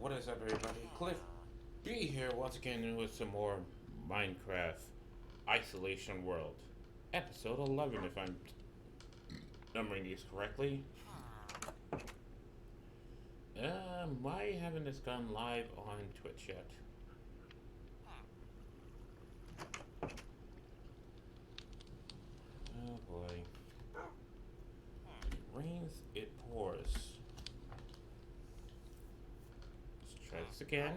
What is up, everybody? Cliff B here once again with some more Minecraft Isolation World. Episode 11, if I'm numbering these correctly. Why haven't this gone live on Twitch yet? Oh boy. It rains, it pours. Let's try this again.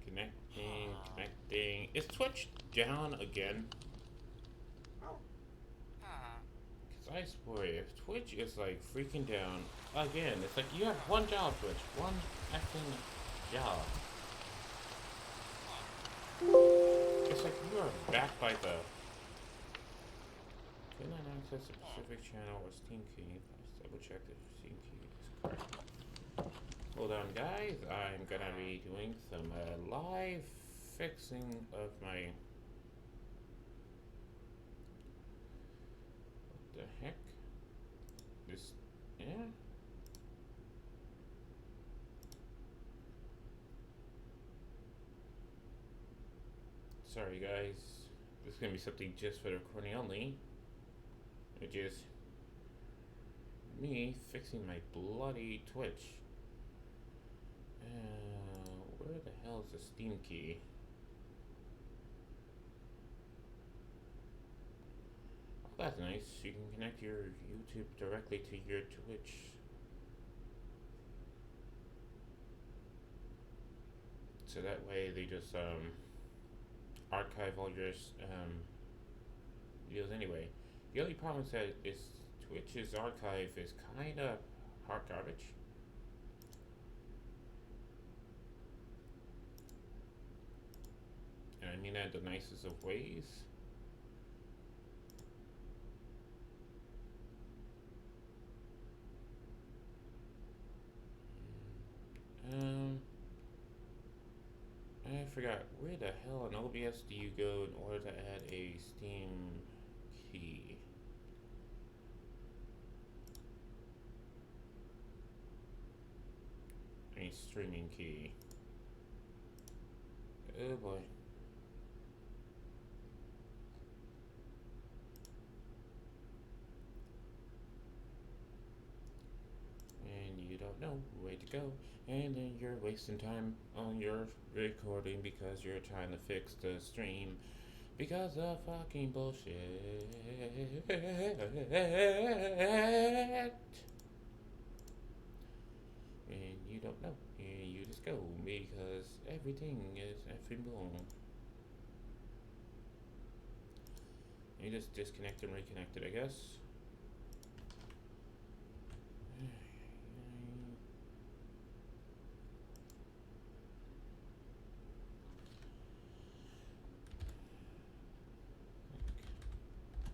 Connecting. Is Twitch down again? Because I swear, if Twitch is like freaking down again, it's like you have one job, Twitch. One effing job. It's like you are backed by the. Cannot access a specific channel or Steam key. Let's double check the Steam key is correct. Hold on, guys. I'm gonna be doing some live fixing of my. What the heck? This. Yeah? Sorry, guys. This is gonna be something just for the recording only. Which is me fixing my bloody Twitch. Where the hell is the Steam key? Oh, that's nice. You can connect your YouTube directly to your Twitch. So that way they just archive all your videos anyway. The only problem is that Twitch's archive is kind of hot garbage. And I mean that in the nicest of ways. I forgot, where the hell in OBS do you go in order to add a Steam key? A streaming key. Oh boy. And you don't know where to go, and then you're wasting time on your recording because you're trying to fix the stream because of fucking bullshit. And you don't know, and you just go because everything is effing boom. You just disconnect and reconnect it, I guess.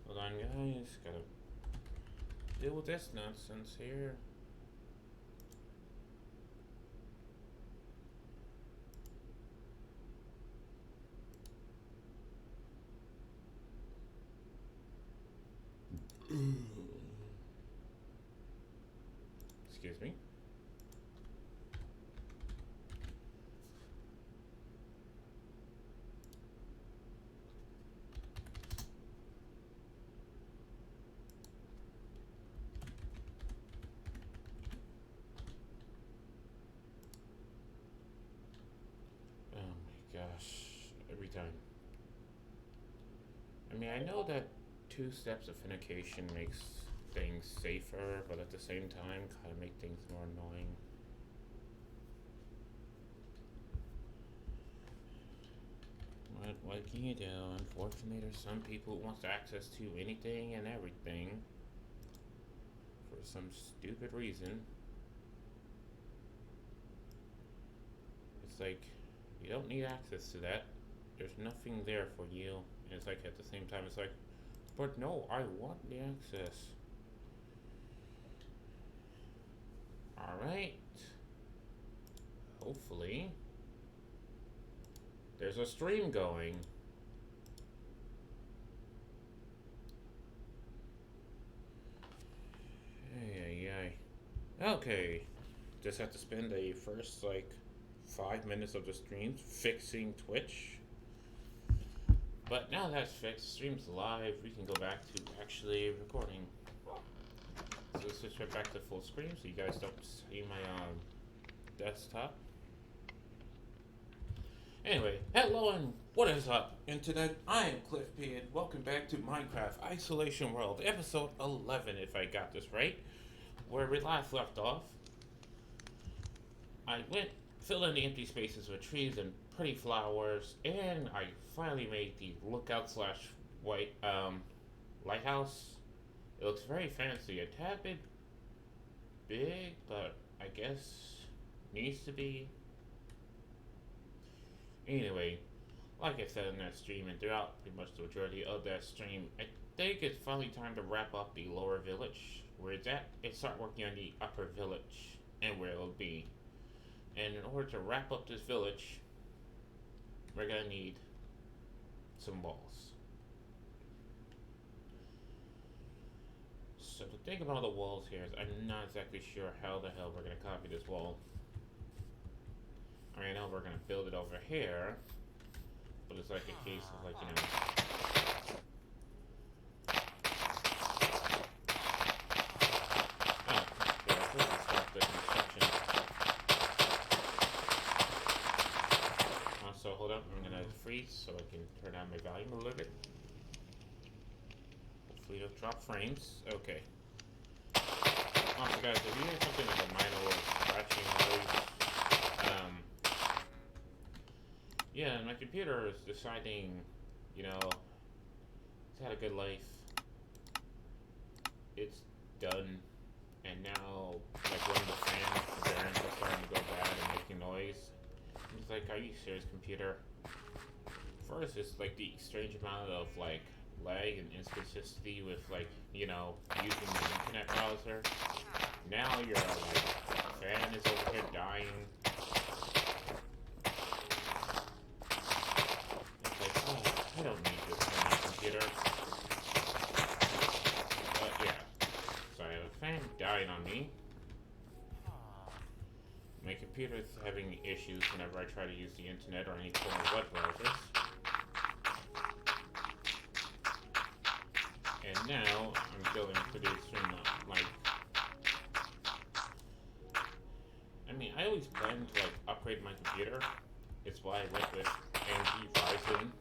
Hold on, guys. Gotta deal with this nonsense here. Excuse me. Oh my gosh. Every time. I mean, I know that 2 steps authentication makes things safer, but at the same time, kind of make things more annoying. What can you do? Unfortunately, there's some people who wants access to anything and everything for some stupid reason. It's like, you don't need access to that. There's nothing there for you. And it's like, at the same time, it's like, but no, I want the access. Alright. Hopefully there's a stream going. Ay, ay, ay. Okay, just have to spend the first like 5 minutes of the stream fixing Twitch. But now that's fixed, stream's live, we can go back to actually recording. So let's switch right back to full screen so you guys don't see my desktop. Anyway, hello and what is up? Internet, I am Cliff P and welcome back to Minecraft Isolation World, episode 11 if I got this right. Where we last left off, I filled in the empty spaces with trees and pretty flowers, and I finally made the lookout slash white lighthouse. It looks very fancy, a tad bit big, but I guess needs to be. Anyway, like I said in that stream and throughout pretty much the majority of that stream, I think it's finally time to wrap up the lower village. Where it's at, and start working on the upper village and where it'll be. And in order to wrap up this village, we're gonna need some walls. So the thing about the walls here is I'm not exactly sure how the hell we're gonna copy this wall. I know we're gonna build it over here, but it's like a case of like, you know, so hold up, I'm gonna freeze so I can turn down my volume a little bit. Hopefully it'll drop frames. Okay. Also guys, if you hear something like a minor scratching noise, yeah, my computer is deciding, you know, it's had a good life. It's done. And now, like when the fans are starting to go bad and making noise, it's like, are you serious, computer? First, it's like the strange amount of like lag and inconsistency with like, you know, using the internet browser. Now your like fan is over here dying. It's like, oh, I don't need this on my computer. But yeah, so I have a fan dying on me. My computer is having issues whenever I try to use the internet or any form of web browsers. And now I'm going to the extreme, like, I mean, I always planned to like upgrade my computer. It's why I went with AMD Ryzen.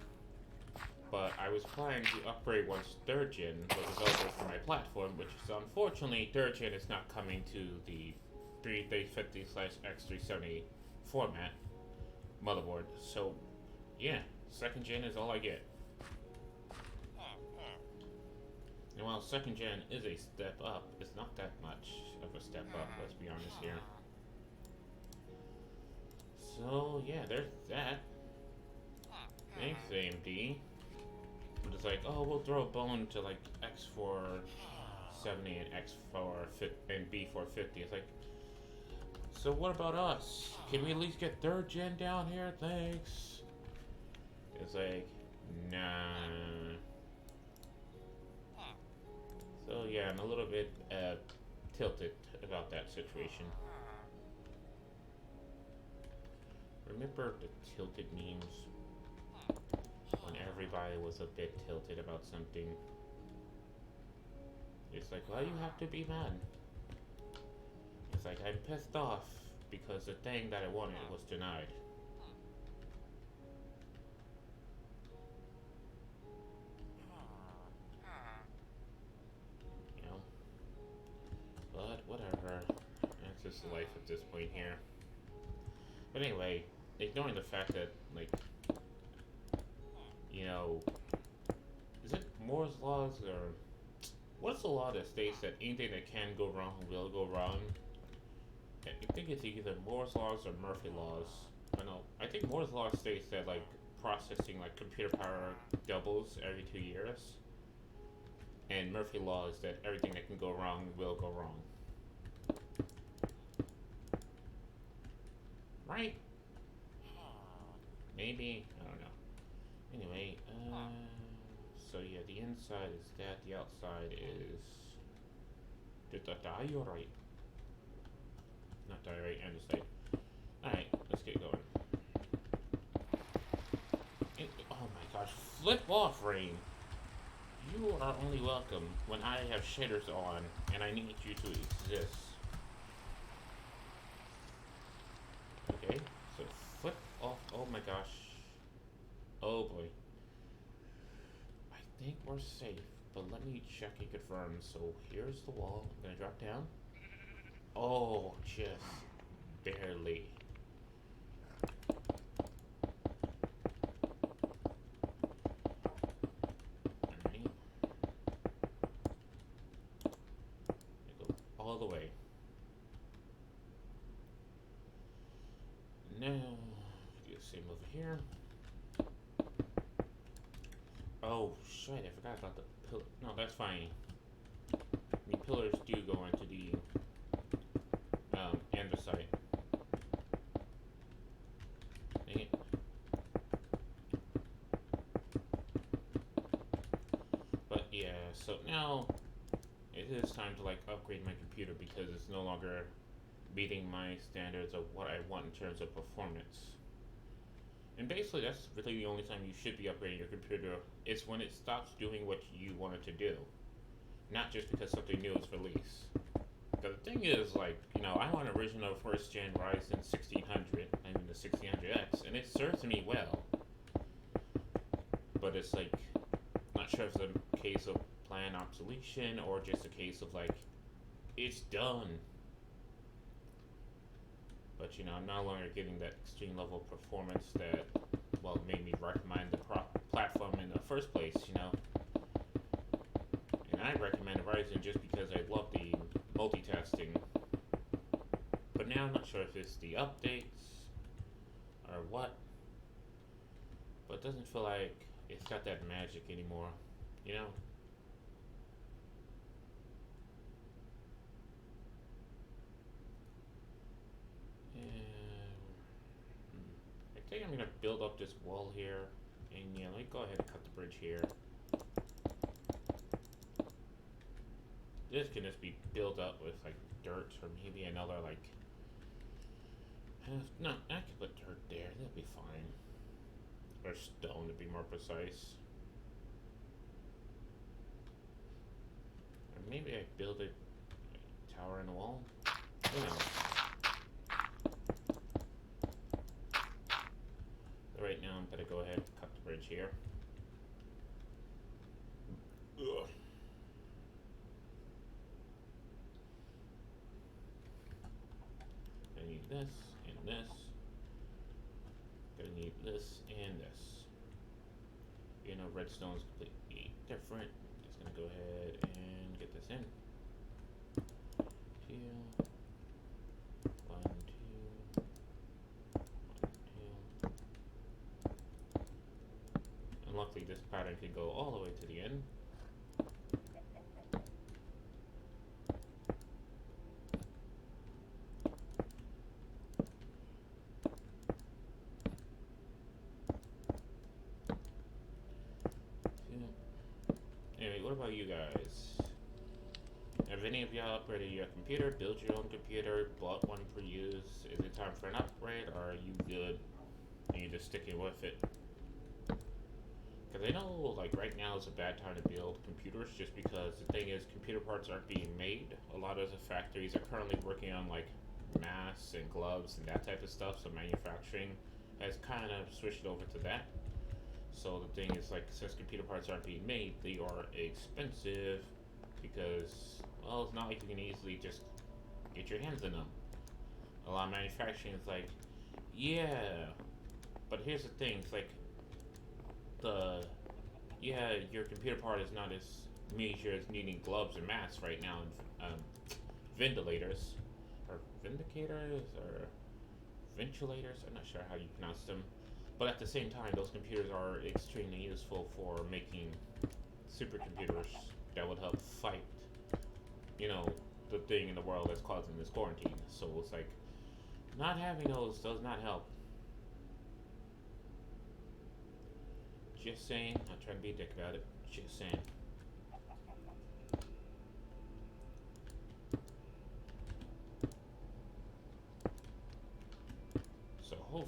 But I was planning to upgrade once 3rd gen was available for my platform, which is unfortunately 3rd gen is not coming to the 3350/X370 format motherboard. So yeah, 2nd gen is all I get. And while 2nd gen is a step up, it's not that much of a step up, let's be honest here. So yeah, there's that. Thanks AMD. But it's like, oh, we'll throw a bone to like X470 and X450 and B450. It's like, so what about us? Can we at least get 3rd gen down here? Thanks. It's like, nah. So yeah, I'm a little bit tilted about that situation. Remember the tilted memes? When everybody was a bit tilted about something. It's like, why you have to be mad? It's like, I'm pissed off because the thing that I wanted was denied. You know? But whatever. That's just life at this point here. But anyway, ignoring the fact that, like, you know, is it Moore's laws or what's the law that states that anything that can go wrong will go wrong? I think it's either Moore's laws or Murphy laws. I think Moore's law states that like processing like computer power doubles every 2 years, and Murphy law is that everything that can go wrong will go wrong. Right? Maybe, I don't know. Anyway, so yeah, the inside is that, the outside is... You're right. Not diorite, andesite. Alright, let's get going. Oh my gosh, flip off, Rain! You are only welcome when I have shaders on and I need you to exist. Okay, so flip off. Oh my gosh. Oh boy. I think we're safe, but let me check and confirm. So here's the wall. I'm gonna drop down. Oh, just barely. Alright. Go all the way. Now, do the same over here. Oh, shit, I forgot about the pillar. No, that's fine. The pillars do go into the andesite. Dang it. But yeah, so now it is time to like upgrade my computer because it's no longer meeting my standards of what I want in terms of performance. And basically, that's really the only time you should be upgrading your computer is when it stops doing what you want it to do, not just because something new is released. Because the thing is, like, you know, I want original first gen Ryzen 1600, I mean the 1600X, and it serves me well. But it's like, not sure if it's a case of planned obsolescence or just a case of like, it's done. But you know, I'm no longer getting that extreme level of performance that, well, made me recommend the platform in the first place, you know. And I recommend Ryzen just because I love the multitasking. But now I'm not sure if it's the updates or what. But it doesn't feel like it's got that magic anymore, you know. I think I'm gonna build up this wall here, and yeah, let me go ahead and cut the bridge here. This can just be built up with like dirt or maybe another like. No, I could put dirt there. That'll be fine. Or stone to be more precise. Or maybe I build a tower in the wall. Who knows? Right now, I'm gonna go ahead and cut the bridge here. Ugh. I need this and this. Gonna need this and this. You know, redstone's completely different. Just gonna go ahead and get this in. 2, 1, 2, 1, 2. And luckily this pattern can go all the way to the end. Anyway, what about you guys? Have any of y'all upgraded your computer, built your own computer, bought one for use? Is it time for an upgrade, or are you good and you're just sticking with it? Because I know, like, right now is a bad time to build computers just because the thing is, computer parts aren't being made. A lot of the factories are currently working on, like, masks and gloves and that type of stuff, so manufacturing has kind of switched over to that. So the thing is, like, since computer parts aren't being made, they are expensive because, well, it's not like you can easily just get your hands on them. A lot of manufacturing is like, yeah, but here's the thing, it's like, yeah, your computer part is not as major as needing gloves or masks right now, and ventilators, or vindicators, or ventilators, I'm not sure how you pronounce them. But at the same time, those computers are extremely useful for making supercomputers that would help fight, you know, the thing in the world that's causing this quarantine. So it's like, not having those does not help. Just saying, not trying to be a dick about it. Just saying.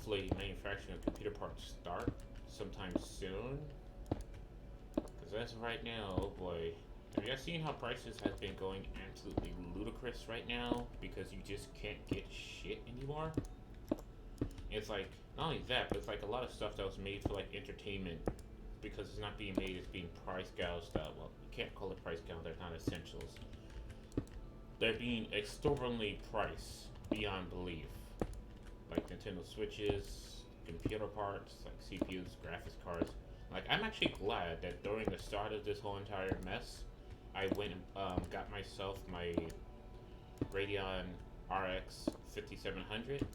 hopefully manufacturing of computer parts start sometime soon. Because as of right now, oh boy. Have you guys seen how prices have been going absolutely ludicrous right now? Because you just can't get shit anymore? It's like, not only that, but it's like a lot of stuff that was made for like entertainment, because it's not being made, it's being price gouged out. Well, you can't call it price gouged, they're not essentials. They're being exorbitantly priced beyond belief. Like Nintendo Switches, computer parts, like CPUs, graphics cards. Like, I'm actually glad that during the start of this whole entire mess, I went and got myself my Radeon RX 5700.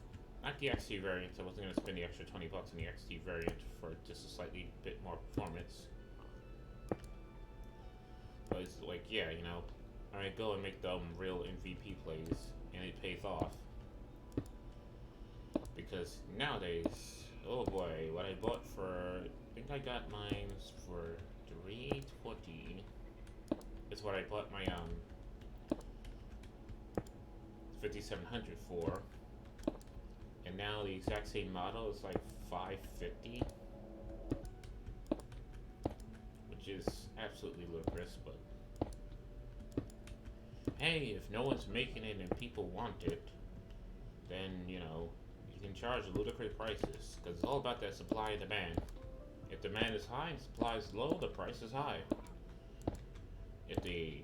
Not the XT variant, I wasn't going to spend the extra $20 on the XT variant for just a slightly bit more performance. But it's like, yeah, you know, I go and make them real MVP plays, and it pays off. Because nowadays, oh boy, what I bought for, I think I got mine for $320. Is what I bought my 5700 for. And now the exact same model is like $550, which is absolutely ludicrous. But hey, if no one's making it and people want it, then you know you can charge ludicrous prices, because it's all about that supply and demand. If demand is high and supply is low, the price is high. If the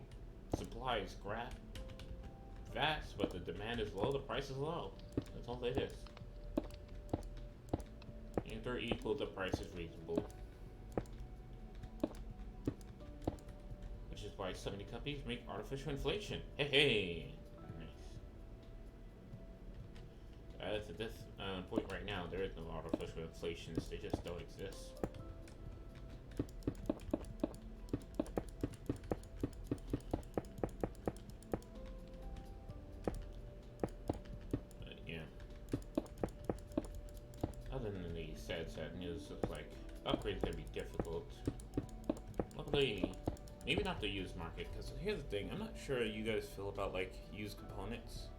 supply is fast but the demand is low, the price is low. That's all it is. If they're equal, the price is reasonable. Which is why so many companies make artificial inflation. Hey, hey! Nice. At this point right now, there is no artificial inflations. They just don't exist. But yeah. Other than the sad news of like upgrades gonna be difficult. Luckily, maybe not the used market, because here's the thing, I'm not sure you guys feel about like used components.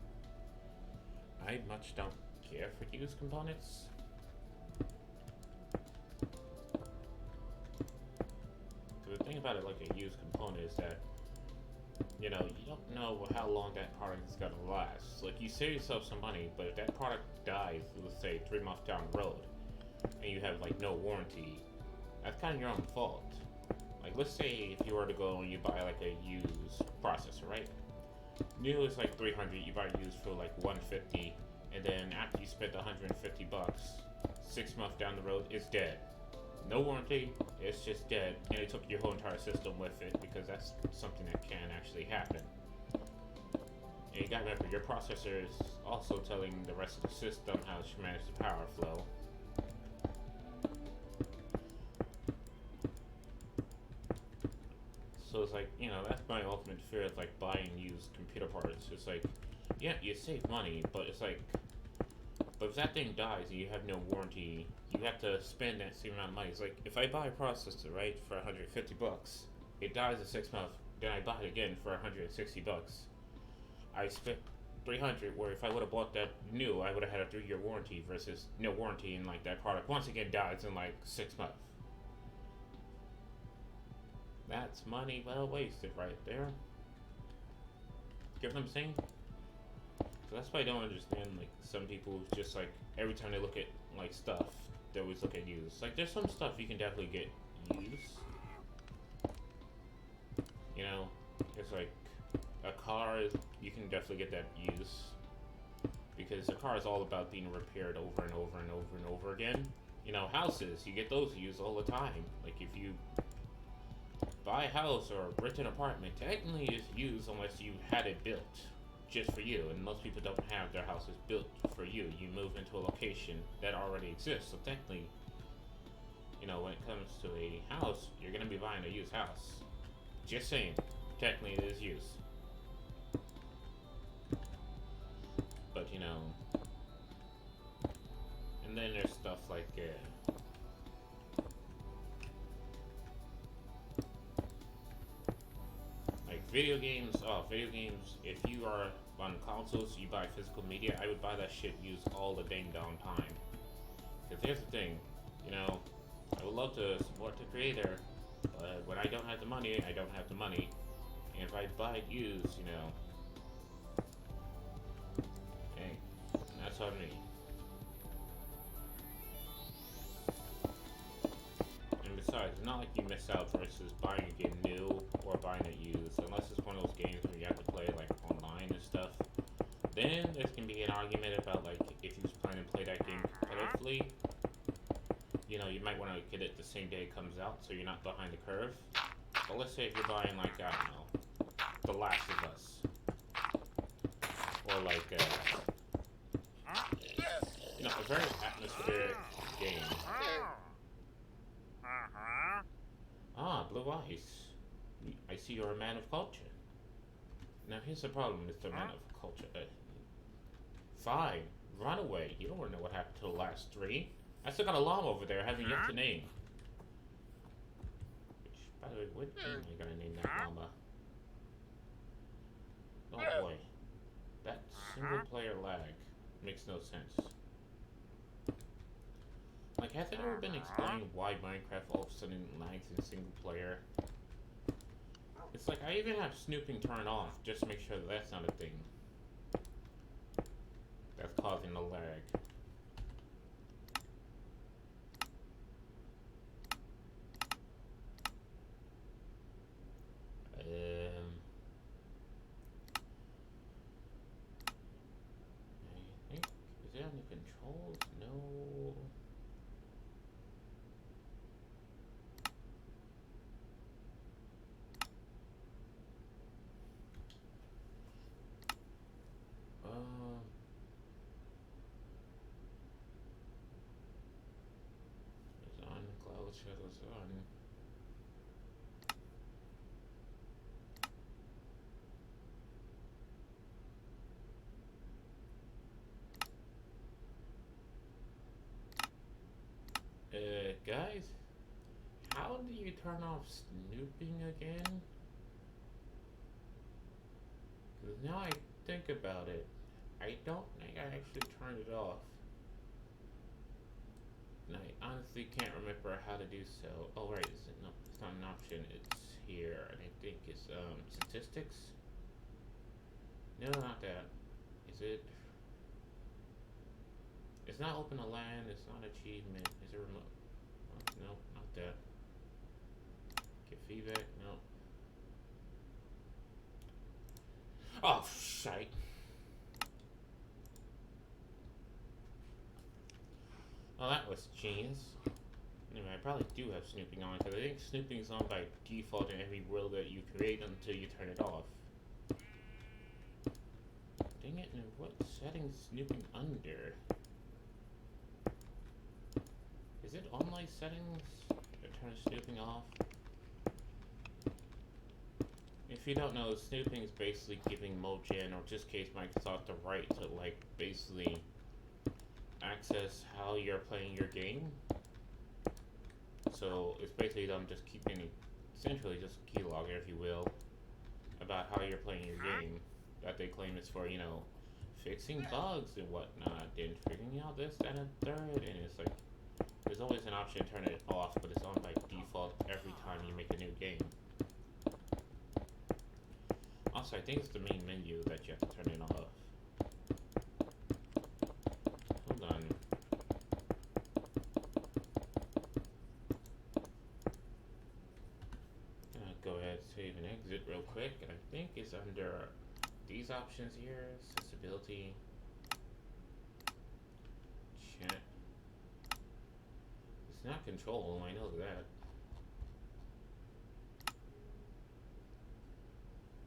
I much don't care for used components. The thing about it, like a used component, is that you know you don't know how long that product is gonna last. Like, you save yourself some money, but if that product dies, let's say 3 months down the road, and you have like no warranty, that's kind of your own fault. Like, let's say if you were to go and you buy like a used processor, right? New is like 300, you buy used for like 150, and then after you spent 150 bucks, 6 months down the road, it's dead. No warranty, it's just dead, and it took your whole entire system with it, because that's something that can actually happen. And you gotta remember, your processor is also telling the rest of the system how to manage the power flow. So it's like, you know, that's my ultimate fear of like buying used computer parts. It's like, yeah, you save money, but it's like, but if that thing dies and you have no warranty, you have to spend that same amount of money. It's like, if I buy a processor, right, for 150 bucks, it dies in 6 months, then I buy it again for 160 bucks. I spent 300, where if I would have bought that new, I would have had a 3-year warranty versus no warranty, and like that product once again dies in like 6 months. That's money well wasted right there. Get what I'm saying? So that's why I don't understand, like, some people just, like, every time they look at, like, stuff, they always look at used. Like, there's some stuff you can definitely get used. You know? It's like, a car, you can definitely get that used. Because a car is all about being repaired over and over and over and over again. You know, houses, you get those used all the time. Like, if you buy a house or rent an apartment, technically it's used unless you had it built just for you, and most people don't have their houses built for you. You move into a location that already exists, so technically, you know, when it comes to a house, you're gonna be buying a used house. Just saying, technically it is used. But, you know, and then there's stuff like, video games, if you are on consoles, you buy physical media, I would buy that shit used all the dang darn time. here's the thing, you know, I would love to support the creator, but when I don't have the money, I don't have the money. And if I buy it used, hey, that's on me. And besides, it's not like you miss out versus buying a game new or buying it used, unless it's one of those games where you have to play like online and stuff. Then there can be an argument about like if you plan to play that game competitively, you might want to get it the same day it comes out, so you're not behind the curve. But let's say if you're buying like I don't know, The Last of Us, or like a very atmospheric game. Ah, Blue Eyes. I see you're a man of culture. Now here's the problem, Mr. Man of Culture. Fine, run away. You don't want to know what happened to the last three. I still got a llama over there I haven't yet to name. Which, by the way, what name am I gonna name that llama? Oh boy. That single player lag makes no sense. Like, has it ever been explained why Minecraft all of a sudden lags in single player? It's like I even have snooping turned off just to make sure that that's not a thing that's causing the lag. I think, is it on the controls? No. It's on cloud shadows on. Guys, how do you turn off snooping again? Because now I think about it, I don't think I actually turned it off. And I honestly can't remember how to do so. Oh right, no, it's not an option, it's here. And I think it's statistics? No, not that. Is it? It's not open to land, it's not achievement. Is it remote? Oh, no, not that. Get feedback? No. Oh, shite. Oh, that was genius. Anyway, I probably do have snooping on, because I think snooping is on by default in every world that you create until you turn it off. Dang it, and what settings snooping under? Is it online settings that turn snooping off? If you don't know, snooping is basically giving Mojang, or just case Microsoft, the right to like basically access how you're playing your game. So it's basically them just keeping, essentially just keylogger, if you will, about how you're playing your game. That they claim is for, fixing bugs and whatnot, and figuring out this, that, and third. And it's like, there's always an option to turn it off, but it's on by default every time you make a new game. Also, I think it's the main menu that you have to turn it off. Hold on. Go ahead, save and exit real quick. I think it's under these options here: accessibility, chat. It's not control, I know that.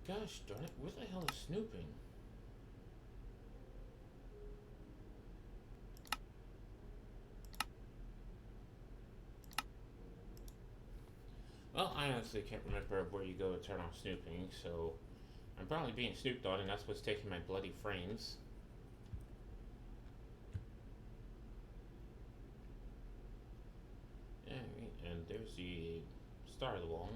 Gosh darn it, where the hell is snooping? Well, I honestly can't remember where you go to turn off snooping, so I'm probably being snooped on, and that's what's taking my bloody frames. And there's the start of the wall.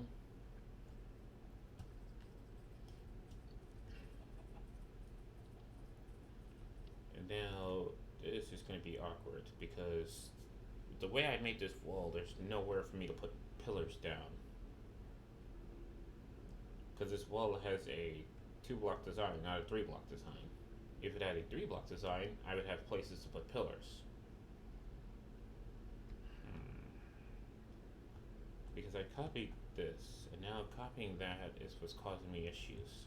And now this is going to be awkward because the way I made this wall, there's nowhere for me to put pillars down. Because this wall has a 2 block design, not a 3 block design. If it had a 3 block design, I would have places to put pillars. Because I copied this, and now copying that is what's causing me issues.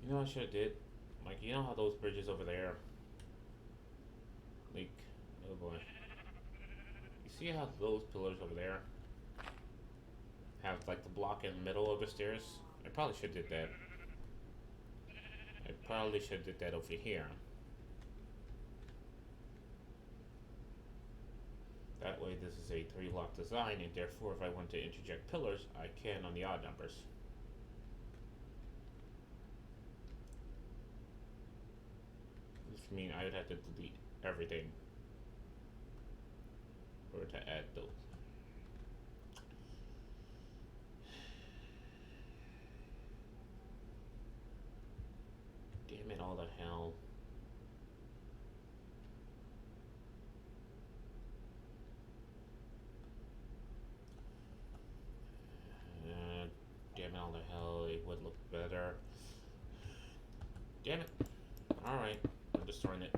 You know what I should have did? Like, you know how those bridges over there, like, oh boy. You see how those pillars over there have like the block in the middle of the stairs? I probably should have did that. I probably should have did that over here. That way this is a 3 block design, and therefore if I want to interject pillars, I can on the odd numbers. Which means I would have to delete everything or to add those. Damn it all the hell. Damn it all the hell, it would look better. Damn it. Alright, I'm destroying it.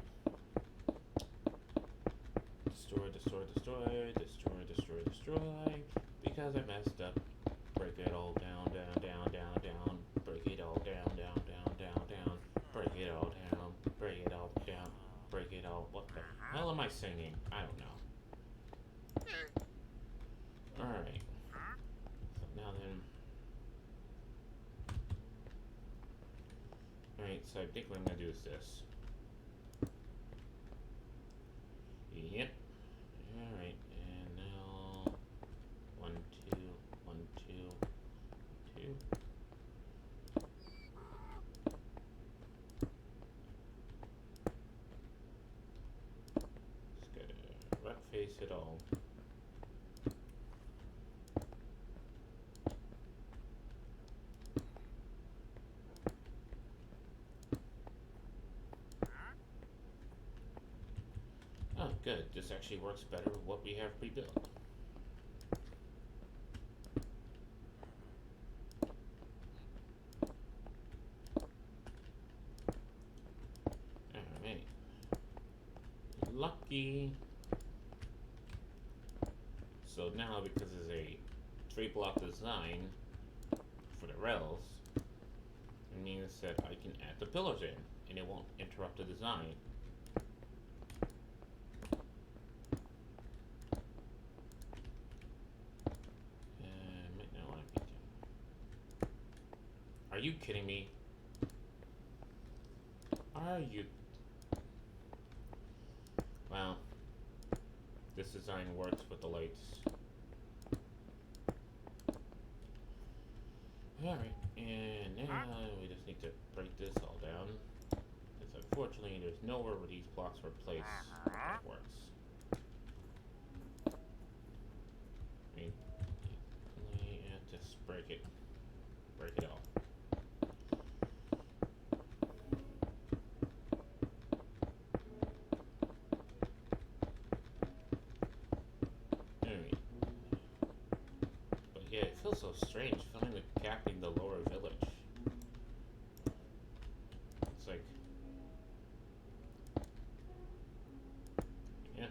Destroy, destroy, destroy, destroy, destroy, destroy. Because I messed up. Break it all down, down, down, down, down. Break it all down, down, down, down, down. Break it all down. Break it all down. Break it all. What the hell am I singing? I don't know. Alright. So now then. Alright, so I think what I'm gonna do is this. Yep. Alright, and now 1, 2, 1, 2, 2. Just gotta rock face it all. Oh, good. This actually works better with what we have pre-built. Alright. Lucky. So now, because it's a 3 block design for the rails, it means that I can add the pillars in, and it won't interrupt the design. Are you kidding me? Are you? Well, this design works with the lights. Alright, and now we just need to break this all down. Because unfortunately, there's nowhere where these blocks were placed that works. I mean, just break it. Break it all. Yeah, it feels so strange filming the capping the lower village. It's like, yeah.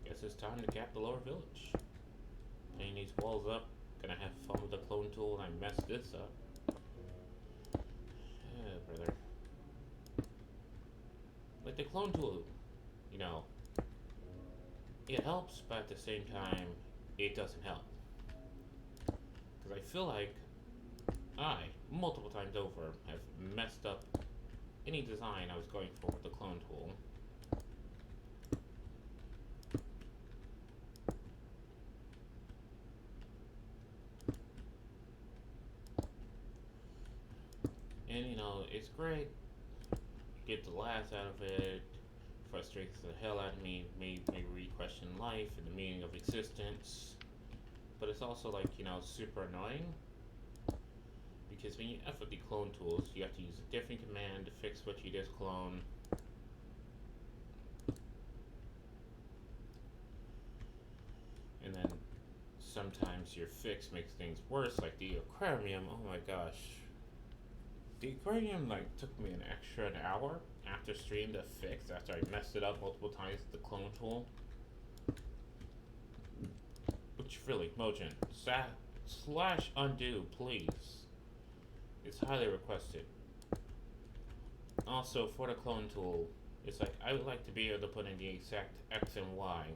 Guess it's time to cap the lower village. Painting these walls up. Gonna have fun with the clone tool and I messed this up. Brother. Like the clone tool, you know, it helps, but at the same time, it doesn't help. Because I feel like I, multiple times over, have messed up any design I was going for with the clone tool. And you know, it's great. You get the laughs out of it, frustrates the hell out of me, made me re-question life and the meaning of existence. But it's also like, you know, super annoying. Because when you F with the clone tools, you have to use a different command to fix what you just clone. sometimes your fix makes things worse, like the aquarium. Oh my gosh. The aquarium like took me an extra an hour after stream to fix after I messed it up multiple times with the clone tool. Which really, Mojin, slash undo, please. It's highly requested. Also, for the clone tool, it's like I would like to be able to put in the exact X and Y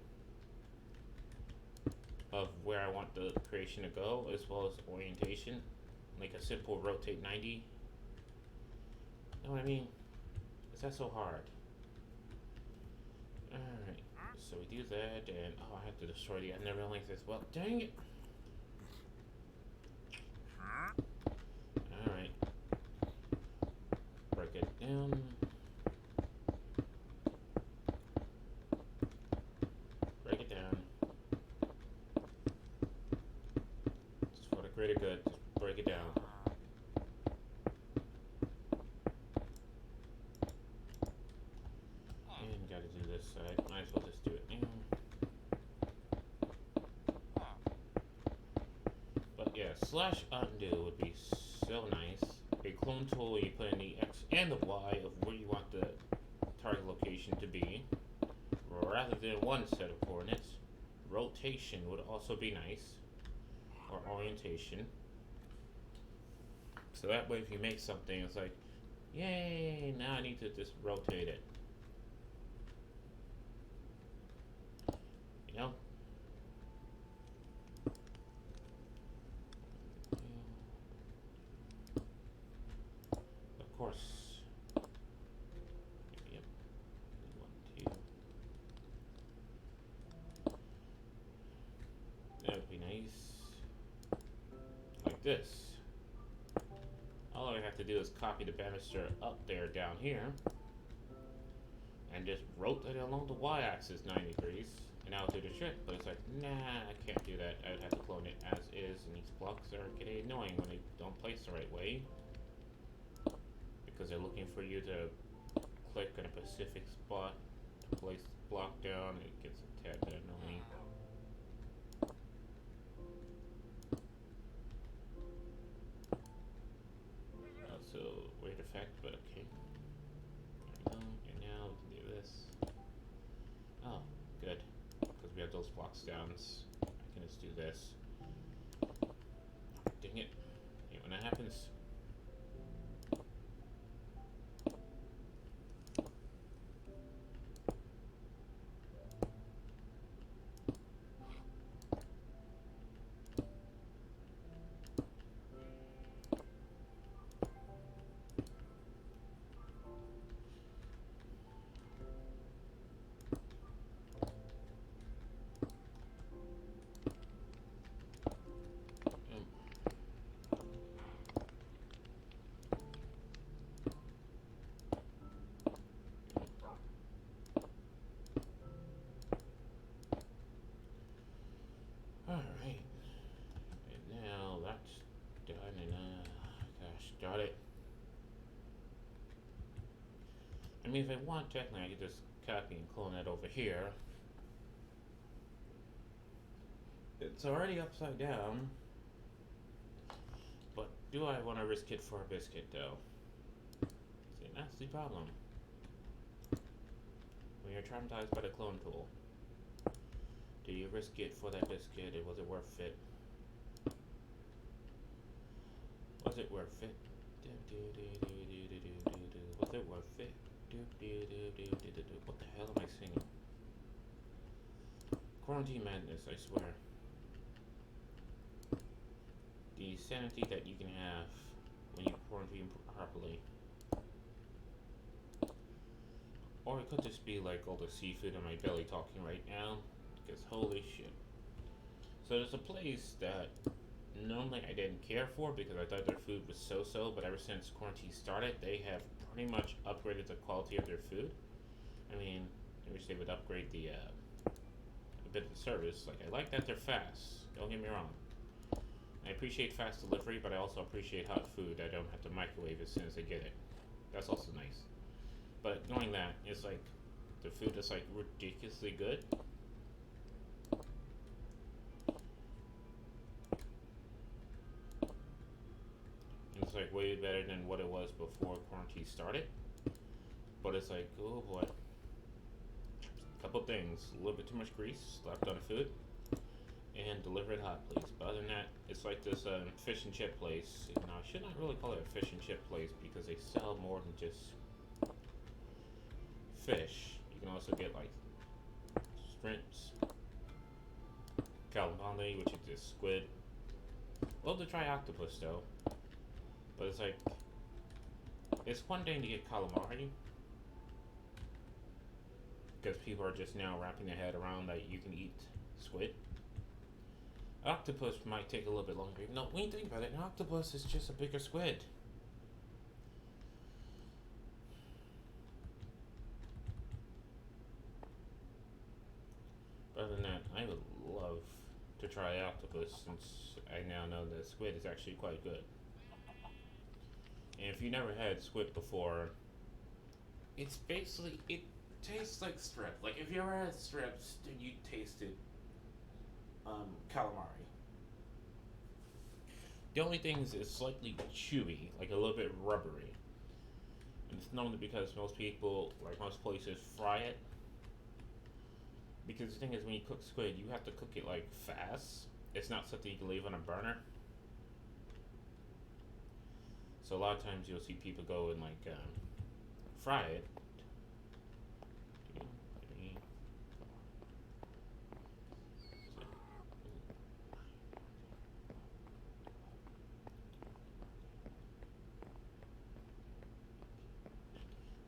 of where I want the creation to go, as well as orientation, like a simple rotate 90. You know what I mean? Is that so hard? Alright, so we do that, and oh, I have to destroy the ender links as well. Dang it! Alright. Break it down. Break it down. Just for the greater good, just break it down. And gotta do this side. Might as well just do it now. But yeah, slash undo would be so nice. A clone tool, you put in the X and the Y of where you want the target location to be, rather than one set of coordinates. Rotation would also be nice, or orientation. So that way, if you make something, it's like, yay! Now I need to just rotate it. You know. Of course. Yep. 1, 2. That would be nice. Like this. All I have to do is copy the banister up there down here. And just rotate it along the y-axis 90 degrees. And I'll do the trick. But it's like, nah, I can't do that. I would have to clone it as is. And these blocks are getting annoying when they don't place the right way. Because they're looking for you to click on a specific spot to place the block down. It gets a tad bit annoying. Also, weird effect, but okay. There we go. And now we can do this. Oh, good. Because we have those blocks down. I can just do this. Dang it. Hate when that happens. Alright. And now that's done and gosh darn it. I mean if I want technically I could just copy and clone that over here. It's already upside down. But do I want to risk it for a biscuit though? See, that's the problem. When you're traumatized by the clone tool. Do you risk it for that biscuit, or was it worth it? Was it worth it? Was it worth it? What the hell am I singing? Quarantine madness, I swear. The sanity that you can have when you quarantine properly. Or it could just be like all the seafood in my belly talking right now. Because holy shit. So there's a place that normally I didn't care for because I thought their food was so-so, but ever since quarantine started, they have pretty much upgraded the quality of their food. I mean, I wish they would upgrade the a bit of the service. Like, I like that they're fast. Don't get me wrong. I appreciate fast delivery, but I also appreciate hot food. I don't have to microwave as soon as I get it. That's also nice. But knowing that, it's like the food is like ridiculously good. way better than what it was before quarantine started. But it's like, oh boy, couple things: a little bit too much grease slapped on the food, and delivered hot, please. But other than that, it's like this fish and chip place. Now, I should not really call it a fish and chip place because they sell more than just fish. You can also get like shrimps, calamari, which is just squid. Love to try octopus though, but it's like it's one thing to get calamari because people are just now wrapping their head around that you can eat squid. Octopus might take a little bit longer. No, when you think about it, an octopus is just a bigger squid. Other than that, I would love to try octopus since I now know that squid is actually quite good. And if you never had squid before, it's basically it tastes like strip. Like if you ever had strips, then you tasted calamari. The only thing is it's slightly chewy, like a little bit rubbery. And it's normally because most people, like most places, fry it. Because the thing is, when you cook squid, you have to cook it like fast. It's not something you can leave on a burner. So a lot of times you'll see people go and like fry it.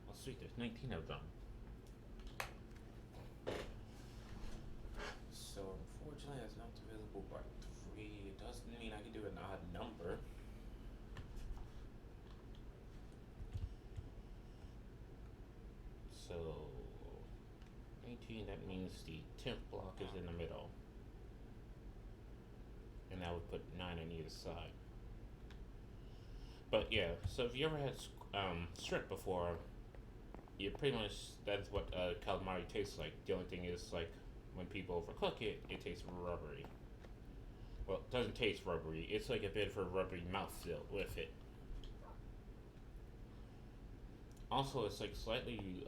Oh sweet, there's 19 of them. So unfortunately that's not divisible by 3. It doesn't mean I can do an odd number. So 18, that means the 10th block is in the middle. And that would put 9 on either side. But yeah, so if you ever had strip before, you pretty much, that's what calamari tastes like. The only thing is, like, when people overcook it, it tastes rubbery. Well, it doesn't taste rubbery. It's like a bit of a rubbery mouthfeel with it. Also, it's like slightly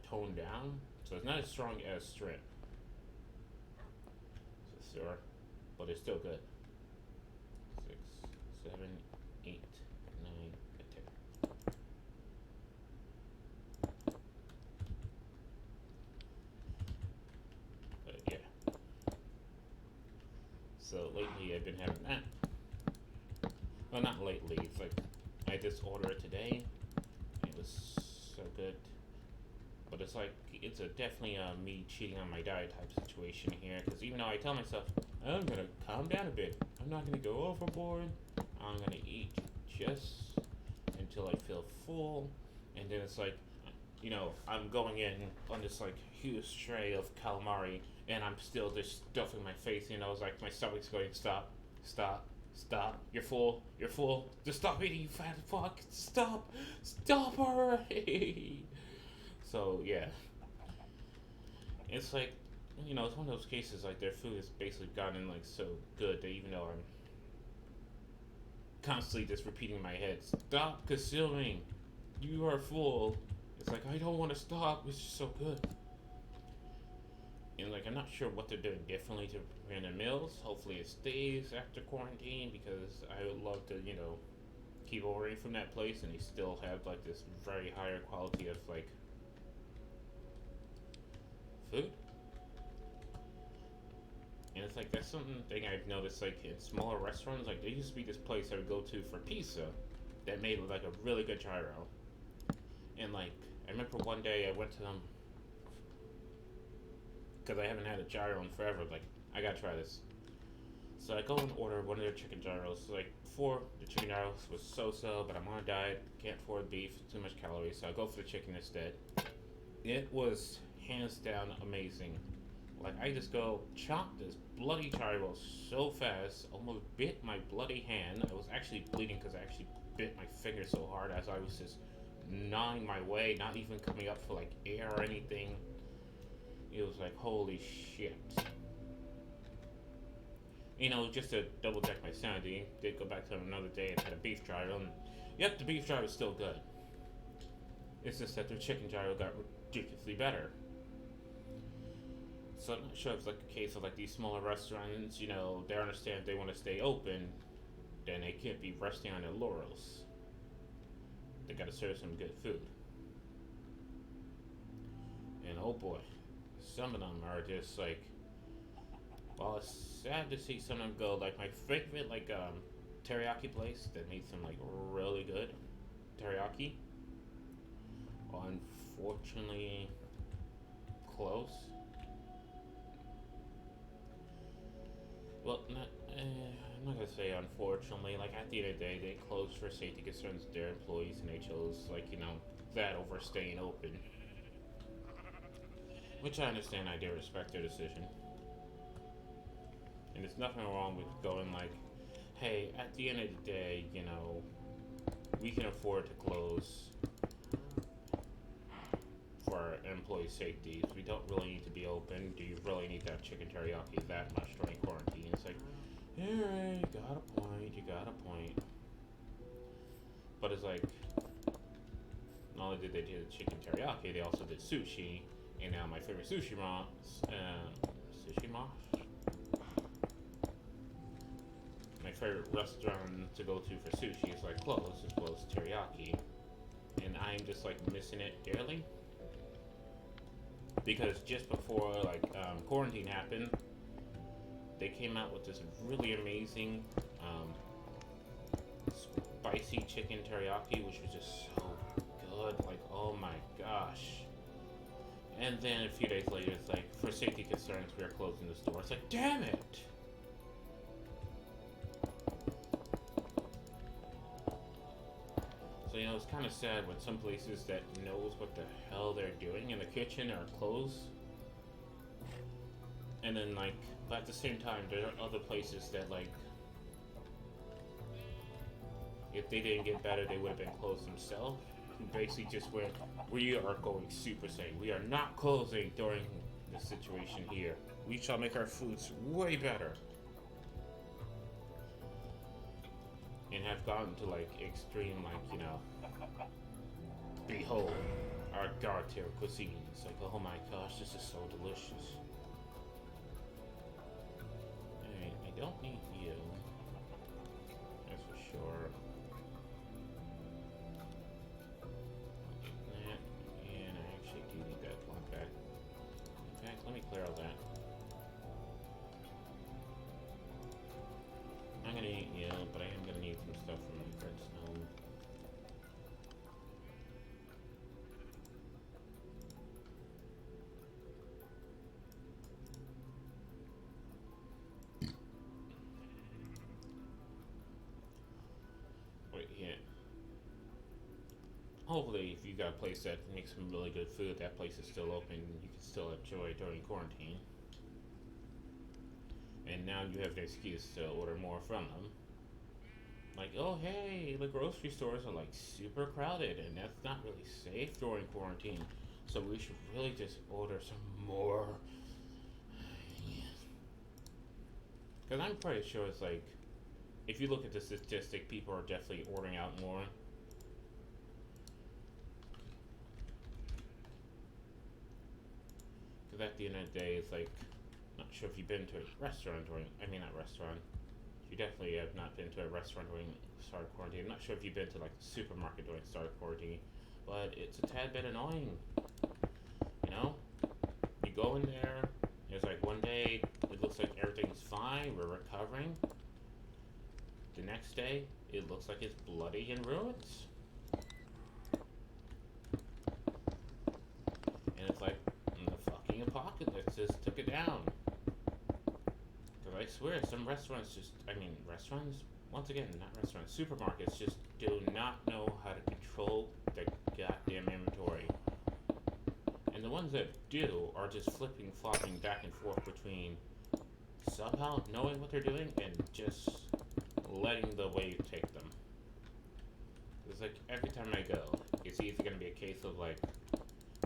toned down, so it's not as strong as strip. So, sure, but it's still good. 6, 7, 8, 9, 10. But yeah. So lately I've been having that. Well, not lately. It's like I just ordered it today. It was so good. But it's like it's a definitely me cheating on my diet type situation here. Because even though I tell myself I'm gonna calm down a bit, I'm not gonna go overboard. I'm gonna eat just until I feel full, and then it's like, you know, I'm going in on this like huge tray of calamari, and I'm still just stuffing my face. You know, it's like my stomach's going, stop, stop, stop. You're full. You're full. Just stop eating, you fat fuck. Stop, stop already. So yeah, it's like, you know, it's one of those cases like their food has basically gotten like so good that even though I'm constantly just repeating in my head, stop consuming, you are full. It's like I don't want to stop. It's just so good. And like I'm not sure what they're doing differently to random meals. Hopefully it stays after quarantine because I would love to, you know, keep ordering from that place and they still have like this very higher quality of like food. And it's like that's something thing I've noticed like in smaller restaurants. Like there used to be this place I would go to for pizza that made like a really good gyro. And like I remember one day I went to them because I haven't had a gyro in forever. Like I gotta try this. So I go and order one of their chicken gyros. Like before the chicken gyros was so-so, but I'm on a diet, can't afford beef, too much calories, so I go for the chicken instead. It was hands down amazing. Like I just go chop this bloody gyro so fast, almost bit my bloody hand. I was actually bleeding because I actually bit my finger so hard as I was just gnawing my way, not even coming up for like air or anything. It was like holy shit. You know, just to double check my sanity, did go back to another day and had a beef gyro, and Yep, the beef gyro is still good. It's just that their chicken gyro got ridiculously better. So I'm not sure if it's like a case of like these smaller restaurants, they understand if they want to stay open, then they can't be resting on their laurels. They gotta serve some good food. And oh boy, some of them are just like, well, it's sad to see some of them go. Like my favorite, like teriyaki place that made some like really good teriyaki. Unfortunately, close. Well, I'm not gonna say unfortunately. Like at the end of the day, they closed for safety concerns of their employees, and they chose that over staying open. Which I understand. I do respect their decision, and there's nothing wrong with going like, hey, at the end of the day, we can afford to close for our employee safety. We don't really need to be open. Do you really need that chicken teriyaki that much during quarantine? It's like, alright, you got a point, you got a point. But it's like, not only did they do the chicken teriyaki, they also did sushi. And now my favorite sushi my favorite restaurant to go to for sushi is like closed as well as teriyaki. And I'm just like missing it dearly. Because just before quarantine happened, they came out with this really amazing spicy chicken teriyaki, which was just so good. Like, oh my gosh. And then a few days later, it's like, for safety concerns, we are closing the store. It's like, damn it! So, it's kind of sad when some places that knows what the hell they're doing in the kitchen are closed. And then, but at the same time, there are other places that, if they didn't get better, they would have been closed themselves. Who basically just went, we are going Super Saiyan. We are not closing during the situation here. We shall make our foods way better. And have gotten to extreme, behold our god tier cuisine. It's like, oh my gosh, this is so delicious. Alright, I don't need you. That's for sure. That, and I actually do need that block back. In fact, let me clear all that. I'm gonna eat you, but I am gonna need some stuff from my redstone. Wait, yeah. Hopefully, if you got a place that makes some really good food, that place is still open, you can still enjoy it during quarantine. And now you have an excuse to order more from them. Like, oh hey, the grocery stores are super crowded, and that's not really safe during quarantine. So we should really just order some more. Because I'm pretty sure it's if you look at the statistic, people are definitely ordering out more. Because at the end of the day, it's not sure if you've been to a restaurant during, not restaurant. You definitely have not been to a restaurant during start of quarantine. I'm not sure if you've been to the supermarket during start of quarantine, but it's a tad bit annoying. You go in there, it's one day it looks like everything's fine, we're recovering. The next day, it looks like it's bloody in ruins. And it's the fucking apocalypse just took it down. Because I swear, some restaurants restaurants? Once again, not restaurants, supermarkets just do not know how to control their goddamn inventory. And the ones that do are just flipping, flopping back and forth between somehow knowing what they're doing and just letting the wave take them. It's every time I go, it's either going to be a case of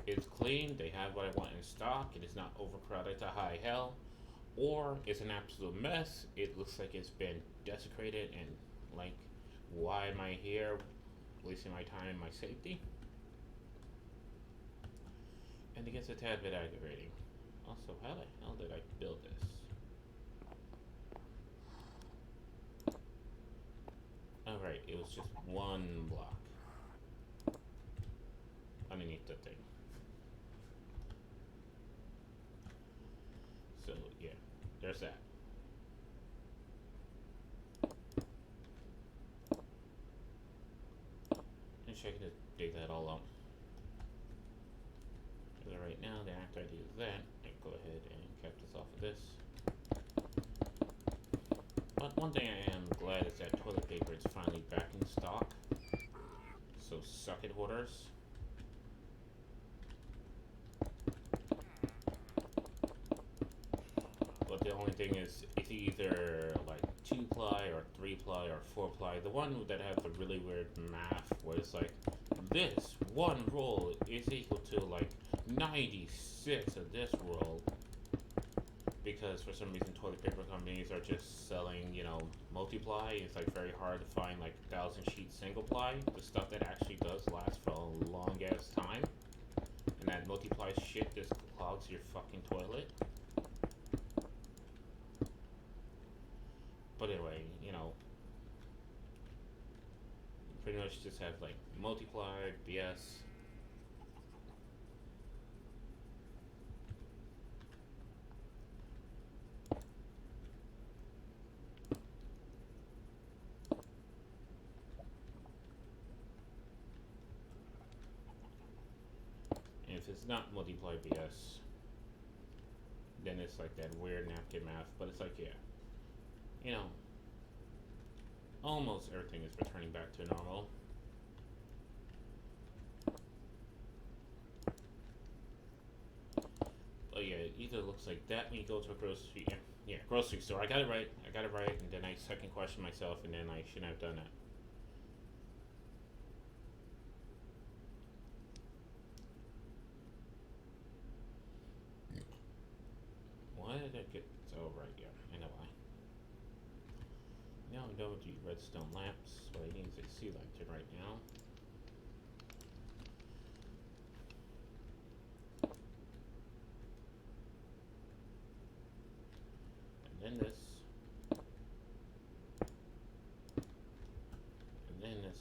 it's clean, they have what I want in stock, it is not overcrowded to high hell, or it's an absolute mess, it looks like it's been desecrated and why am I here? wasting my time and my safety. And it gets a tad bit aggravating. Also, how the hell did I build this? Alright, it was just one block underneath the thing. So, yeah, there's that. And so I can just dig that all up. So right now, after I do that, I go ahead and cap this off of this. But one thing I am glad is that toilet paper is finally back in stock. So suck it, hoarders. But the only thing is, it's either like 2-ply or 3-ply or 4-ply. The one that has the really weird math where it's like, this one roll is equal to like 96 of this roll. Because for some reason toilet paper companies are just selling, multiply. It's like very hard to find like 1,000 sheet single ply, the stuff that actually does last for a long ass time. And that multiply shit just clogs your fucking toilet. But anyway, pretty much just have like multiply, BS. And if it's not multiply BS, then it's like that weird napkin math. But it's like, yeah, almost everything is returning back to normal. Oh yeah, it either looks like that when you go to a grocery, grocery store. I got it right, and then I second question myself, and then I shouldn't have done that. Why did I get? Oh right, yeah, I know why. Now I'm done with the redstone lamps. What I need is a sea lantern right now. And then this. And then this.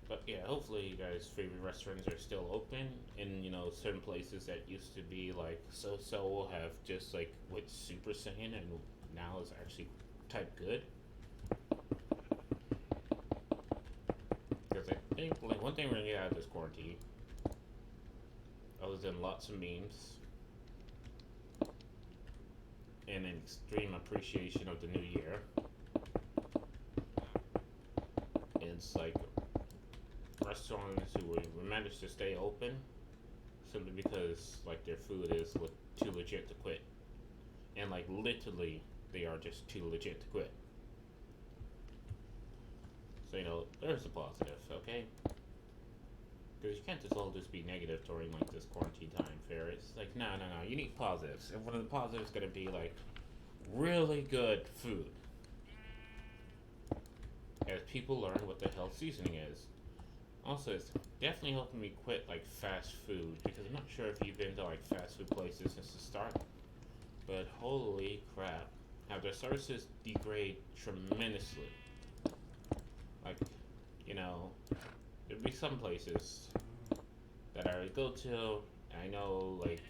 But yeah, hopefully you guys' favorite restaurants are still open in, certain places that used to be like so have just like went Super Saiyan and now is actually type good. Because I think like one thing we're gonna get out of this quarantine, other than lots of memes and an extreme appreciation of the new year, it's like restaurants who manage to stay open simply because like their food is too legit to quit, and like literally they are just too legit to quit. So there's a positive, okay? Because you can't just all just be negative during like this quarantine time fair. It's like no, you need positives, and one of the positives is gonna be like really good food, as people learn what the hell seasoning is. Also, it's definitely helping me quit like fast food, because I'm not sure if you've been to like fast food places since the start, but holy crap, how their services degrade tremendously. Like, there'd be some places that I would go to, and I know like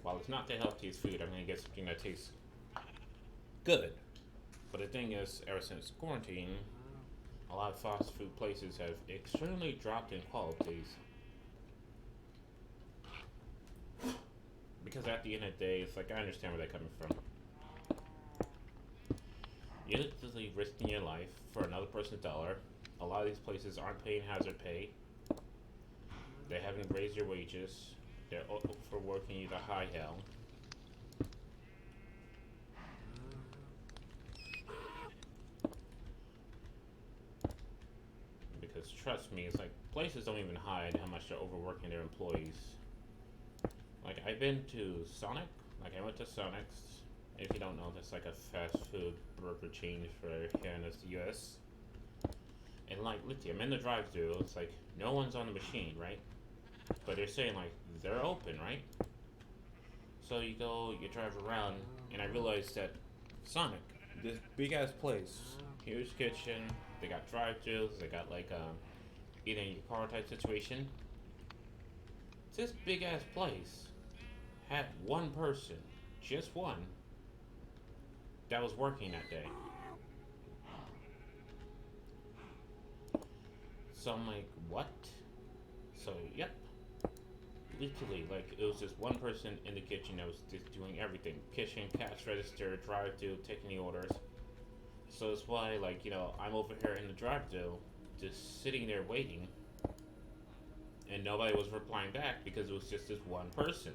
while it's not the healthiest food, I'm gonna get something that tastes good. But the thing is, ever since quarantine, a lot of fast food places have extremely dropped in qualities. Because at the end of the day, it's like I understand where they're coming from. You're literally risking your life for another person's dollar. A lot of these places aren't paying hazard pay. They haven't raised your wages. They're overworking you to high hell. Because trust me, it's like places don't even hide how much they're overworking their employees. Like I've been to Sonic. Like I went to Sonic's. If you don't know, that's like a fast food burger chain for here in the U.S. And like, literally, I'm in the drive-thru. It's like no one's on the machine, right? But they're saying like they're open, right? So you go, you drive around, and I realized that Sonic, this big ass place, huge kitchen. They got drive-thrus. They got like eating in your car type situation. This big ass place had one person, just one, that was working that day. So I'm like, what? So yep, literally, like it was just one person in the kitchen that was just doing everything: kitchen, cash register, drive-thru, taking the orders. So it's why, like, I'm over here in the drive-thru, just sitting there waiting, and nobody was replying back because it was just this one person.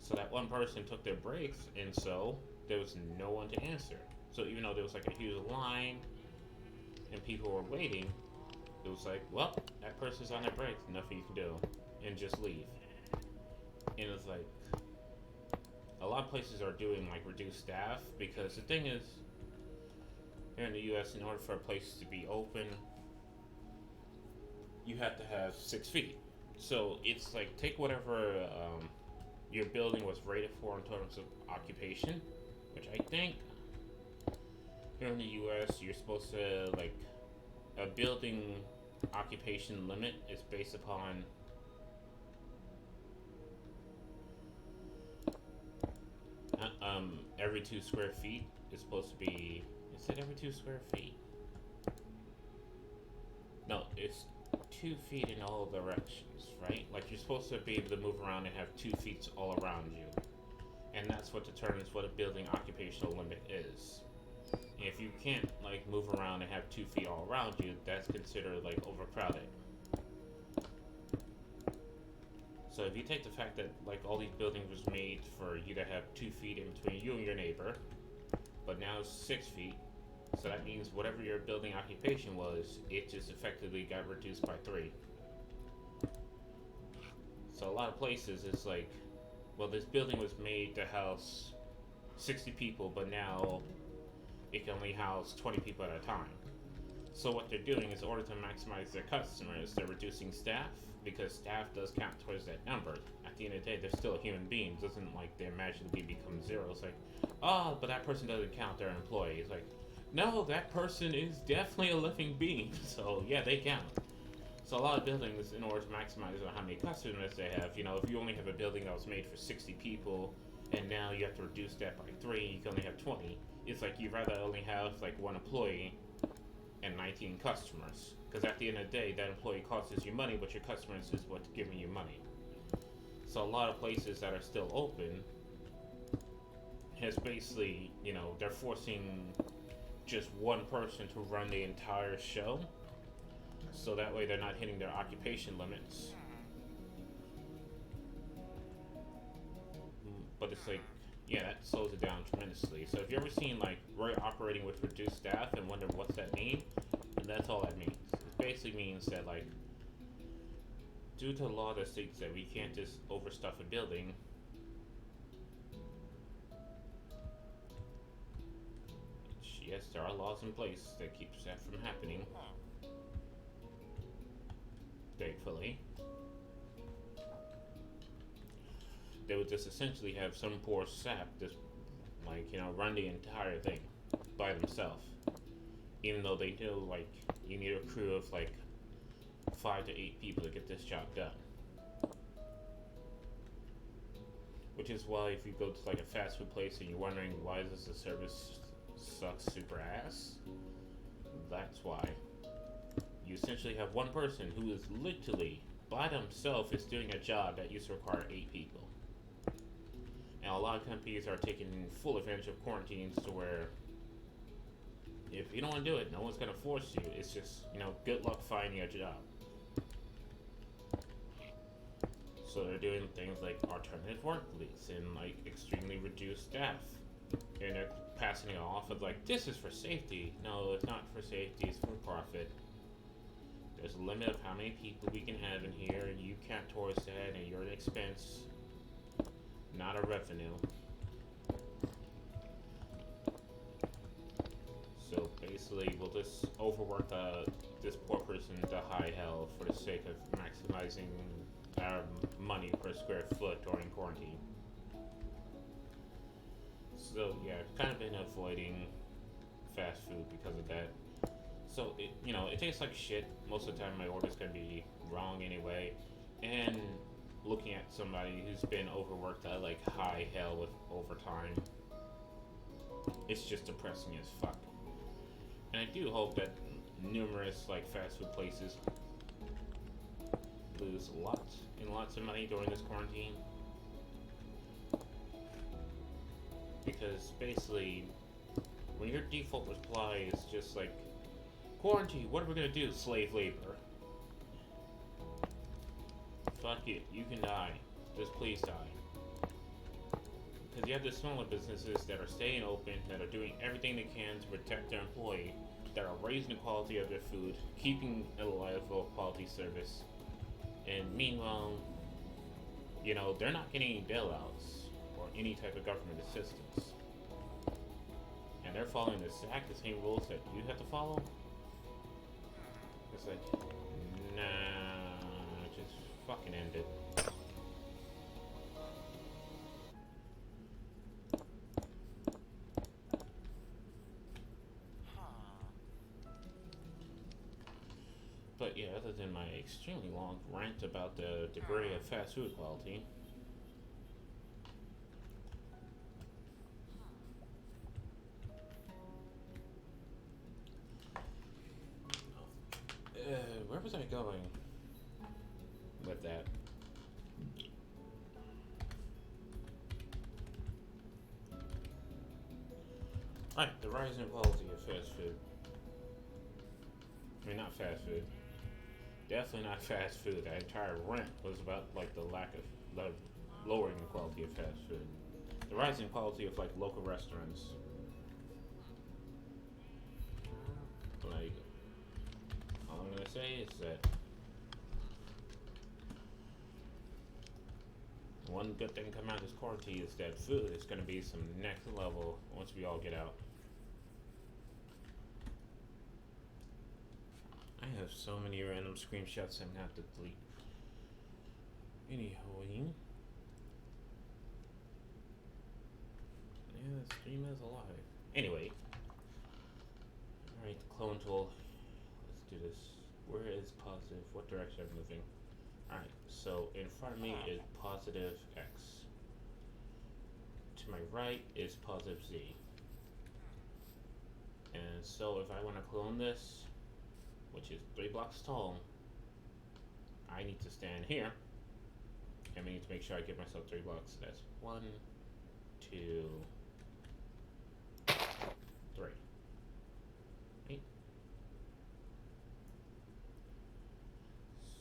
So that one person took their breaks, and so there was no one to answer. So even though there was like a huge line and people were waiting, it was like, well, that person's on their breaks, nothing you can do, and just leave. And it's like a lot of places are doing like reduced staff because the thing is, here in the U.S., in order for a place to be open, you have to have 6 feet. So it's like take whatever your building was rated for in terms of occupation, which I think here in the U.S. you're supposed to like a building occupation limit is based upon every 2 square feet is supposed to be. Is it every 2 square feet? No, it's 2 feet in all directions, right? Like you're supposed to be able to move around and have 2 feet all around you, and that's what determines what a building occupational limit is. If you can't like move around and have 2 feet all around you, that's considered like overcrowded. So if you take the fact that like all these buildings was made for you to have 2 feet in between you and your neighbor, but now it's 6 feet, so that means whatever your building occupation was, it just effectively got reduced by 3. So a lot of places it's like, well, this building was made to house 60 people, but now it can only house 20 people at a time. So what they're doing is in order to maximize their customers, they're reducing staff because staff does count towards that number. At the end of the day, they're still a human being. It doesn't like they magically become zero. It's like, oh, but that person doesn't count. They're an employee. It's like, no, that person is definitely a living being. So yeah, they count. So a lot of buildings, in order to maximize how many customers they have, if you only have a building that was made for 60 people, and now you have to reduce that by 3, you can only have 20. It's like you'd rather only have like one employee and 19 customers. Because at the end of the day, that employee costs you money, but your customers is what's giving you money. So a lot of places that are still open has basically, they're forcing just one person to run the entire show. So that way they're not hitting their occupation limits. But it's like, yeah, that slows it down tremendously. So if you ever seen like we're operating with reduced staff and wonder what's that mean, and that's all that means. It basically means that like due to the law that states that we can't just overstuff a building, which, yes, there are laws in place that keeps that from happening. Thankfully, they would just essentially have some poor sap just like run the entire thing by themselves, even though they know like you need a crew of like 5 to 8 people to get this job done. Which is why if you go to like a fast food place and you're wondering why does the service suck super ass, that's why. You essentially have one person who is literally by themselves is doing a job that used to require 8 people. And a lot of companies are taking full advantage of quarantines to where if you don't want to do it, no one's going to force you. It's just, good luck finding a job. So they're doing things like alternative work weeks and like extremely reduced staff. And they're passing it off as like, this is for safety. No, it's not for safety, it's for profit. There's a limit of how many people we can have in here, and you count towards that, and you're an expense. not a revenue. So basically, we'll just overwork this poor person to high hell for the sake of maximizing our money per square foot during quarantine. So yeah, I've kind of been avoiding fast food because of that. So it tastes like shit. Most of the time, my order's gonna be wrong anyway, and looking at somebody who's been overworked at like high hell with overtime, it's just depressing as fuck. And I do hope that numerous like fast food places lose lots and lots of money during this quarantine, because basically, when your default reply is just like quarantine, what are we gonna do? Slave labor. Fuck it, you can die. Just please die. Because you have the smaller businesses that are staying open, that are doing everything they can to protect their employee, that are raising the quality of their food, keeping a level of quality service. And meanwhile, they're not getting any bailouts or any type of government assistance. And they're following the exact same rules that you have to follow. It's like, nah, just fucking end it. But yeah, other than my extremely long rant about the degree of fast food quality, where was I going with that? Alright, the rising quality of fast food. I mean, not fast food. Definitely not fast food. That entire rant was about like the lack of the lowering the quality of fast food. The rising quality of like local restaurants. Like, all I'm gonna say is that one good thing coming out of this quarantine is that food is gonna be some next level once we all get out. I have so many random screenshots I'm gonna have to delete. Anyhow, yeah, the stream is alive. Anyway, alright, the clone tool. Let's do this. Where is positive? What direction I'm moving? Alright, so in front of me is positive X. To my right is positive Z. And so if I want to clone this, which is 3 blocks tall, I need to stand here. And we need to make sure I give myself 3 blocks. That's 1, 2, 3. 8.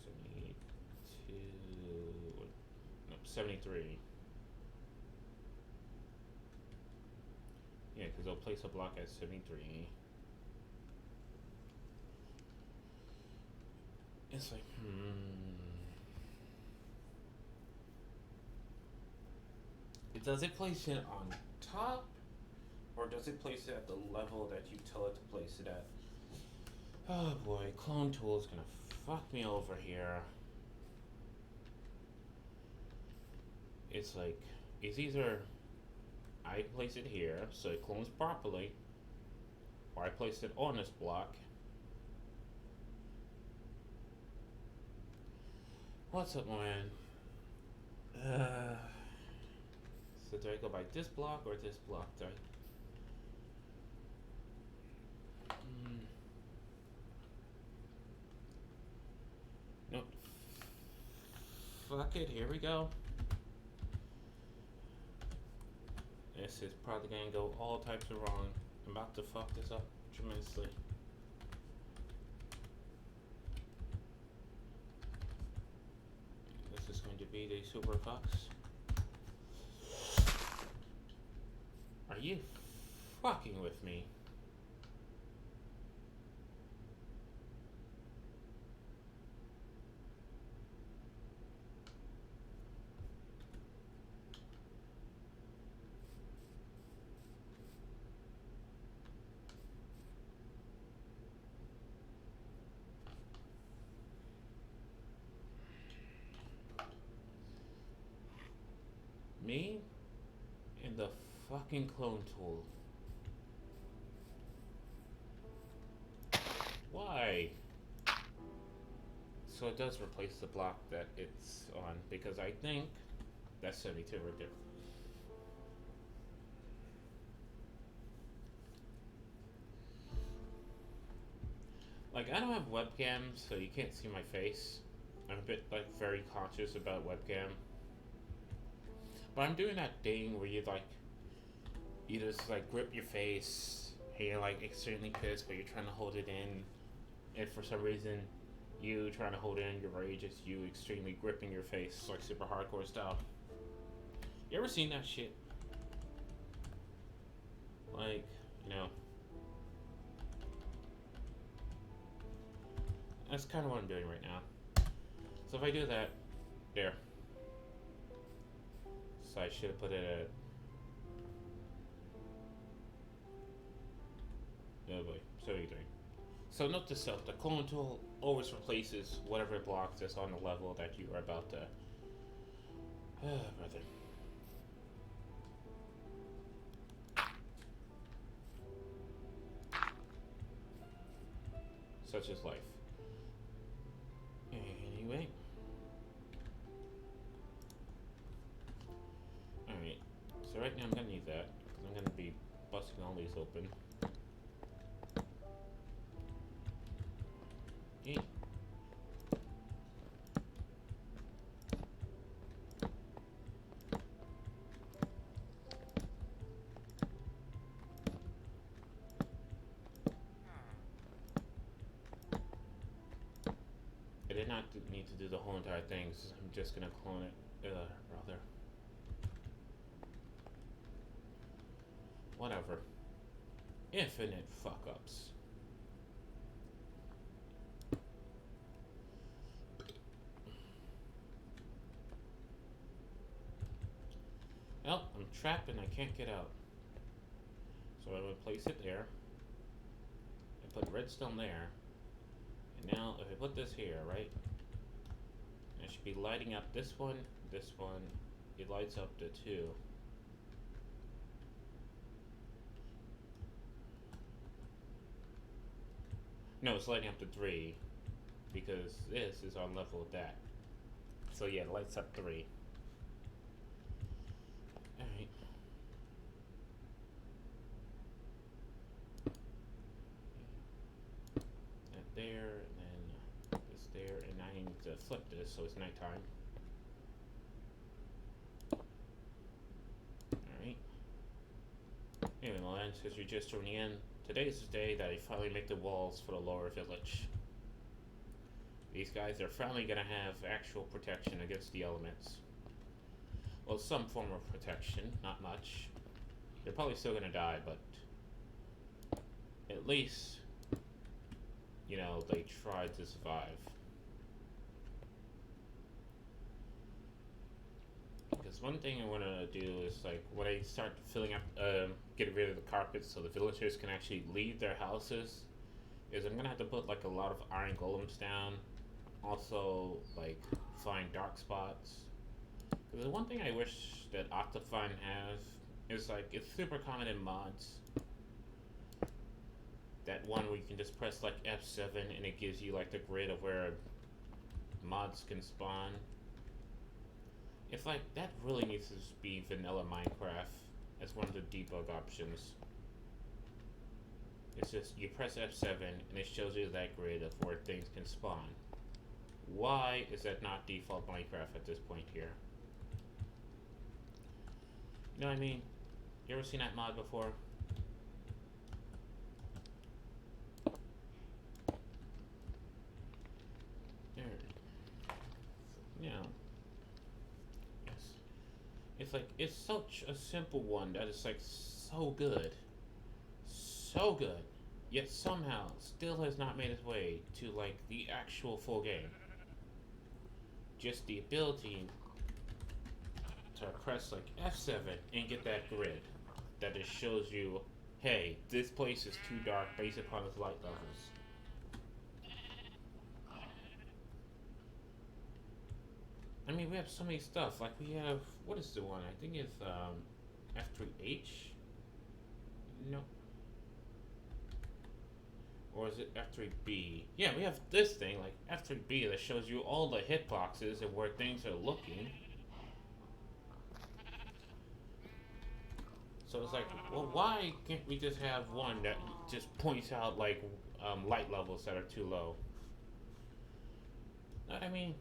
72. Nope, 73. Yeah, because they'll place a block at 73. It's like, Does it place it on top? Or does it place it at the level that you tell it to place it at? Oh boy, clone tool is gonna fuck me over here. It's like, it's either I place it here so it clones properly, or I place it on this block. What's up, man? So do I go by this block or this block? Do I... Nope. Fuck it, here we go. This is probably gonna go all types of wrong. I'm about to fuck this up tremendously. This is going to be the super fox. Are you fucking with me? Me and the fucking clone tool. Why? So it does replace the block that it's on, because I think that's 72 right there. Like, I don't have webcam, so you can't see my face. I'm a bit, like, very conscious about webcam. But I'm doing that thing where you just, like, grip your face, and you're, like, extremely pissed, but you're trying to hold it in. And for some reason, you trying to hold it in your rage is you extremely gripping your face, like, super hardcore style. You ever seen that shit? Like, you know, that's kind of what I'm doing right now. So if I do that, there. So I should have put it at. Oh boy, 73. So note to self: the clone tool always replaces whatever blocks is on the level that you are about to. Brother. Such is life. Anyway. Alright. So right now I'm gonna need that, because I'm gonna be busting all these open. Hey. I did not need to do the whole entire thing, so I'm just gonna clone it. Rather. Whatever. Infinite fuck ups. Well, I'm trapped and I can't get out. So I would place it there. I put redstone there. And now if I put this here, right? I should be lighting up this one, this one. It lights up the two. No, it's lighting up the three. Because this is on level with that. So yeah, it lights up three. Alright. That there, and then this there, and I need to flip this so it's nighttime. Alright. Anyway, my land, since you're just joining in, today is the day that I finally make the walls for the lower village. These guys are finally gonna have actual protection against the elements. Well, some form of protection, not much. They're probably still gonna die, but at least, you know, they tried to survive. Because one thing I want to do is, like, when I start filling up, getting rid of the carpets so the villagers can actually leave their houses, is I'm gonna have to put, like, a lot of iron golems down. Also, like, find dark spots. Because the one thing I wish that Optifine has is, like, it's super common in mods. That one where you can just press, like, F7 and it gives you, like, the grid of where mods can spawn. It's like, that really needs to be vanilla Minecraft as one of the debug options. It's just, you press F7 and it shows you that grid of where things can spawn. Why is that not default Minecraft at this point here? You know what I mean? You ever seen that mod before? There. You know. Yes. It's like, it's such a simple one that is like so good. So good. Yet somehow still has not made its way to like the actual full game. Just the ability to press like F7 and get that grid that just shows you, hey, this place is too dark based upon its light levels. I mean, we have so many stuff. Like we have, what is the one? I think it's F3H. No, or is it F3B? Yeah, we have this thing like F3B that shows you all the hitboxes and where things are looking. So it's like, well, why can't we just have one that just points out like light levels that are too low? I mean,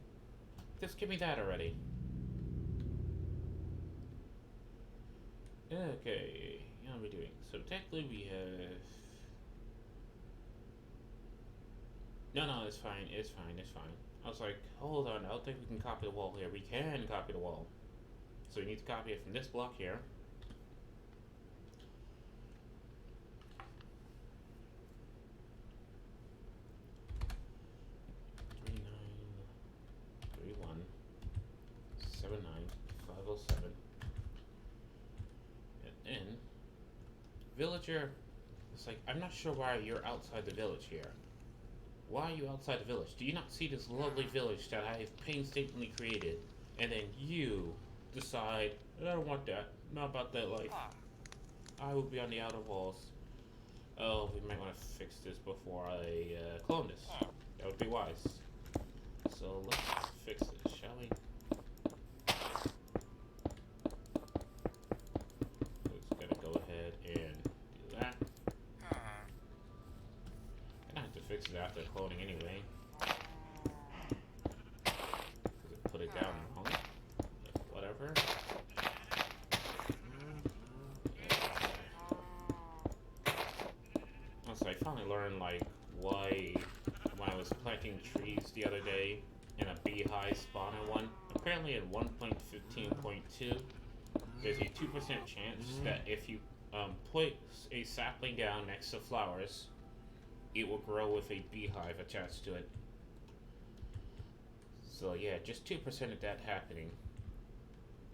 just give me that already. Okay, how are we doing? So technically we have. No, it's fine. It's fine. It's fine. I was like, hold on. I don't think we can copy the wall here. We can copy the wall. So we need to copy it from this block here. Three nine 31 79 507. And then villager. It's like, I'm not sure why you're outside the village here. Why are you outside the village? Do you not see this lovely village that I have painstakingly created? And then you decide, I don't want that. Not about that life. I will be on the outer walls. Oh, we might want to fix this before I clone this. That would be wise. So let's fix this, shall we? Let's gonna go ahead and do that. I have to fix it after cloning anyway. Because it put it down wrong. Whatever. So I finally learned like why when I was planting trees the other day and a beehive spawned in one. Apparently in 1.15.2 there's a 2% chance that if you put a sapling down next to flowers, it will grow with a beehive attached to it. So yeah, just 2% of that happening.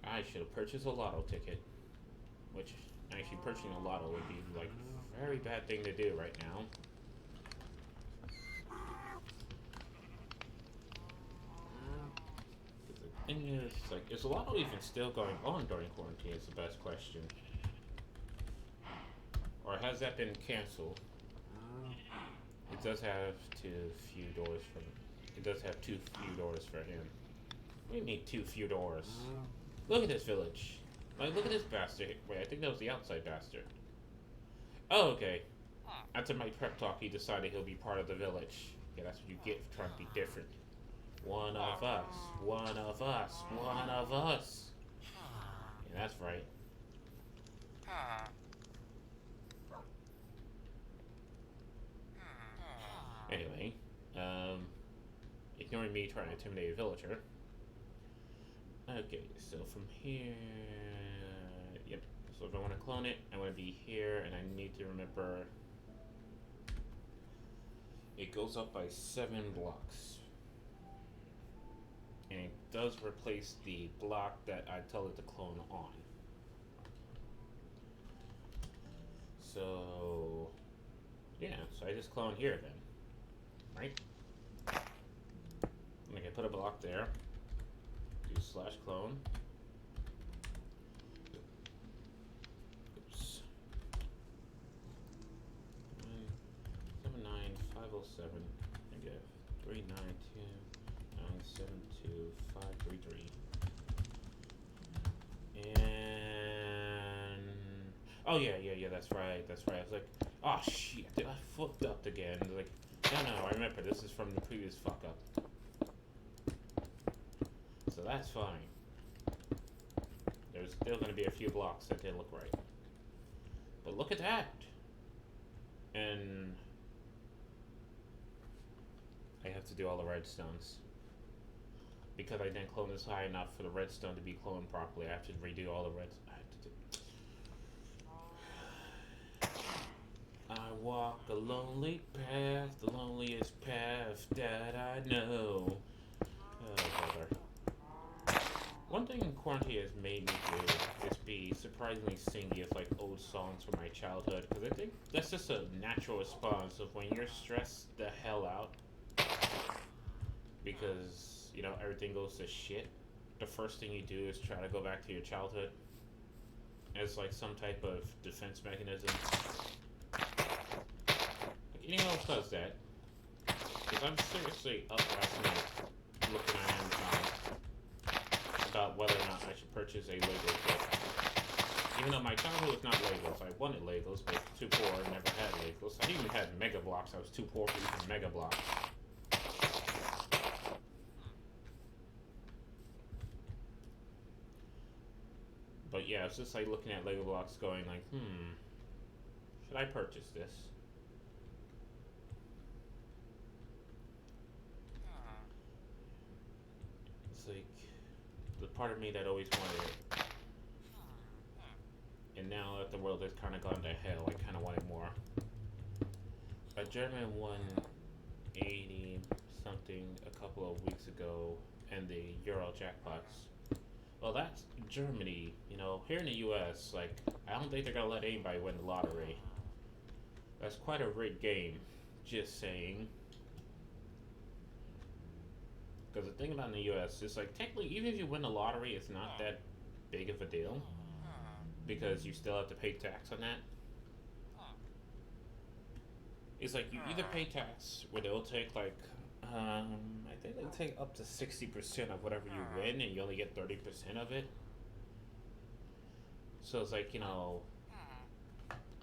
I should have purchased a lotto ticket. Which actually purchasing a lotto would be like a very bad thing to do right now. The thing is, like, is a lotto even still going on during quarantine is the best question. Or has that been cancelled? It does have too few doors for him. It does have too few doors for him. We need too few doors. Look at this village. Like, look at this bastard. Wait, I think that was the outside bastard. Oh, okay. After my prep talk, he decided he'll be part of the village. Yeah, that's what you get for trying to be different. One of us. One of us. One of us. Yeah, that's right. Anyway, ignoring me trying to intimidate a villager. Okay, so from here, yep. So if I want to clone it, I want to be here, and I need to remember it goes up by 7 blocks. And it does replace the block that I told it to clone on. So, yeah, so I just clone here then, right? I'm gonna put a block there, do / clone. Oops. 79507. I get 392 972 533. And oh yeah, that's right. I was like, oh shit, I fucked up again. Like, no, I remember this is from the previous fuck up. So that's fine. There's still gonna be a few blocks that didn't look right. But look at that! And I have to do all the redstones. Because I didn't clone this high enough for the redstone to be cloned properly, I have to redo all the reds. I walk a lonely path, the loneliest path that I know. Oh, brother. One thing quarantine has made me do is be surprisingly singy of like old songs from my childhood, because I think that's just a natural response of when you're stressed the hell out because, you know, everything goes to shit. the first thing you do is try to go back to your childhood as like some type of defense mechanism. Like anyone else does that, because I'm seriously up last night looking at Amazon about whether or not I should purchase a Lego kit. Even though my childhood was not Legos, I wanted Legos, but too poor, I never had Legos. I even had Mega Blocks, I was too poor for even Mega Blocks. But yeah, it's just like looking at Lego blocks going like, should I purchase this? It's like the part of me that always wanted it. And now that the world has kind of gone to hell, I kind of want it more. A German won 80 something a couple of weeks ago and the Euro jackpots. Well, that's Germany. You know, here in the U.S., like, I don't think they're gonna let anybody win the lottery. That's quite a rigged game. Just saying. Because the thing about in the U.S. is like, technically, even if you win the lottery, it's not that big of a deal because you still have to pay tax on that. It's like you either pay tax, where they'll take like, I think they take up to 60% of whatever you win, and you only get 30% of it. So it's like, you know,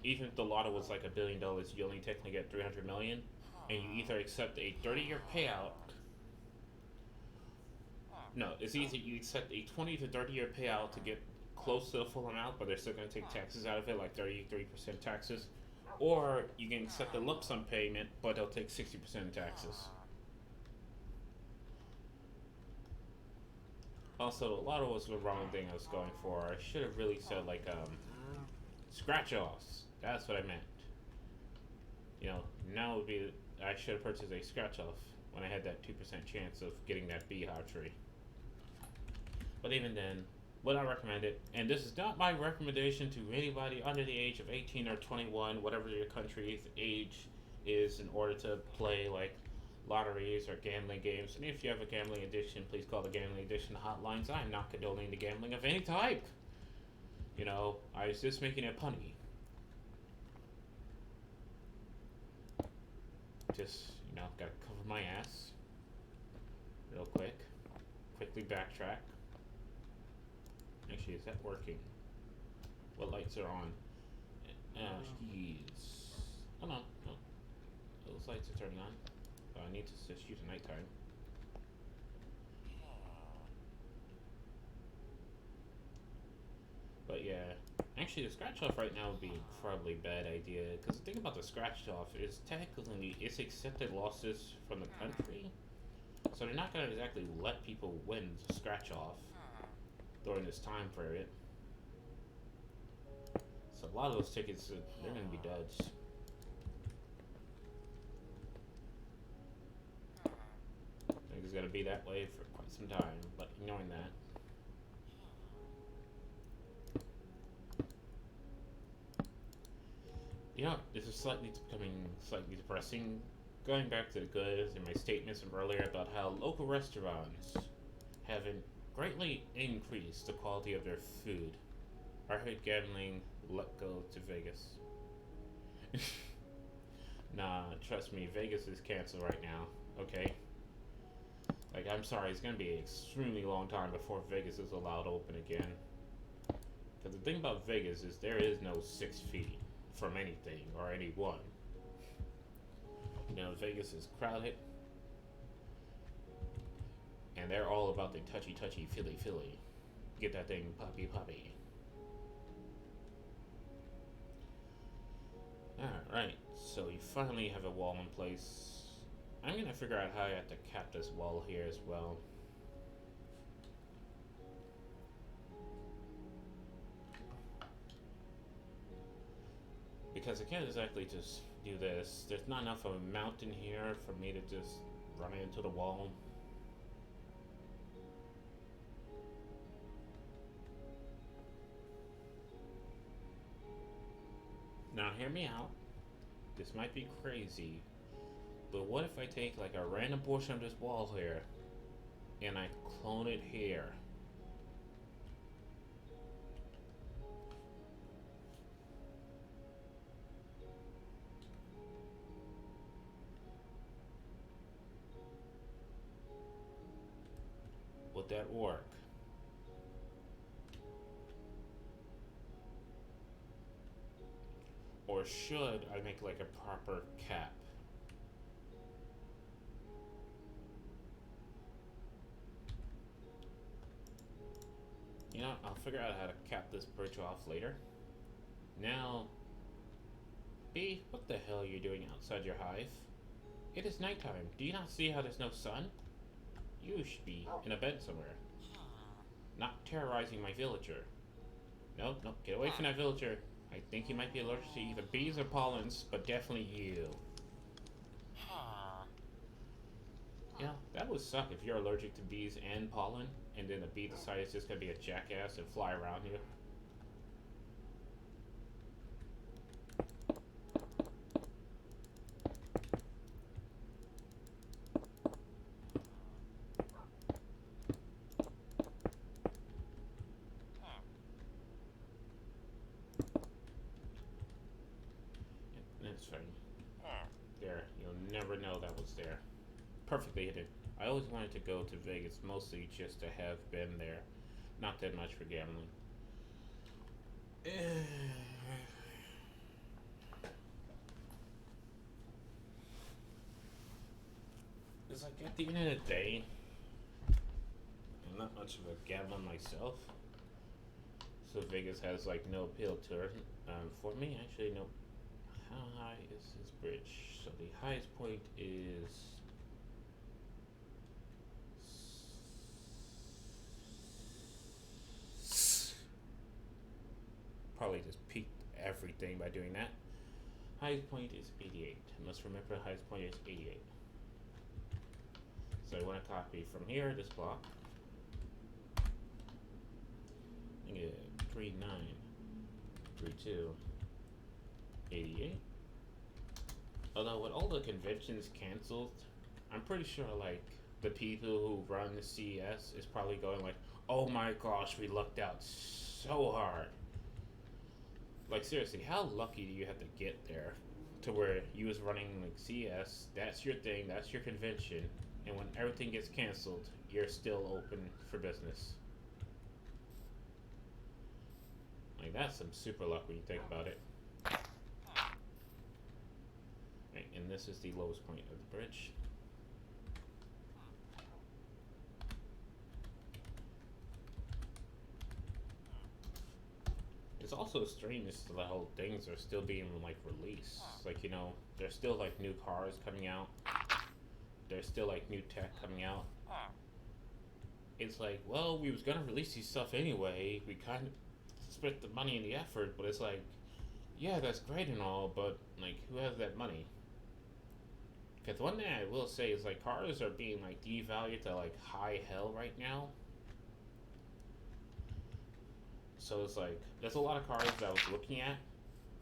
even if the lotto was like $1 billion, you only technically get 300 million, and you either accept a 30-year payout. No, it's either you accept a 20 to 30-year payout to get close to the full amount, but they're still going to take taxes out of it, like 33% taxes, or you can accept a lump sum payment, but they'll take 60% taxes. Also, a lot of was the wrong thing I was going for. I should have really said like scratch offs. That's what I meant. You know, now would be I should have purchased a scratch off when I had that 2% chance of getting that beehive tree. But even then, would I recommend it? And this is not my recommendation to anybody under the age of 18 or 21, whatever your country's age is, in order to play like lotteries or gambling games. And if you have a gambling addiction, please call the gambling addiction hotlines. I'm not condoning the gambling of any type. You know, I was just making it punny. Just, you know, gotta cover my ass real quick. Quickly backtrack. Actually, is that working? What lights are on? Oh, jeez. Oh, no. Those lights are turning on. So I need to just use nighttime. But yeah, actually the scratch off right now would be an incredibly bad idea, because the thing about the scratch off is technically it's accepted losses from the country, so they're not going to exactly let people win the scratch off during this time period. So a lot of those tickets, they're going to be duds. I think it's going to be that way for quite some time, but ignoring that. You know, this is becoming slightly depressing. Going back to the goods and my statements from earlier about how local restaurants have greatly increased the quality of their food. I heard gambling let go to Vegas. Nah, trust me, Vegas is canceled right now, okay? Like, I'm sorry, it's gonna be an extremely long time before Vegas is allowed to open again. Because the thing about Vegas is there is no 6 feet from anything or anyone. You know, Vegas is crowded, and they're all about the touchy feely. Get that thing poppy. Alright, so you finally have a wall in place. I'm gonna figure out how I have to cap this wall here as well. Because I can't exactly just do this. There's not enough of a mountain here for me to just run into the wall. Now hear me out. This might be crazy, but what if I take like a random portion of this wall here and I clone it here? Will that work? Or should I make like a proper cap? You know, I'll figure out how to cap this bridge off later. Now, B, what the hell are you doing outside your hive? It is nighttime. Do you not see how there's no sun? You should be in a bed somewhere. Not terrorizing my villager. No, no, get away from that villager. I think you might be allergic to either bees or pollens, but definitely you. You know, that would suck if you're allergic to bees and pollen, and then a bee decides it's just gonna be a jackass and fly around you. That's fine. There, you'll never know that was there. Perfectly hidden. I always wanted to go to Vegas, mostly just to have been there. Not that much for gambling. It's like at the end of the day, I'm not much of a gambler myself. So Vegas has like no appeal to it. For me, actually, no. How high is this bridge? So the highest point is probably just peaked everything by doing that. Highest point is 88. I must remember the highest point is 88. So I want to copy from here this block. I get 39, 32, 88. Although with all the conventions canceled, I'm pretty sure like the people who run the CES is probably going like, oh my gosh, we lucked out so hard. Like seriously, how lucky do you have to get there to where you was running like CES, that's your thing, that's your convention, and when everything gets canceled, you're still open for business. Like that's some super luck when you think about it. Right, and this is the lowest point of the bridge. It's also strange that how things are still being like released. Like, you know, there's still like new cars coming out. There's still like new tech coming out. It's like, well, we was gonna release these stuff anyway. We kind of spent the money and the effort, but it's like, yeah, that's great and all, but like, who has that money? Because one thing I will say is like cars are being like devalued to like high hell right now. So it's like there's a lot of cars that I was looking at,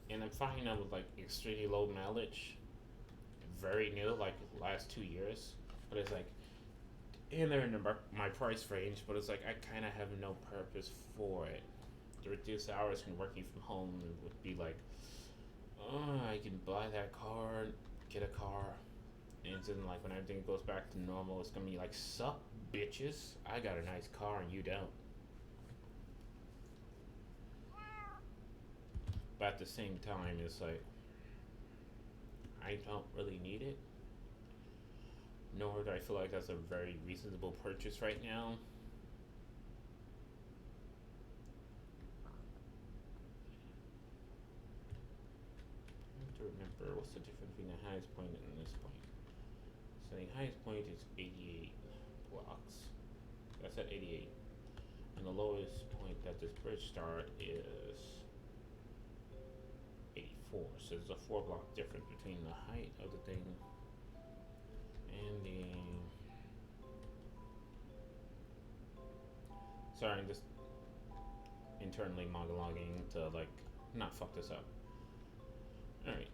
and I'm finding them with like extremely low mileage, very new, like last 2 years. But it's like, and they're in my price range, but it's like I kind of have no purpose for it. The reduced hours from working from home would be like, oh, I can buy that car, get a car, and then like when everything goes back to normal, it's gonna be like, sup, bitches, I got a nice car and you don't. But at the same time, it's like, I don't really need it. Nor do I feel like that's a very reasonable purchase right now. I have to remember what's the difference between the highest point and this point. So the highest point is 88 blocks. That's at 88. And the lowest point that this bridge start is 84. So there's a 4 block difference between the height of the thing and the. Sorry, I'm just internally monologuing to like not fuck this up. Alright.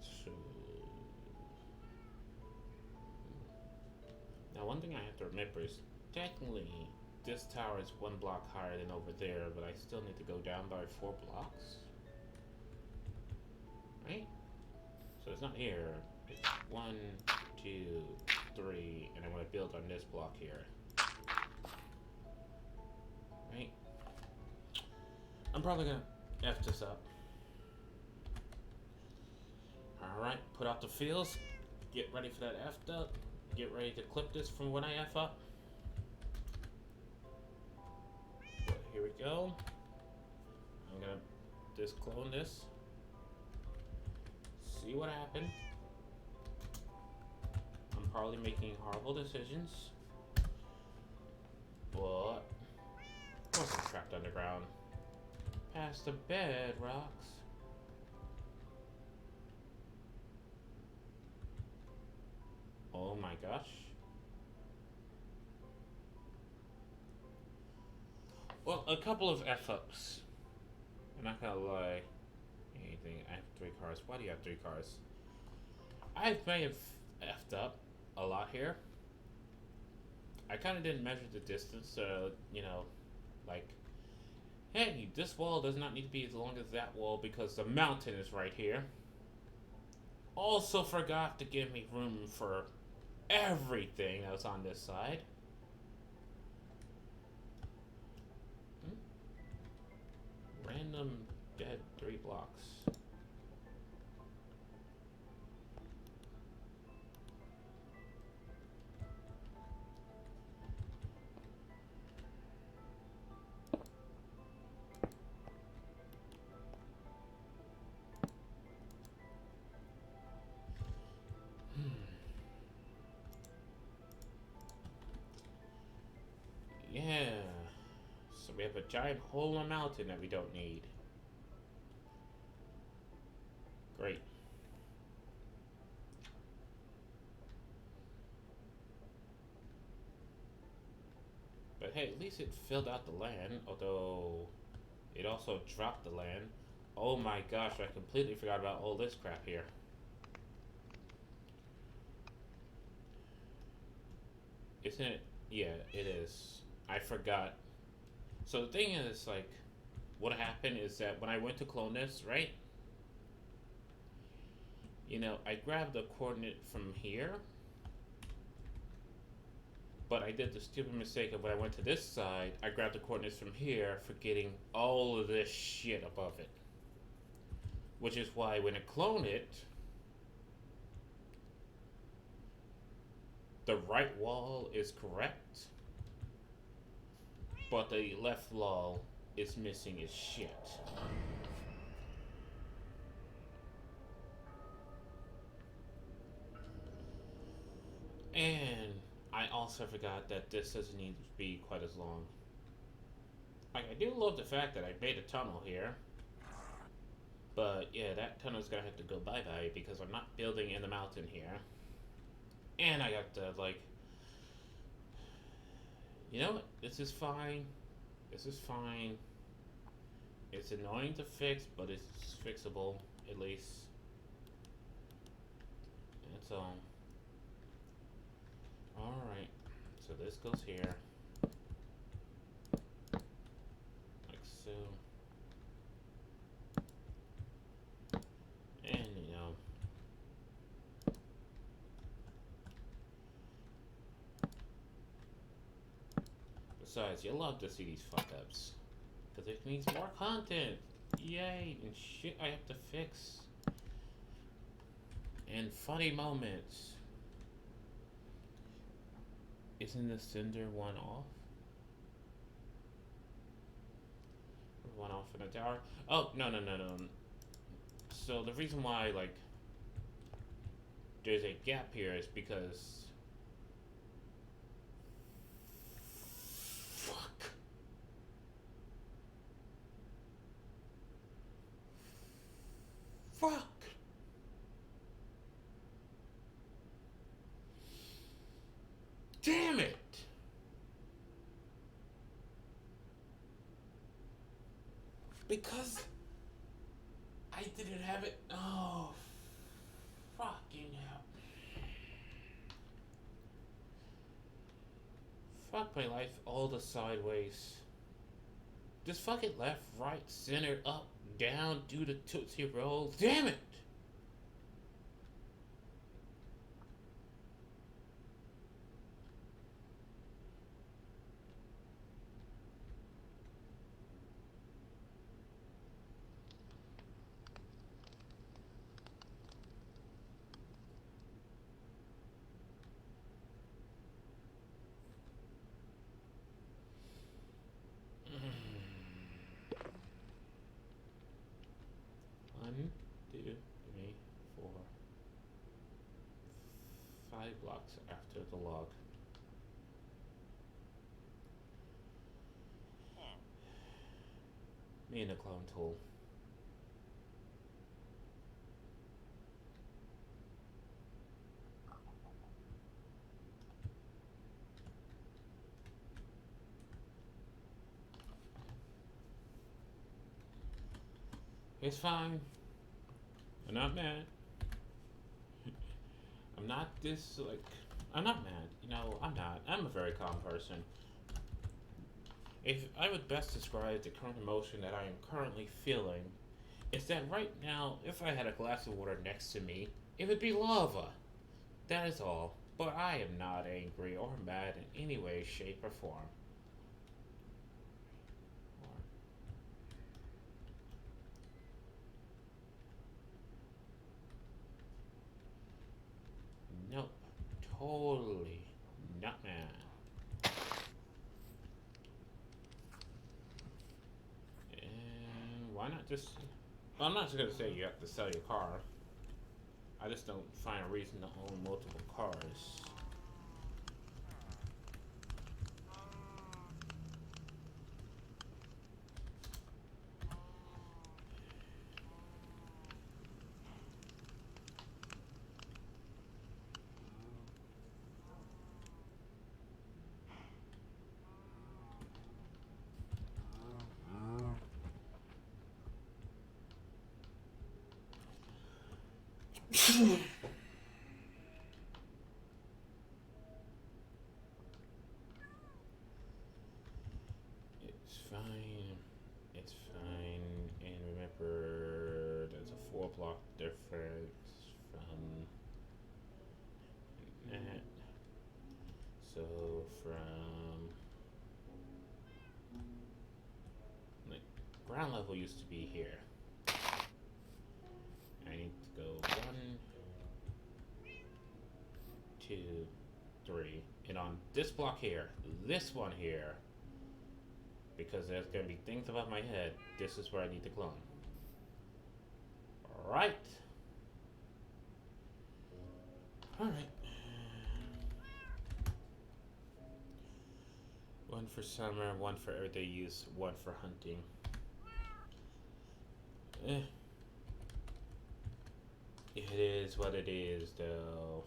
So now one thing I have to remember is technically this tower is 1 block higher than over there, but I still need to go down by 4 blocks. Right? So it's not here. It's 1, 2, 3, and I'm gonna build on this block here. Alright. I'm probably gonna F this up. Alright, put out the fields. Get ready for that F up. Get ready to clip this from when I F up. But here we go. I'm gonna disclone this. See what happened. I'm probably making horrible decisions. But of course I'm trapped underground. Past the bed, rocks. Oh my gosh. Well, a couple of F-ups. I'm not gonna lie. Anything. I have 3 cars. Why do you have 3 cars? I may have F'd up a lot here. I kind of didn't measure the distance, so, you know, like, hey, this wall does not need to be as long as that wall because the mountain is right here. Also forgot to give me room for everything that was on this side. Random dead 3 blocks. Yeah. So we have a giant hole in a mountain that we don't need. Great. But hey, at least it filled out the land, although it also dropped the land. Oh my gosh, I completely forgot about all this crap here. Isn't it? Yeah, it is. I forgot. So the thing is, like, what happened is that when I went to clone this, right? You know, I grabbed the coordinate from here. But I did the stupid mistake of when I went to this side, I grabbed the coordinates from here, forgetting all of this shit above it. Which is why when I clone it, the right wall is correct, but the left wall is missing its shit. And I also forgot that this doesn't need to be quite as long. Like, I do love the fact that I made a tunnel here. But yeah, that tunnel's gonna have to go bye-bye because I'm not building in the mountain here. And I got to, like... You know what? This is fine. This is fine. It's annoying to fix, but it's fixable, at least. That's all. Alright. So this goes here. Like so. And, you know... Besides, you'll love to see these fuck-ups. Because it needs more content. Yay! And shit I have to fix. And funny moments. Isn't the cinder one off? One off in the tower? Oh, no. So the reason why, like, there's a gap here is because... Fuck. Fuck! Damn it! Because I didn't have it. Oh, fucking hell. Fuck my life, all the sideways. Just fucking left, right, center, up, down, do the Tootsie Roll. Damn it! blocks after the log. Me and the clone tool. It's fine. I'm not mad. I'm not this, like, I'm not mad. You know, I'm not. I'm a very calm person. If I would best describe the current emotion that I am currently feeling, it's that right now, if I had a glass of water next to me, it would be lava. That is all. But I am not angry or mad in any way, shape, or form. Nope. Totally not mad. And why not just... Well, I'm not just gonna say you have to sell your car. I just don't find a reason to own multiple cars. It's fine. It's fine. And remember, there's a 4 block difference from that. So from like ground level used to be here. I need to go 1, 2, 3, and on this block here, this one here, because there's gonna be things above my head. This is where I need to clone. Alright. Alright. One for summer, one for everyday use, one for hunting. It is what it is, though.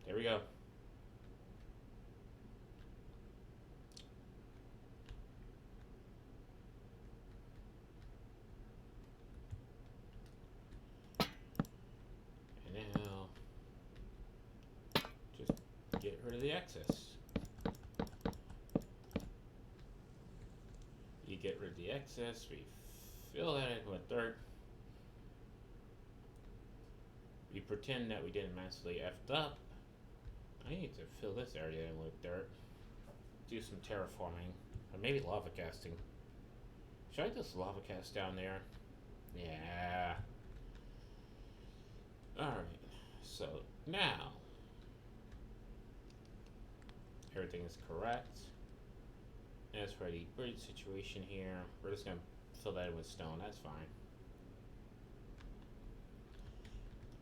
There we go. And now, just get rid of the excess. You get rid of the excess, we fill that in with dirt. We pretend that we didn't massively effed up. I need to fill this area in with dirt. Do some terraforming. Or maybe lava casting. Should I just lava cast down there? Yeah. Alright. So, now. Everything is correct. As for the bridge situation here, we're just going to fill that in with stone. That's fine.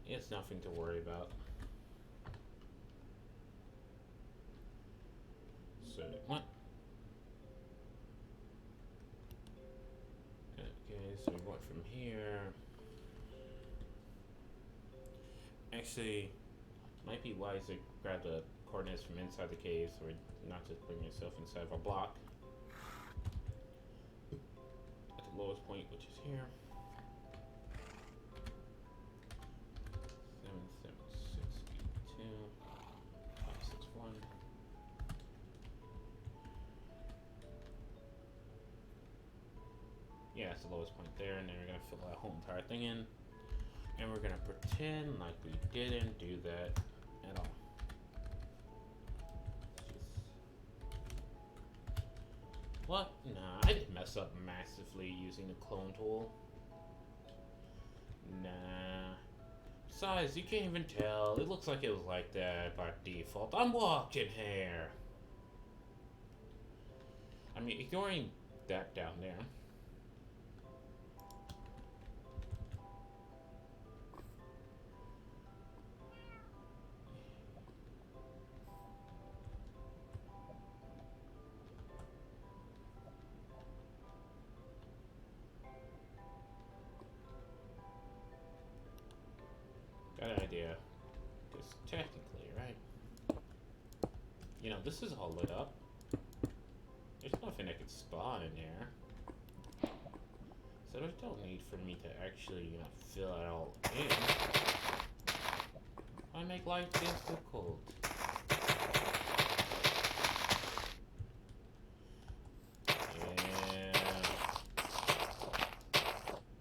It's nothing to worry about. So, what? Okay, so we went from here. Actually, might be wise to grab the coordinates from inside the cave so we're not just putting yourself inside of a block. At the lowest point, which is here. 77682 561. Yeah, that's the lowest point there, and then we're gonna fill that whole entire thing in. And we're gonna pretend like we didn't do that at all. What? Nah, I didn't mess mess up massively using the clone tool. Nah. Besides, you can't even tell. It looks like it was like that by default. I'm walking here. I mean, ignoring that down there. Got an idea. Because technically, right? You know, this is all lit up. There's nothing I could spawn in there. So there's no need for me to actually, you know, fill it all in. Why make life difficult? Yeah.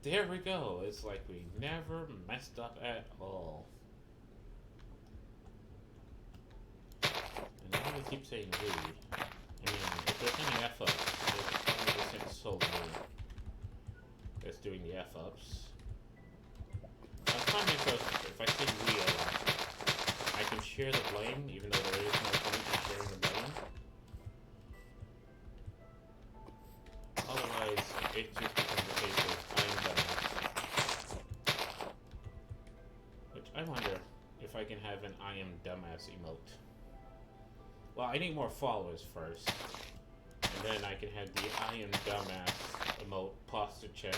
There we go. It's like we never messed up at all. And now we keep saying we. I mean, if there's any F-ups, it's 100% solely that's doing the F-ups. I was trying to make sure if I say we a lot, I can share the blame, even though there is no point in sharing the blame. Otherwise, it just becomes a case of I'm dumbass. Which I wonder if I can have an I am dumbass emote. Well, I need more followers first. And then I can have the I am dumbass emote posture check.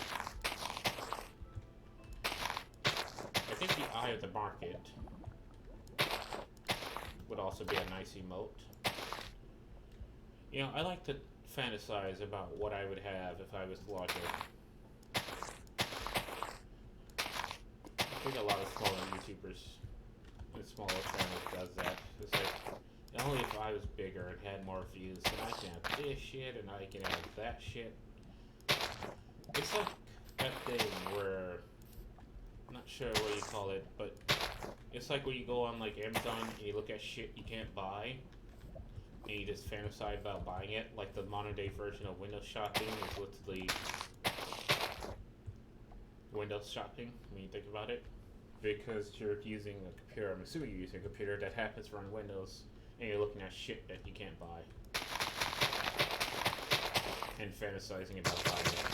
I think the eye of the market would also be a nice emote. You know, I like to fantasize about what I would have if I was larger. I think a lot of smaller YouTubers and smaller channels does that. It's like, only if I was bigger and had more views, then I can have this shit and I can have that shit. It's like that thing where, I'm not sure what you call it, but it's like when you go on like Amazon and you look at shit you can't buy, and you just fantasize about buying it. Like the modern day version of Windows shopping is literally Windows shopping when you think about it, because you're using a computer. I'm assuming you're using a computer that happens to run Windows, and you're looking at shit that you can't buy and fantasizing about buying it.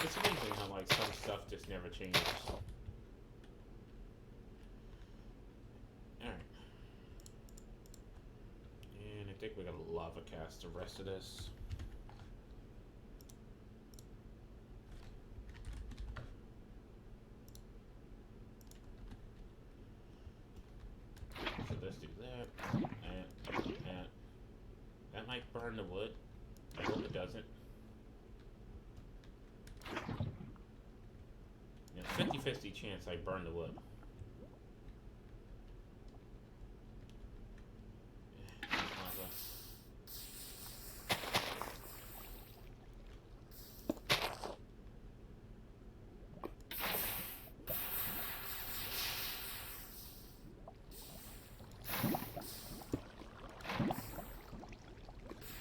It's amazing how like some stuff just never changes. Alright. And I think we gotta lava cast the rest of this. So let's do that. And that might burn the wood. I hope it doesn't. Yeah, 50-50 chance I burn the wood.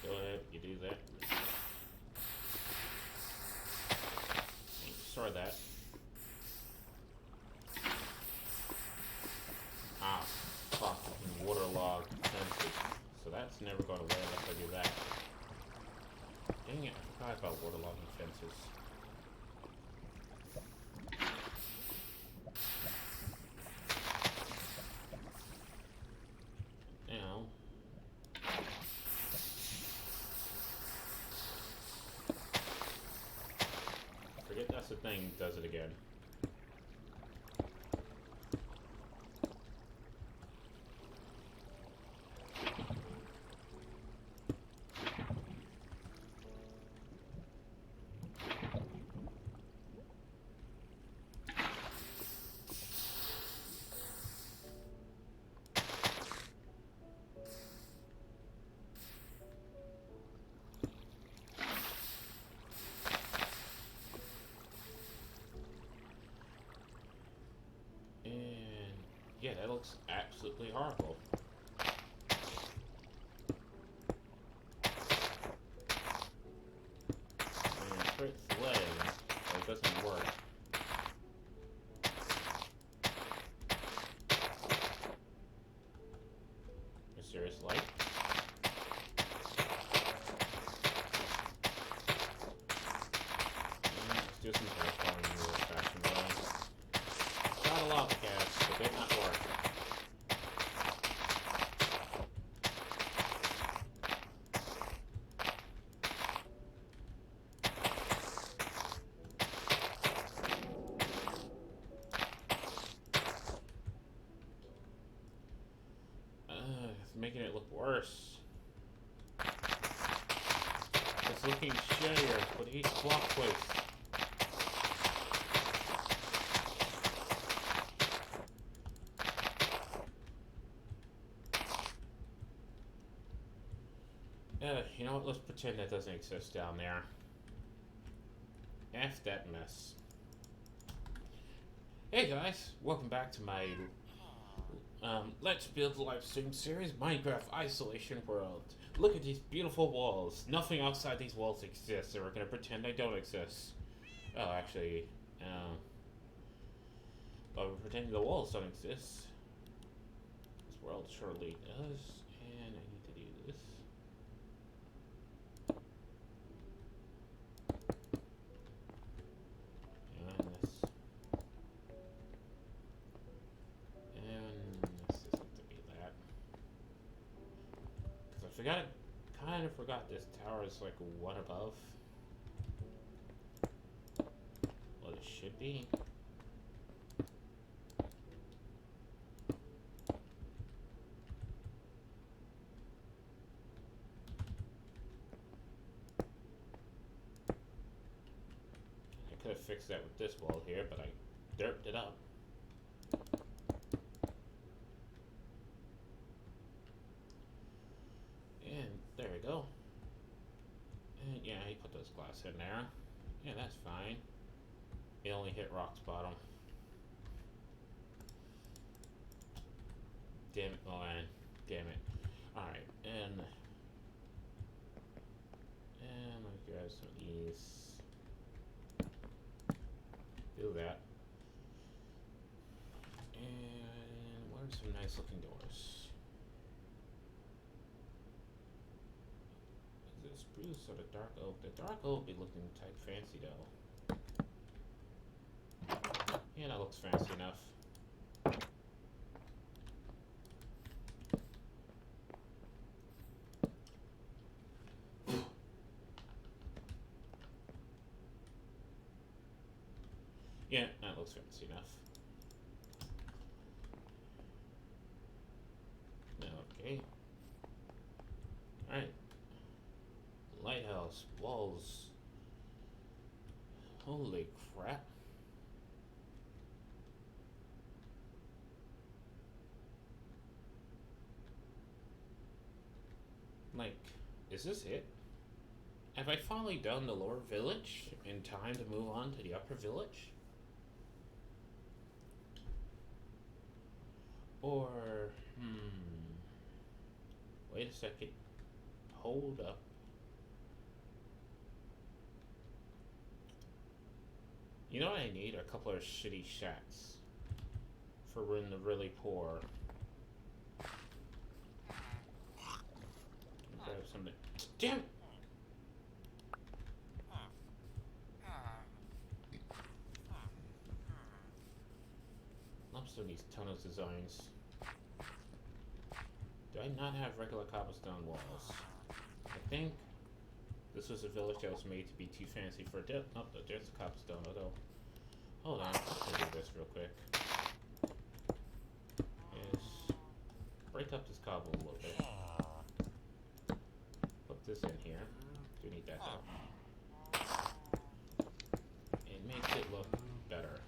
Go ahead, you do that. And destroy that. Ah, fucking waterlogged fences. So that's never going away unless I do that. Dang it, I forgot about waterlogging fences. Now, forget that's the thing, does it again. And yeah, that looks absolutely horrible. It's looking shittier, but each block place. You know what? Let's pretend that doesn't exist down there. F that mess. Hey guys, welcome back to my Let's Build live stream series, Minecraft Isolation World. Look at these beautiful walls. Nothing outside these walls exists, so we're gonna pretend they don't exist. Oh, actually, but we're pretending the walls don't exist. This world surely does, and I need to do this. And this. And this isn't to be that. Because kind of forgot this tower is like one above what it should be. I could have fixed that with this wall here, but I derped it up. And there we go. And yeah, he put those glass in there. Yeah, that's fine. It only hit rock's bottom. Damn it, Milan. Damn it. Alright, and let me grab some of these. Do that. And what are some nice looking doors? Is it spruce or the dark oak? The dark oak be looking type fancy though. Yeah, that looks fancy enough. Yeah, that looks fancy enough. Okay. Alright. Lighthouse, walls. Holy crap. Like, is this it? Have I finally done the lower village in time to move on to the upper village? Or, wait a second. Hold up. You know what I need? A couple of shitty shacks. For when the really poor. Grab something. Damn it! Lumps these tunnel designs. Do I not have regular cobblestone walls? I think this was a village that was made to be too fancy for it. Oh, there's the cobblestone, although. Hold on, let's do this real quick. Is break up this cobble a little bit. Put this in here. Do need that though. It makes it look better.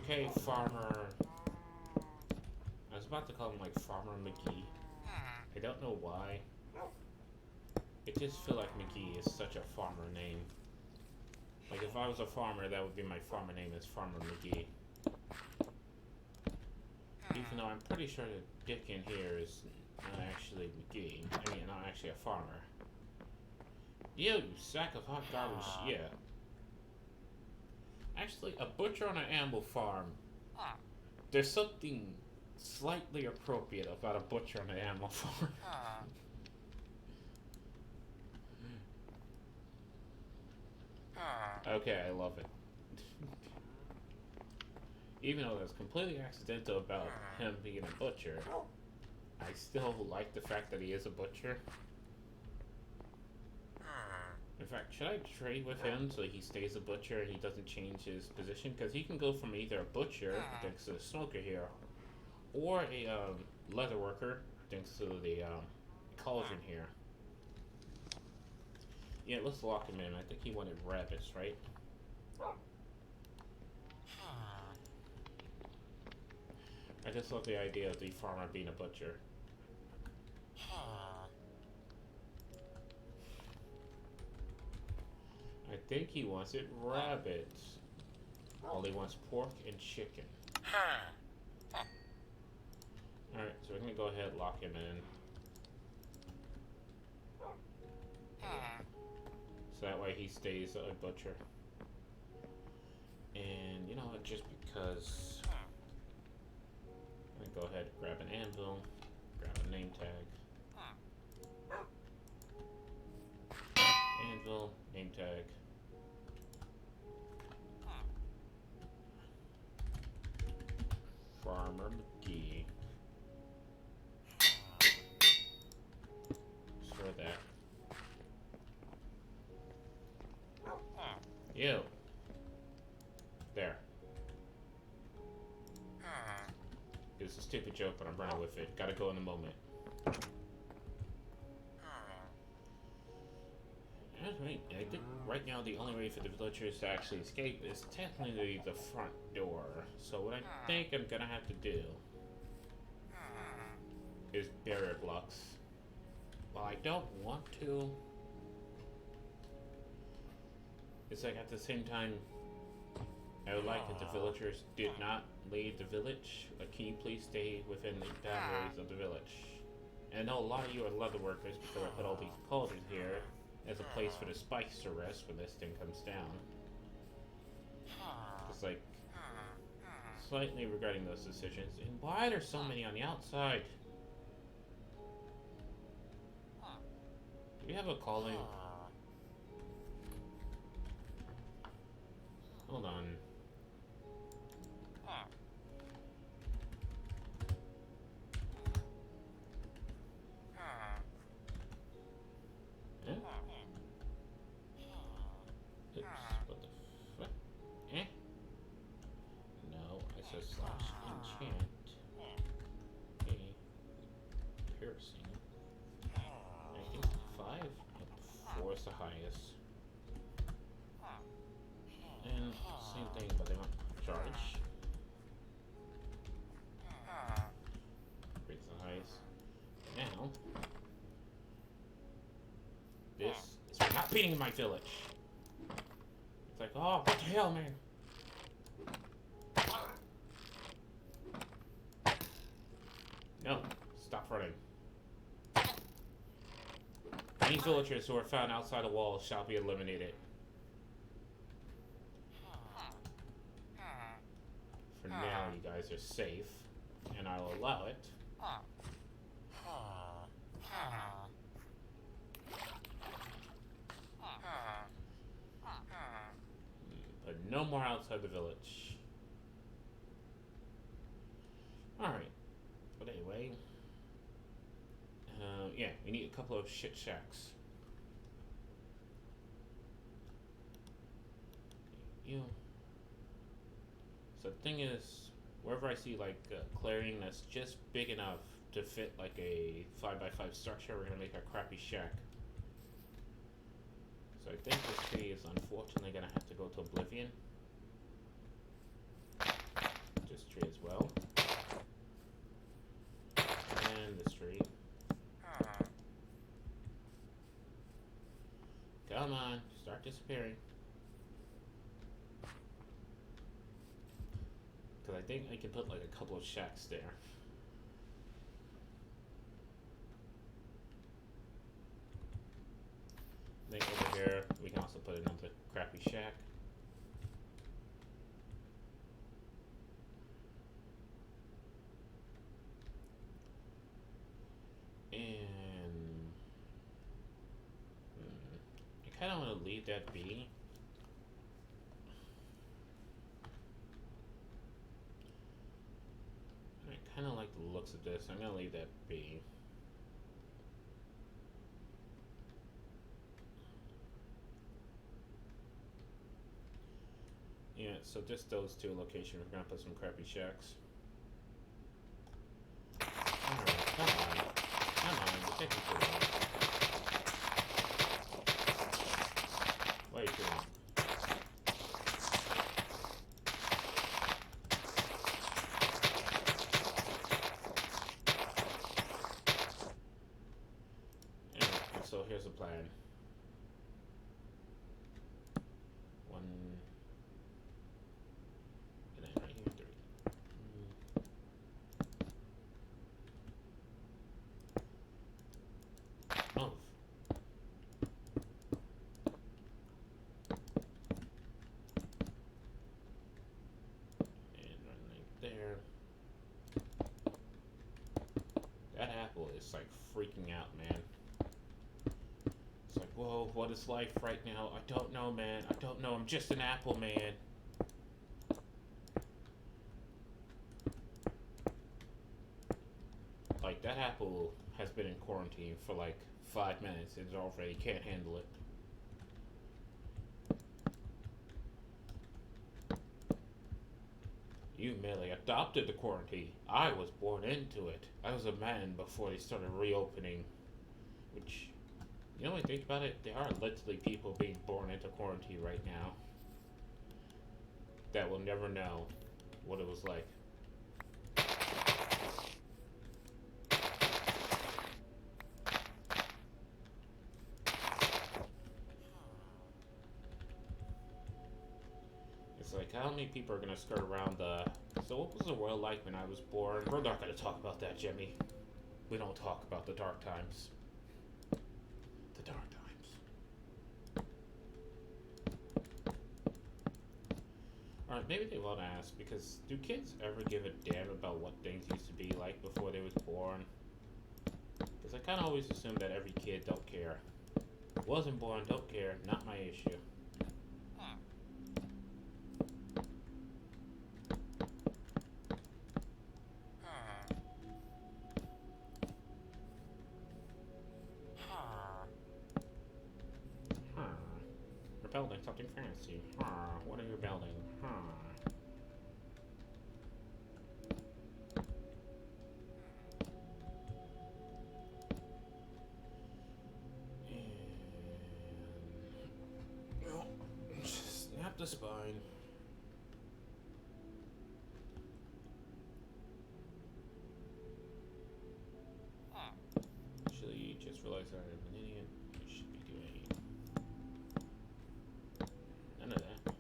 Okay, Farmer. I was about to call him like Farmer McGee. I don't know why. It just feels like McGee is such a farmer name. Like if I was a farmer, that would be my farmer name is Farmer McGee. Even though I'm pretty sure the dick in here is not actually McGee. I mean, not actually a farmer. You sack of hot garbage, yeah. Actually, a butcher on an animal farm. There's something slightly appropriate about a butcher on an animal farm. Okay, I love it. Even though that's completely accidental about him being a butcher, I still like the fact that he is a butcher. In fact, should I trade with him so he stays a butcher and he doesn't change his position? Because he can go from either a butcher, thanks to the smoker here, or a leather worker, thanks to the cauldron here. Yeah, let's lock him in. I think he wanted rabbits, right? I just love the idea of the farmer being a butcher. I think he wants it rabbits. All he wants pork and chicken. Alright, so we're gonna go ahead and lock him in. So that way he stays a butcher. And you know what, just because I'm gonna go ahead and grab an anvil, grab a name tag. Anvil, name tag. Farmer McGee. Store that. Ew. There. It's a stupid joke, but I'm running with it. Gotta go in a moment. Alright, I think right now the only way for the villagers to actually escape is technically the front door. So what I think I'm gonna have to do is barrier blocks. Well, I don't want to. It's like at the same time, I would like if the villagers did not leave the village. Like, can you please stay within the boundaries of the village? And I know a lot of you are leather workers because I put all these cauldrons here as a place for the spikes to rest when this thing comes down. It's like, slightly regarding those decisions. And why are there so many on the outside? Do we have a calling? Hold on. Eh? Oops, what the fuck? Eh? No, I said slash enchant. Okay. Piercing. I think 5? Nope, 4 is the highest. And same thing, but they want charge. Raise the highest. Now, this is for not beating in my village. It's like, oh, what the hell, man? No, stop running. Any villagers who are found outside the walls shall be eliminated. For now, you guys are safe, and I'll allow it. But no more outside the village. Alright. But anyway. Yeah, we need a couple of shit shacks. You. So the thing is, wherever I see like a clearing that's just big enough to fit like a 5x5 structure, we're gonna make a crappy shack. So I think this tree is unfortunately gonna have to go to oblivion. This tree as well. And this tree. Come on, start disappearing. Because I think I can put like a couple of shacks there. I think over here we can also put another crappy shack. And I kind of want to leave that be. I kind of like the looks of this. I'm going to leave that be. Yeah, so just those two locations. We're going to put some crappy shacks. Alright, come on. Come on, you're taking too long. so here's the plan. One, and then right here, three. Move. And run right there. That apple is like freaking out, man. It's like, whoa, what is life right now? I don't know, man. I don't know. I'm just an apple, man. Like, that apple has been in quarantine for like 5 minutes. It already can't handle it. You merely adopted the quarantine. I was born into it. I was a man before they started reopening. Which, you know, when you think about it, there are literally people being born into quarantine right now that will never know what it was like. It's like, how many people are going to skirt around the... So what was the world like when I was born? We're not going to talk about that, Jimmy. We don't talk about the dark times. The dark times. Alright, maybe they won't ask, because do kids ever give a damn about what things used to be like before they was born? Because I kind of always assume that every kid don't care. Wasn't born, don't care, not my issue. You're building something fancy. What are you building? And snap the spine. Actually, just realized I'm an idiot. I should be doing none of that.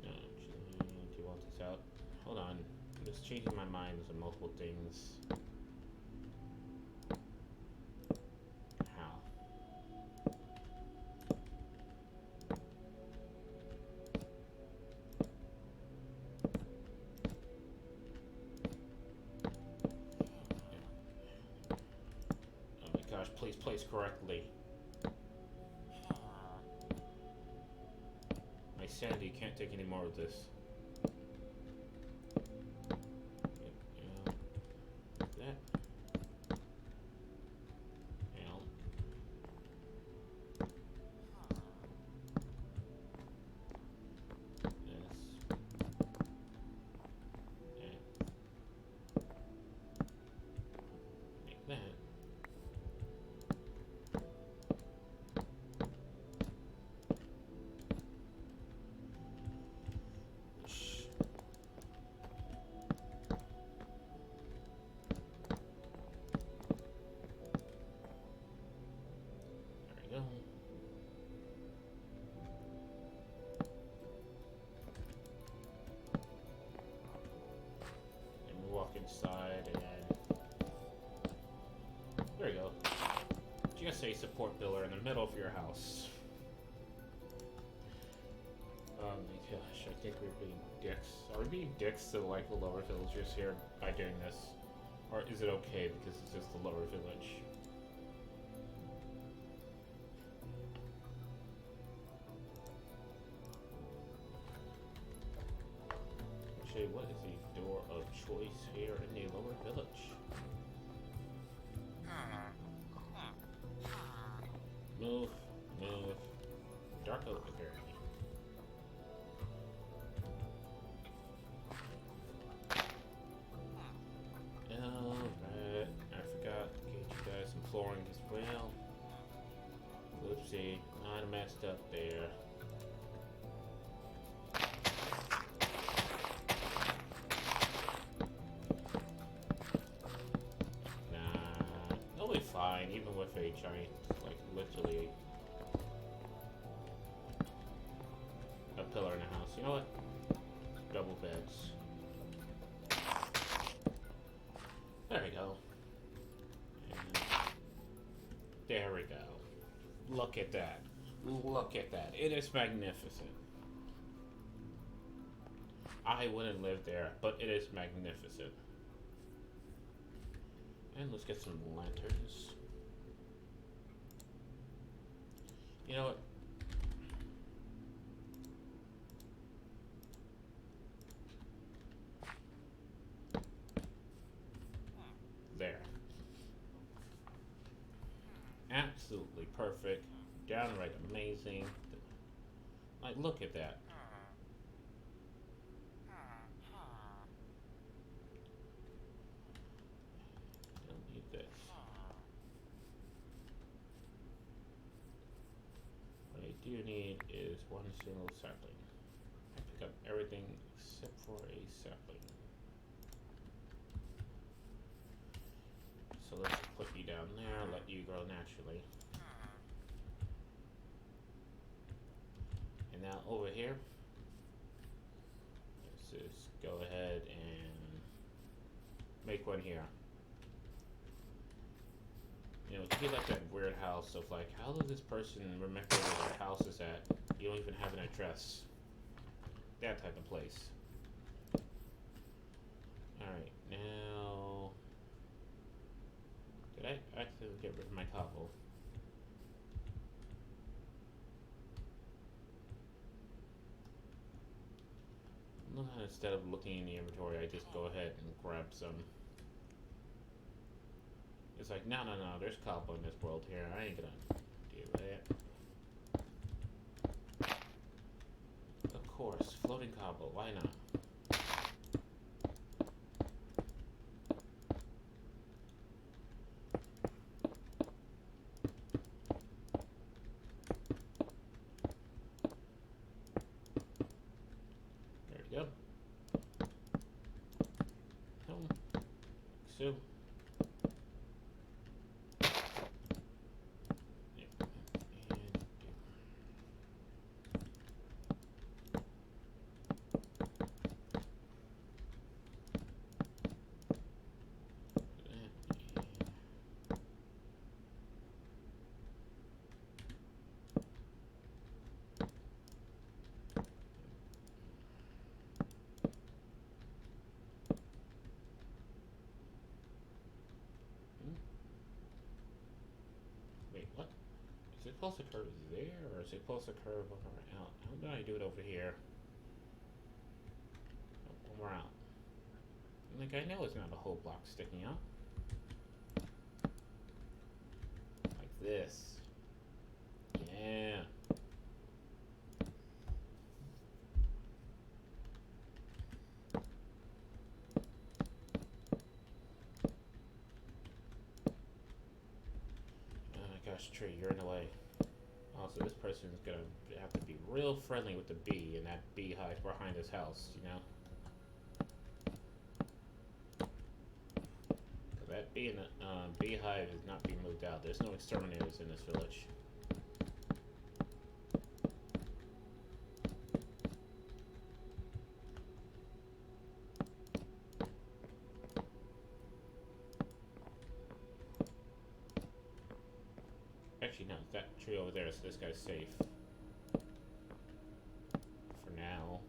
No, actually, do you want this out? Hold on. I'm just changing my mind on multiple things. How? Oh my gosh, please place correctly. My sanity can't take any more of this. That. L. This. Make that. There we go. And we walk inside and there you go. GSA support pillar in the middle of your house. Oh my gosh, I think we're being dicks. Are we being dicks to like the lower villagers here by doing this? Or is it okay because it's just the lower village? Actually, what is the door of choice here in the lower village? Move, move. Dark oak apparently. Alright, I forgot to get you guys some flooring as well. Oopsie, I messed up there. Nah. even with a giant, like literally a pillar in the house. You know what? Double beds. There we go. And there we go. Look at that. Look at that. It is magnificent. I wouldn't live there, but it is magnificent. And let's get some lanterns. You know what? There. Absolutely perfect. Downright amazing. Like, look at that. Don't need this. What I do need is one single sapling. I pick up everything except for a sapling. So let's put you down there, let you grow naturally. And now over here, let's just go ahead and make one here. You know, to be like that weird house of like, how does this person remember where their house is at? You don't even have an address. That type of place. Alright, now... Did I accidentally get rid of my cobble? Instead of looking in the inventory, I just go ahead and grab some. It's like, no, there's cobble in this world here. I ain't gonna do that. Of course, floating cobble, why not? There we go. So. Wait, what? Is it supposed to curve there, or is it supposed to curve when we're out? How do I do it over here? Oh, when we're out. Like, I know it's not a whole block sticking out. Like this. Yeah. Oh my gosh, tree, you're in the way. Also, this person is gonna have to be real friendly with the bee in that beehive behind his house, you know? Because that bee in the beehive is not being moved out. There's no exterminators in this village. Actually, no, that tree over there, so this guy's safe. For now.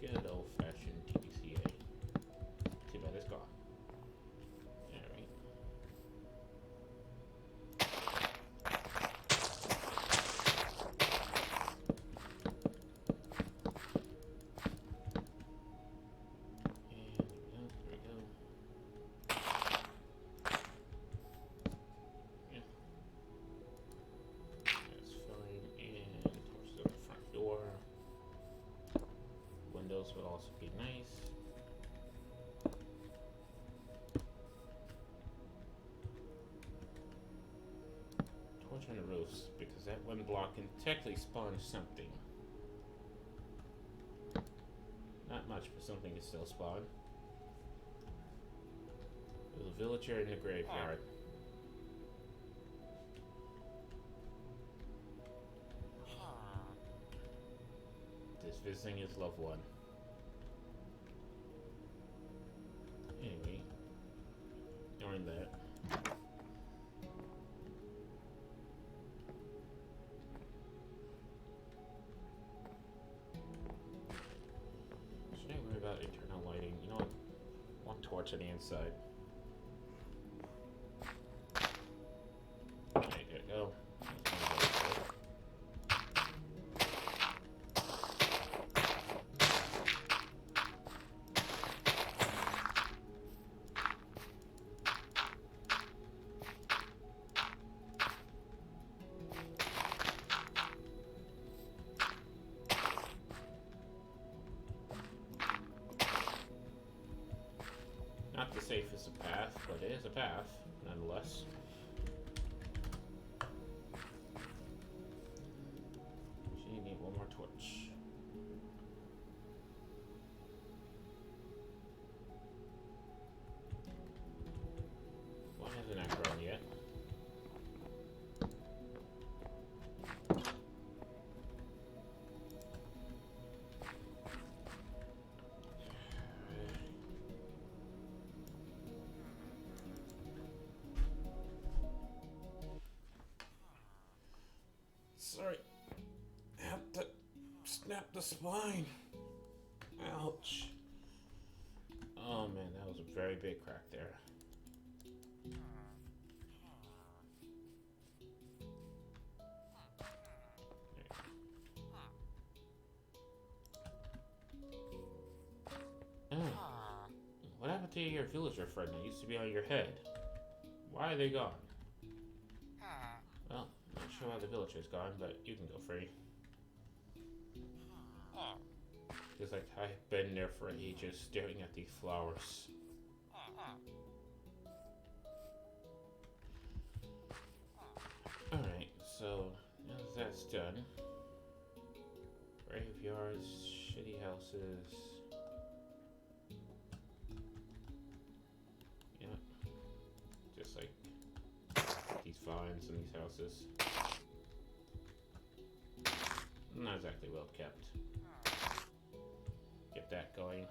Good old-fashioned TBCA. Too bad it's gone. Alright. Would also be nice. Torch on the roofs, because that one block can technically spawn something. Not much, but something is still spawned. There's a villager in the graveyard. Just visiting his loved one. Anyway, ignoring that. Should I worry about internal lighting? You know what? One torch on the inside. Okay, there we go. Not the safest of path, but it is a path, nonetheless. So you need one more torch. Why hasn't that grown yet? Sorry, I have to snap the spine. Ouch. Oh man, that was a very big crack there. Oh. What happened to your villager friend that used to be on your head? Why are they gone? Well, I'm not sure why the villager's gone, but you can go free. It's like I've been there for ages staring at these flowers. Alright, so now that that's done, graveyards, shitty houses. Yeah, just like these vines and these houses. Not exactly well kept. Get that going.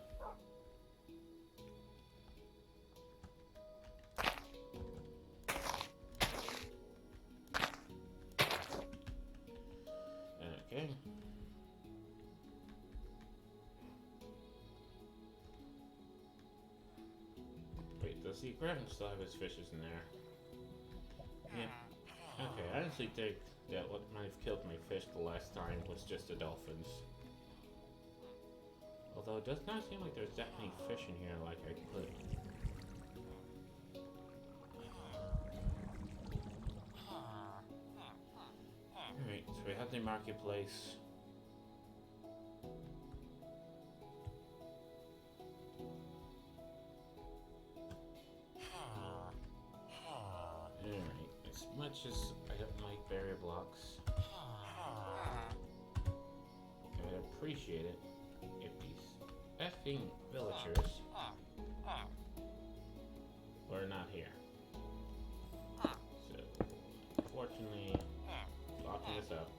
Okay. Wait, does the Graham still have his fishes in there? Yeah. Okay, I honestly think that what might have killed my fish the last time was just the dolphins. Although it does not seem like there's that many fish in here like I could. Alright, so we have the marketplace. Alright, as much as I don't like barrier blocks, I'd appreciate it if these effing villagers were not here. So, unfortunately, locking this up.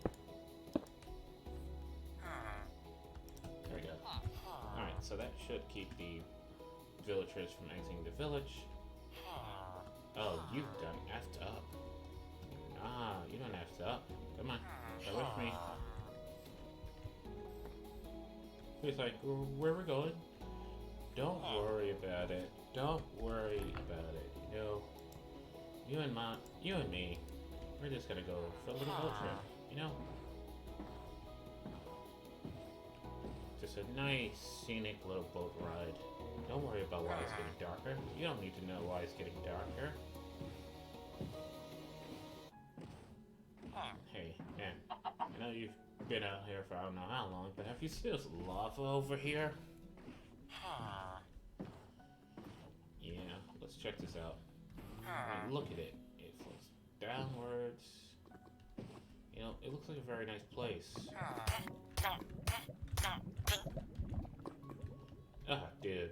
There we go. Alright, so that should keep the villagers from exiting the village. Oh, you've done effed up. Ah, you done effed up. Come on, come with me. He's like, where we're going? Don't worry about it. Don't worry about it. You know, you and me, we're just gonna go for a little boat trip. You know, just a nice scenic little boat ride. Don't worry about why it's getting darker. You don't need to know why it's getting darker. Hey, man, I know you've been out here for I don't know how long, but have you seen this lava over here? Yeah, let's check this out. I mean, look at it. It flows downwards. You know, it looks like a very nice place. Ah, dude.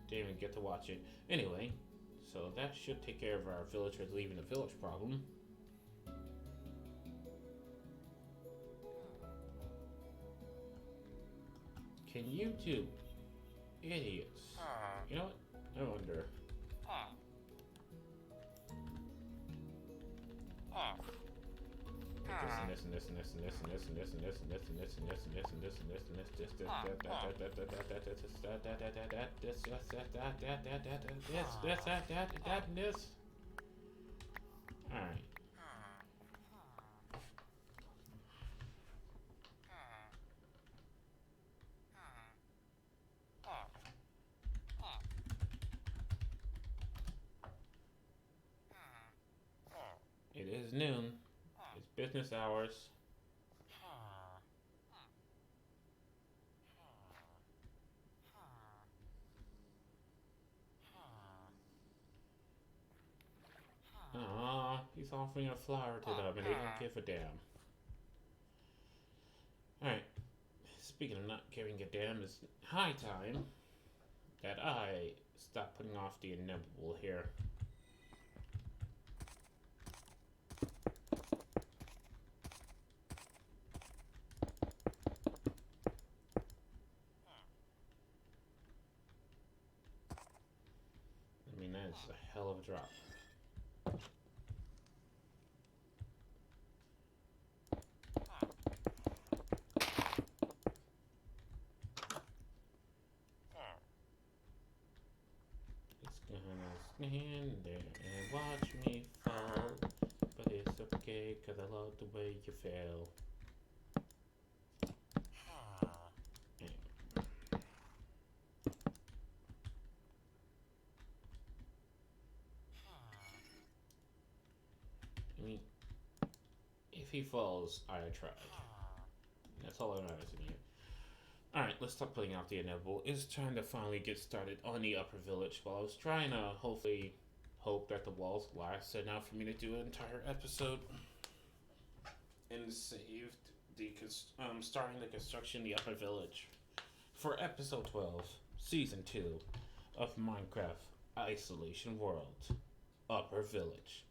Didn't even get to watch it. Anyway, so that should take care of our villagers leaving the village problem. Can you two idiots? You know what? I wonder. This and this and this and this and this and this and this and this and this and this and this and this and this and this and this and this. Alright. It is noon. It's business hours. Aww, he's offering a flower to them and they don't give a damn. Alright, speaking of not giving a damn, it's high time that I stop putting off the inevitable here. I mean, that is a hell of a drop. Stand there and watch me fall, but it's okay cause I love the way you feel. I mean, if he falls, I tried. That's all that matters to me. Alright, let's stop putting out the inevitable. It's time to finally get started on the upper village. While I was trying to hopefully hope that the walls last enough for me to do an entire episode and saved the starting the construction of the upper village for episode 12, season 2 of Minecraft Isolation World, Upper Village,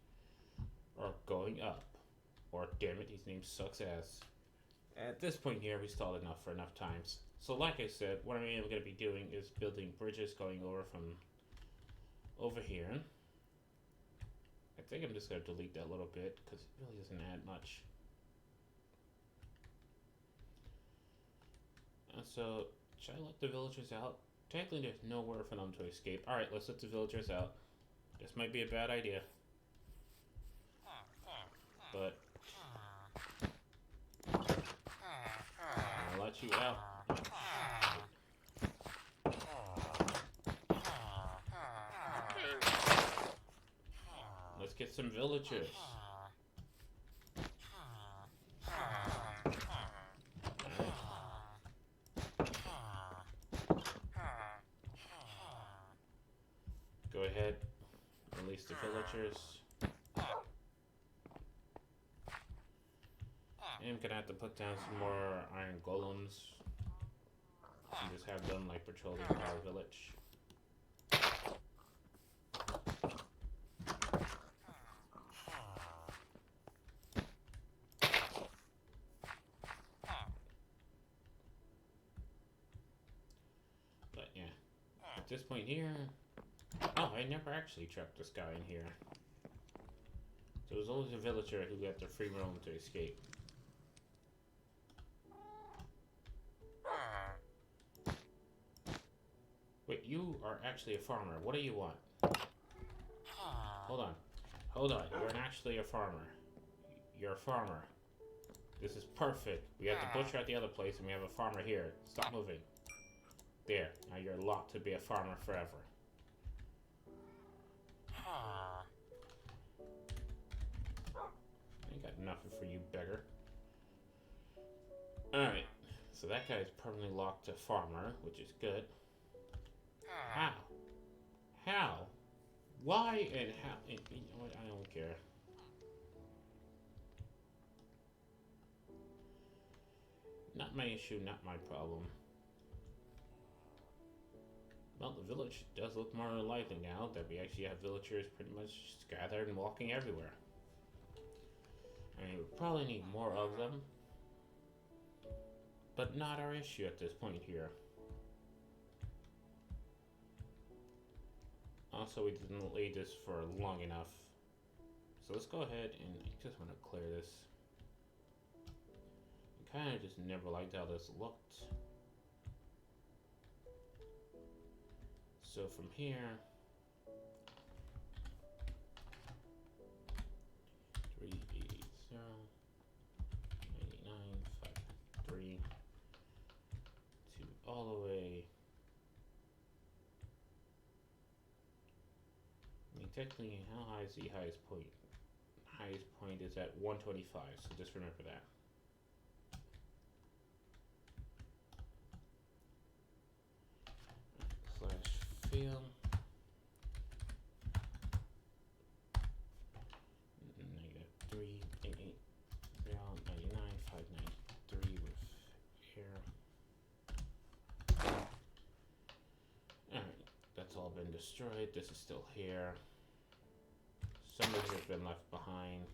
or going up, or damn it, his name sucks ass. At this point here, we stalled enough for enough times. So like I said, what I'm going to be doing is building bridges going over from over here. I think I'm just going to delete that little bit because it really doesn't add much. So, should I let the villagers out? Technically, there's nowhere for them to escape. Alright, let's let the villagers out. This might be a bad idea. But I'll let you out. Let's get some villagers. Go ahead, release the villagers. I'm gonna have to put down some more iron golems and just have them like patrolling our village. But yeah, at this point here, oh, I never actually trapped this guy in here. So it was always a villager who got the free roam to escape. Wait, you are actually a farmer. What do you want? Hold on. Hold on. You're actually a farmer. You're a farmer. This is perfect. We have the butcher at the other place and we have a farmer here. Stop moving. There. Now you're locked to be a farmer forever. I ain't got nothing for you, beggar. Alright. So that guy's permanently locked to farmer, which is good. How? How? Why and how? You know what? I don't care. Not my issue, not my problem. Well, the village does look more lively now that we actually have villagers pretty much scattered and walking everywhere. I mean, we probably need more of them, but not our issue at this point here. Also, we didn't lay this for long enough. So let's go ahead and I just want to clear this. I kind of just never liked how this looked. So from here, 380, 9953 to all the way. I mean, technically, how high is the highest point? Highest point is at 125, so just remember that. Slash fill. -388, 99, 593 with air. Alright, that's all been destroyed. This is still here. Some of it has been left behind.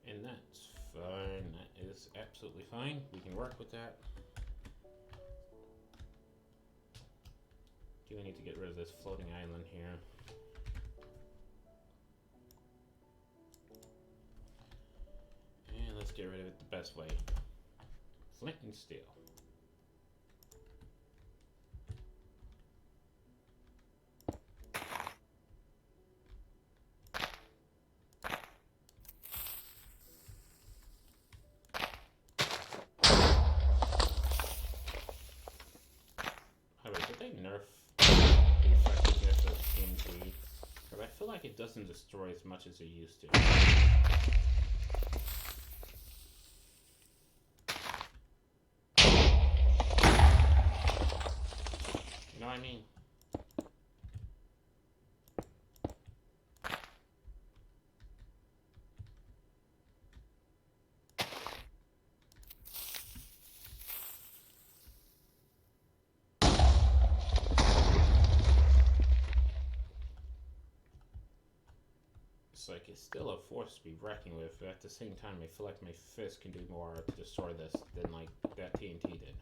And that's fine. That is absolutely fine. We can work with that. Do we need to get rid of this floating island here? And let's get rid of it the best way. Flint and steel. Nerf the effectiveness of TNT, but I feel like it doesn't destroy as much as it used to. You know what I mean? Like it's still a force to be reckoned with, but at the same time I feel like my fist can do more to destroy this than like that TNT did.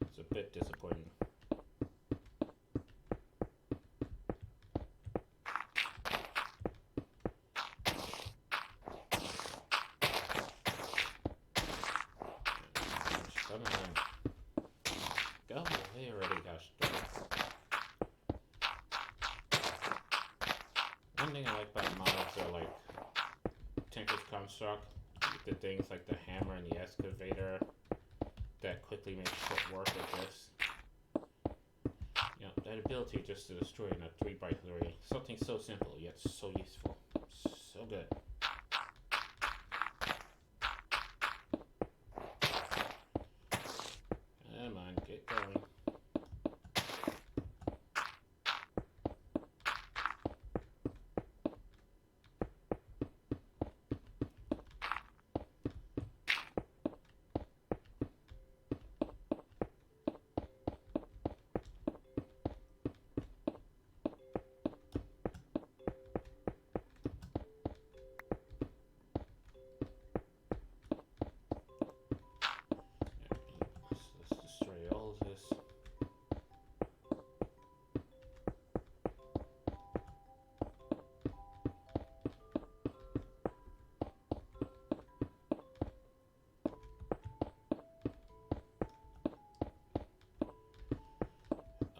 It's a bit disappointing. Go away already, gosh darn. One thing I like about mods are like Tinker's Construct, the things like the hammer and the excavator that quickly make shit work like this. You know, that ability just to destroy in a 3x3. Something so simple yet so useful. So good. Come on, get going. Let's destroy all of this.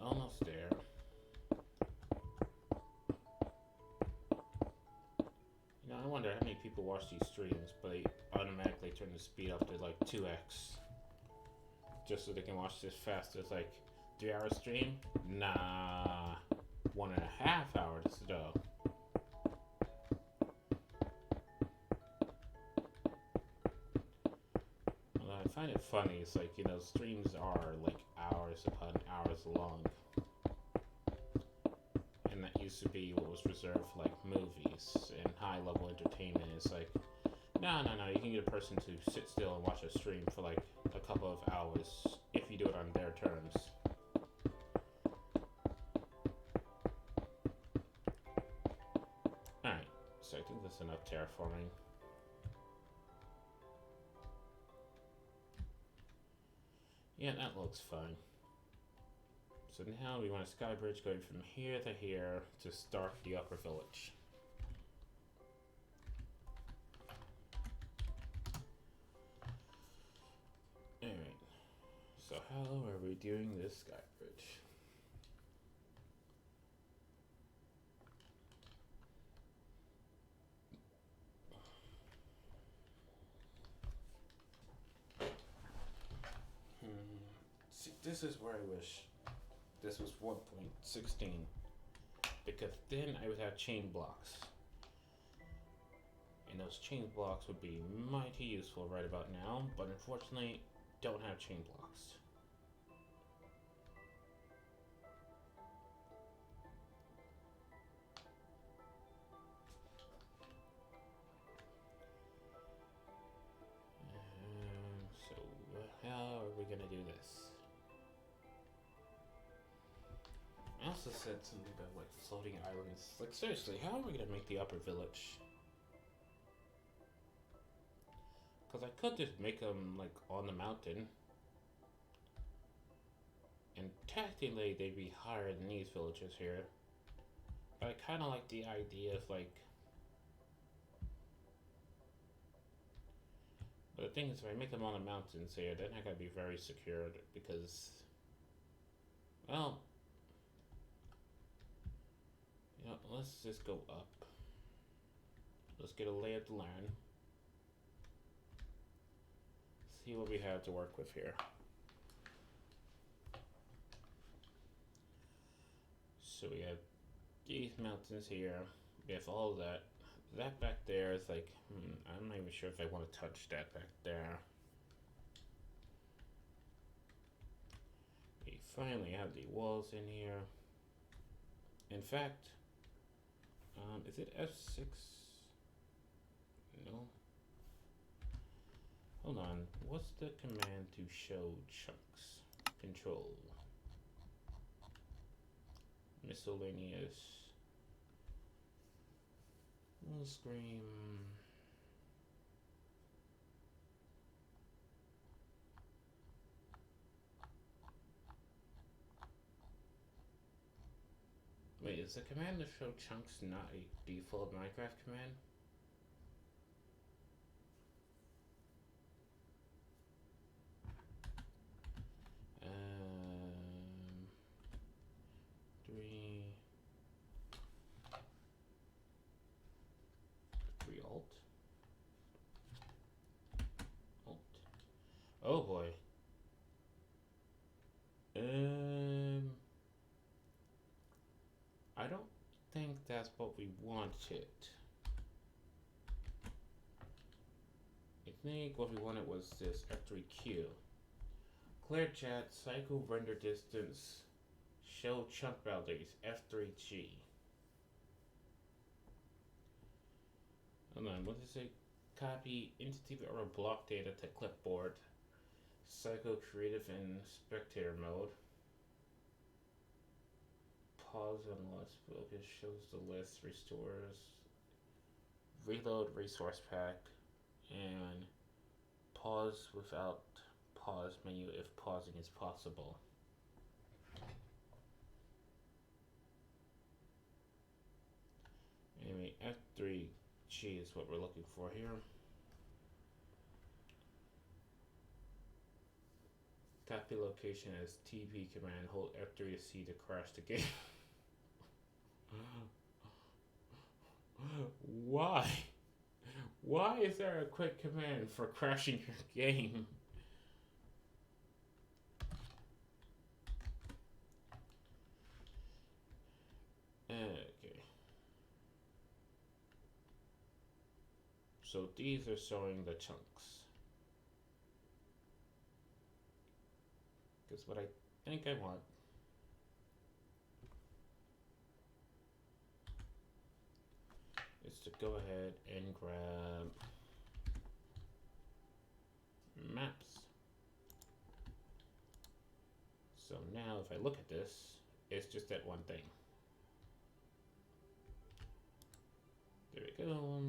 Almost there. You know, I wonder how many people watch these streams, but they automatically turn the speed up to like 2x. Just so they can watch this fast. It's like 3 hour stream? Nah. 1.5 hours though. Although I find it funny, it's like, you know, streams are like hours hours upon hours long. And that used to be what was reserved for like movies and high level entertainment. It's like, no. You can get a person to sit still and watch a stream for like a couple of hours if you do it on their terms. Alright, so I think that's enough terraforming. Yeah, that looks fine. So now we want a sky bridge going from here to here to start the upper village. Alright, so how are we doing this sky bridge? See, this is where I wish this was 1.16, because then I would have chain blocks. And those chain blocks would be mighty useful right about now, but unfortunately, don't have chain blocks. So how are we gonna do this? I also said something about like floating islands. Like seriously, how are we gonna make the upper village? Because I could just make them like on the mountain, and technically they'd be higher than these villages here. But I kind of like the idea of like. But the thing is, if I make them on the mountains here, then I gotta be very secured because, well, you know, let's just go up. Let's get a lay of the land. See what we have to work with here. So we have these mountains here. We have all that. That back there is like, I'm not even sure if I want to touch that back there. We finally have the walls in here. In fact, is it F6? No. Hold on. What's the command to show chunks? Control. Miscellaneous. Full screen. Wait, is the command to show chunks not a default Minecraft command? Three alt. Oh boy. I don't think that's what we wanted. I think what we wanted was this F3Q. Clear chat, cycle render distance, show chunk boundaries, F3G. Hold on, what does it say? Copy entity or block data to clipboard. Cycle creative and spectator mode. Pause on list focus, shows the list, restores. Reload resource pack, and pause without pause menu if pausing is possible. Anyway, F3G is what we're looking for here. Copy location as TP command, hold F3 to C to crash the game. Why? Why is there a quick command for crashing your game? Okay. So these are showing the chunks. Because what I think I want is to go ahead and grab maps. So now if I look at this, it's just that one thing. There we go.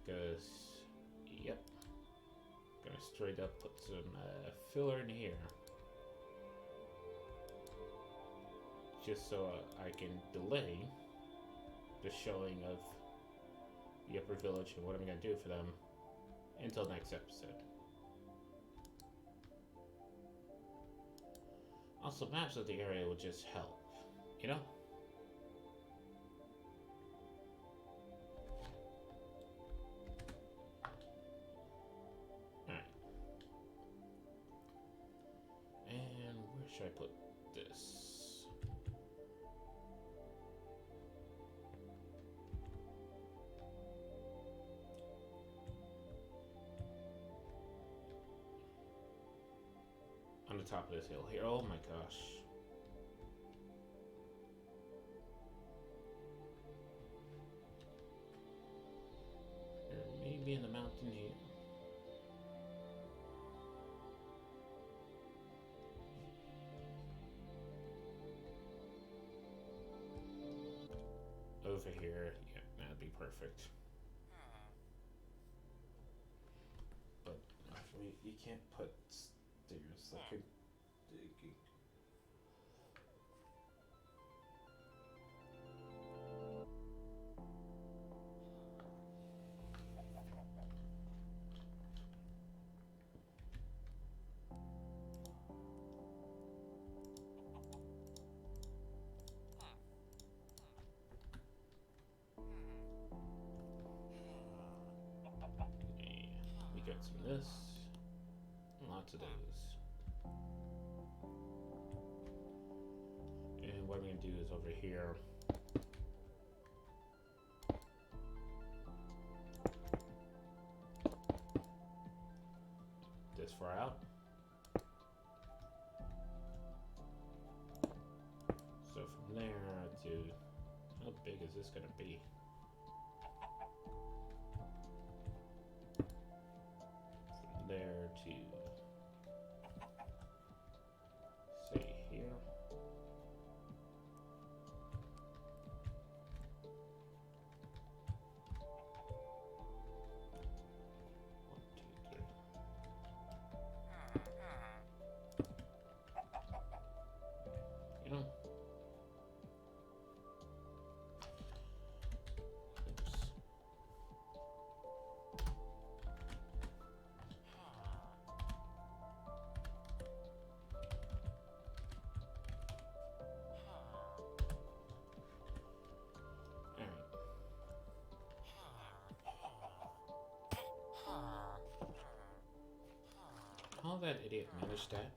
Because, yep, gonna straight up put some filler in here. Just so I can delay the showing of the upper village and what I'm gonna do for them until next episode. Also, maps of the area will just help, you know? Alright. And where should I put this? On the top of this hill here. Oh my gosh. Or maybe in the mountain here. Over here. Yeah, that'd be perfect. But you can't put stairs like a digging. We got some of this. Lots of those. And what I'm going to do is over here. This far out. So from there to, how big is this going to be? From there to, say here. You know, oops. How that idiot managed that?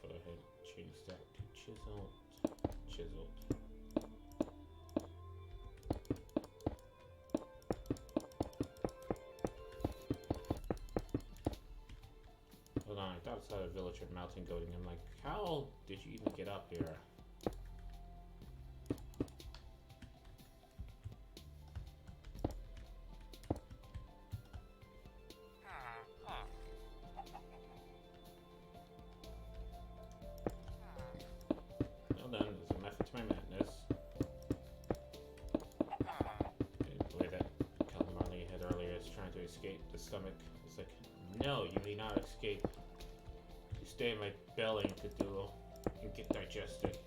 Go ahead and change that to chiseled. Chiseled. Hold on, I thought I saw a villager mountain goating. I'm like, how did you even get up here? Well done, there's a method to my madness. The way that Calamari had earlier is trying to escape the stomach. It's like, no, you may not escape. You stay in my belly to do and get digested.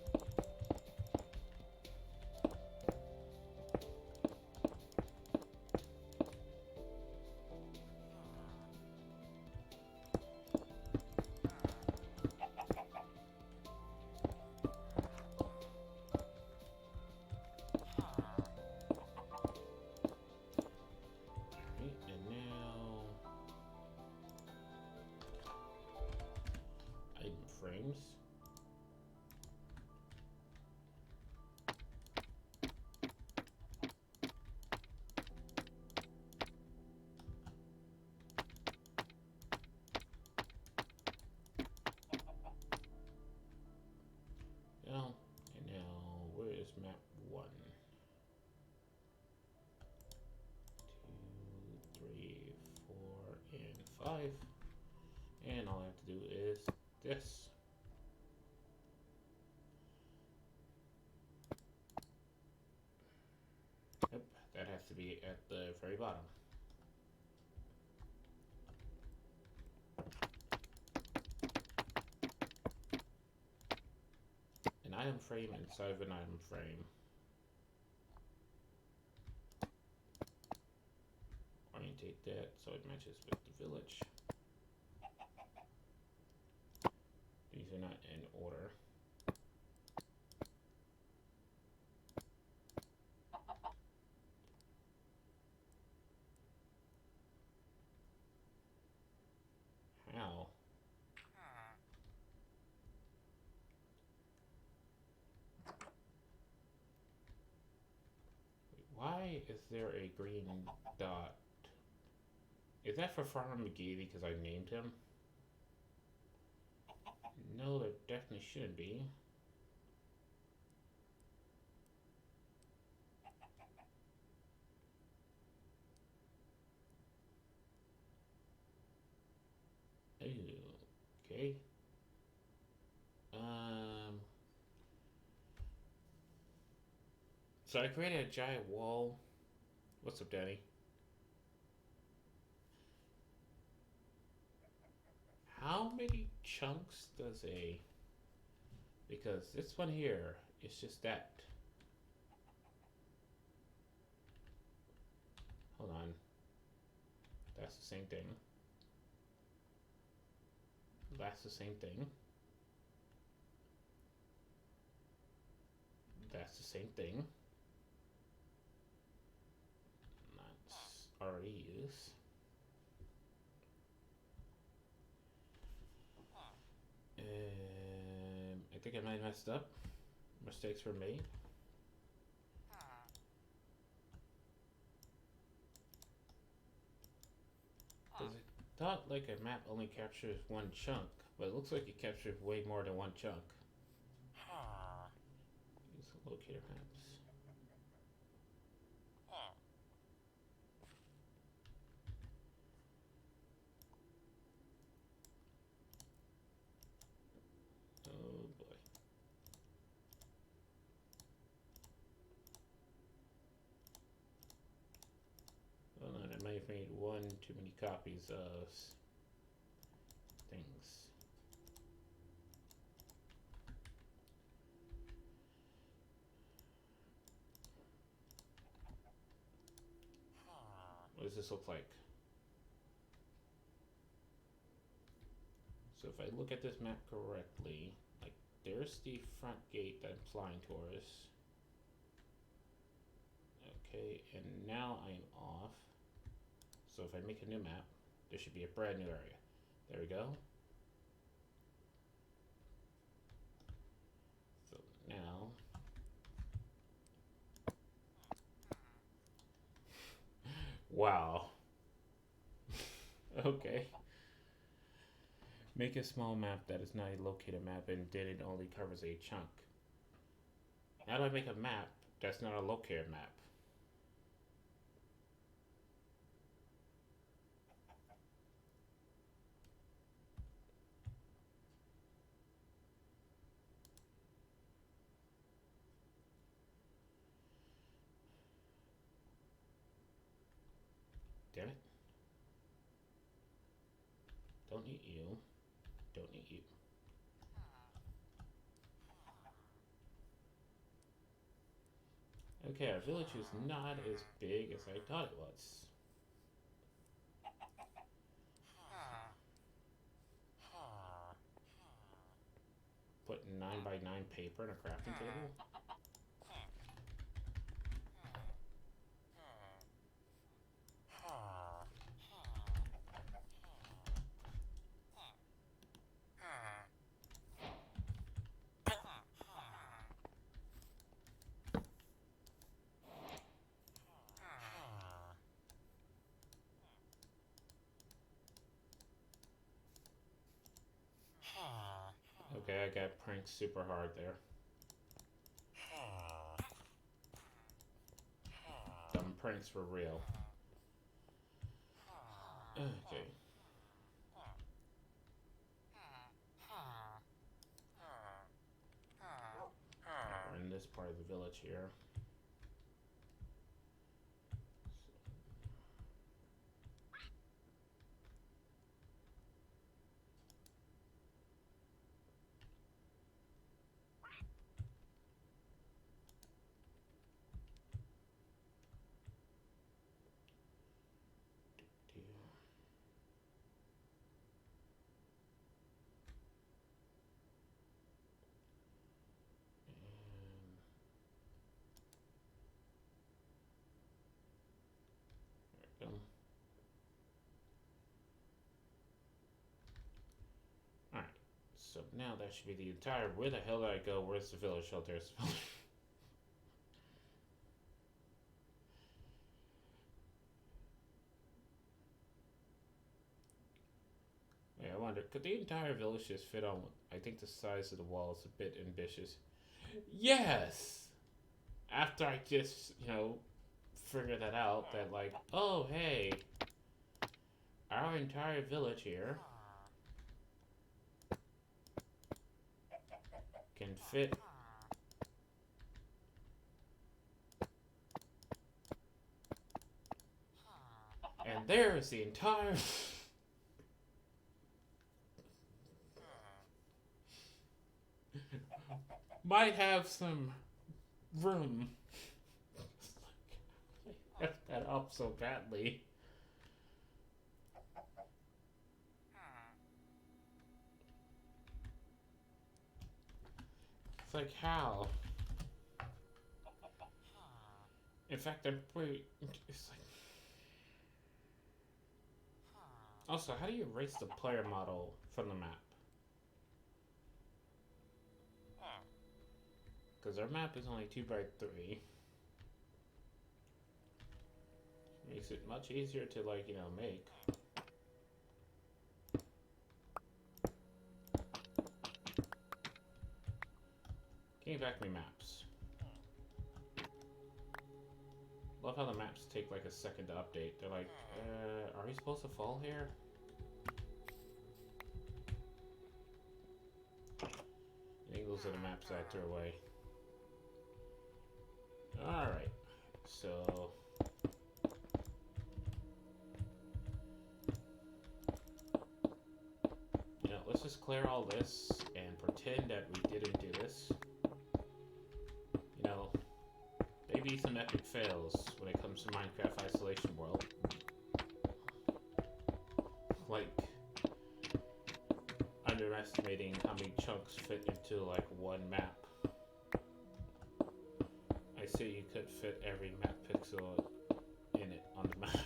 where is map 1? 2, 3, 4, and 5. And all I have to do is this. Yep, that has to be at the very bottom. An item frame inside of an item frame. Orientate that so it matches with the village. These are not in order. How? Why is there a green dot? Is that for Farmer McGee because I named him? No, there definitely shouldn't be. Ooh, okay. So I created a giant wall. What's up, Danny? How many chunks does a... Because this one here is just that. Hold on. That's the same thing. That's the same thing. That's the same thing. That's already used. I think I might have messed up. Mistakes were made. Because it thought like a map only captures one chunk, but it looks like it captures way more than one chunk. Use locator maps. Oh boy. Hold on, I might have made one too many copies of things. What does this look like? So if I look at this map correctly, like there's the front gate that I'm flying towards. Okay, and now I'm off. So if I make a new map, there should be a brand new area. There we go. So now, wow. Okay. Make a small map that is not a locator map and then it only covers a chunk. How do I make a map that's not a locator map? Damn it. Don't need you. Don't need you. Okay, our village is not as big as I thought it was. Put 9x9 paper in a crafting table? Okay, I got pranked super hard there. them pranks for real. Okay. We're in this part of the village here. Alright, so now that should be the entire. Where the hell did I go? Where's the village shelters? Yeah, I wonder, could the entire village just fit on? I think the size of the wall is a bit ambitious. Yes! After I just, figure that out, that like, oh hey, our entire village here can fit. And there's the entire. Might have some room. I effed that up so badly. It's like, how? In fact, I'm pretty. It's like. Also, how do you erase the player model from the map? Because our map is only 2x3. Makes it much easier to, like, make. Can you back me maps? Love how the maps take like a second to update. They're like, are we supposed to fall here? I think those are the maps I threw away. Alright, so let's just clear all this and pretend that we didn't do this. Maybe some epic fails when it comes to Minecraft Isolation World. Like underestimating how many chunks fit into like one map. I see you could fit every map pixel in it on the map.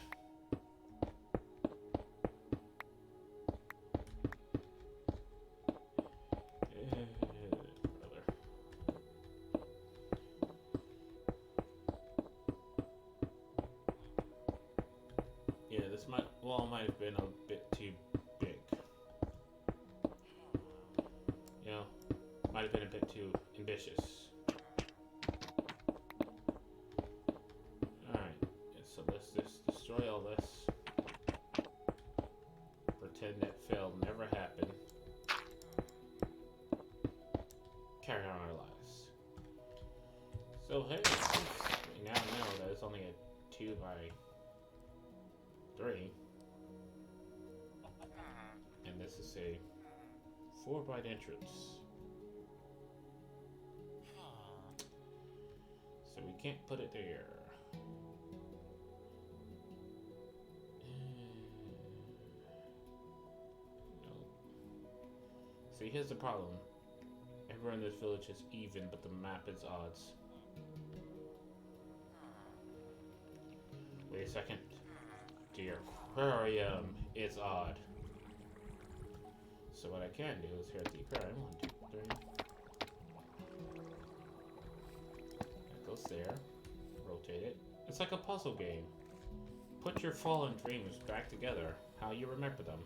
Yeah, this wall might have been a bit too big. Might have been a bit too ambitious. Alright, so let's just destroy all this. Pretend that fail never happened. Carry on our lives. So hey, we now know that it's only a 2x3. And this is a 4x entrance. So we can't put it there. No. See, here's the problem. Everyone in this village is even, but the map is odds. Wait a second. Dear aquarium is odd. So what I can do is here at the aquarium, 1, 2, 3. That goes there. Rotate it. It's like a puzzle game. Put your fallen dreams back together, how you remember them.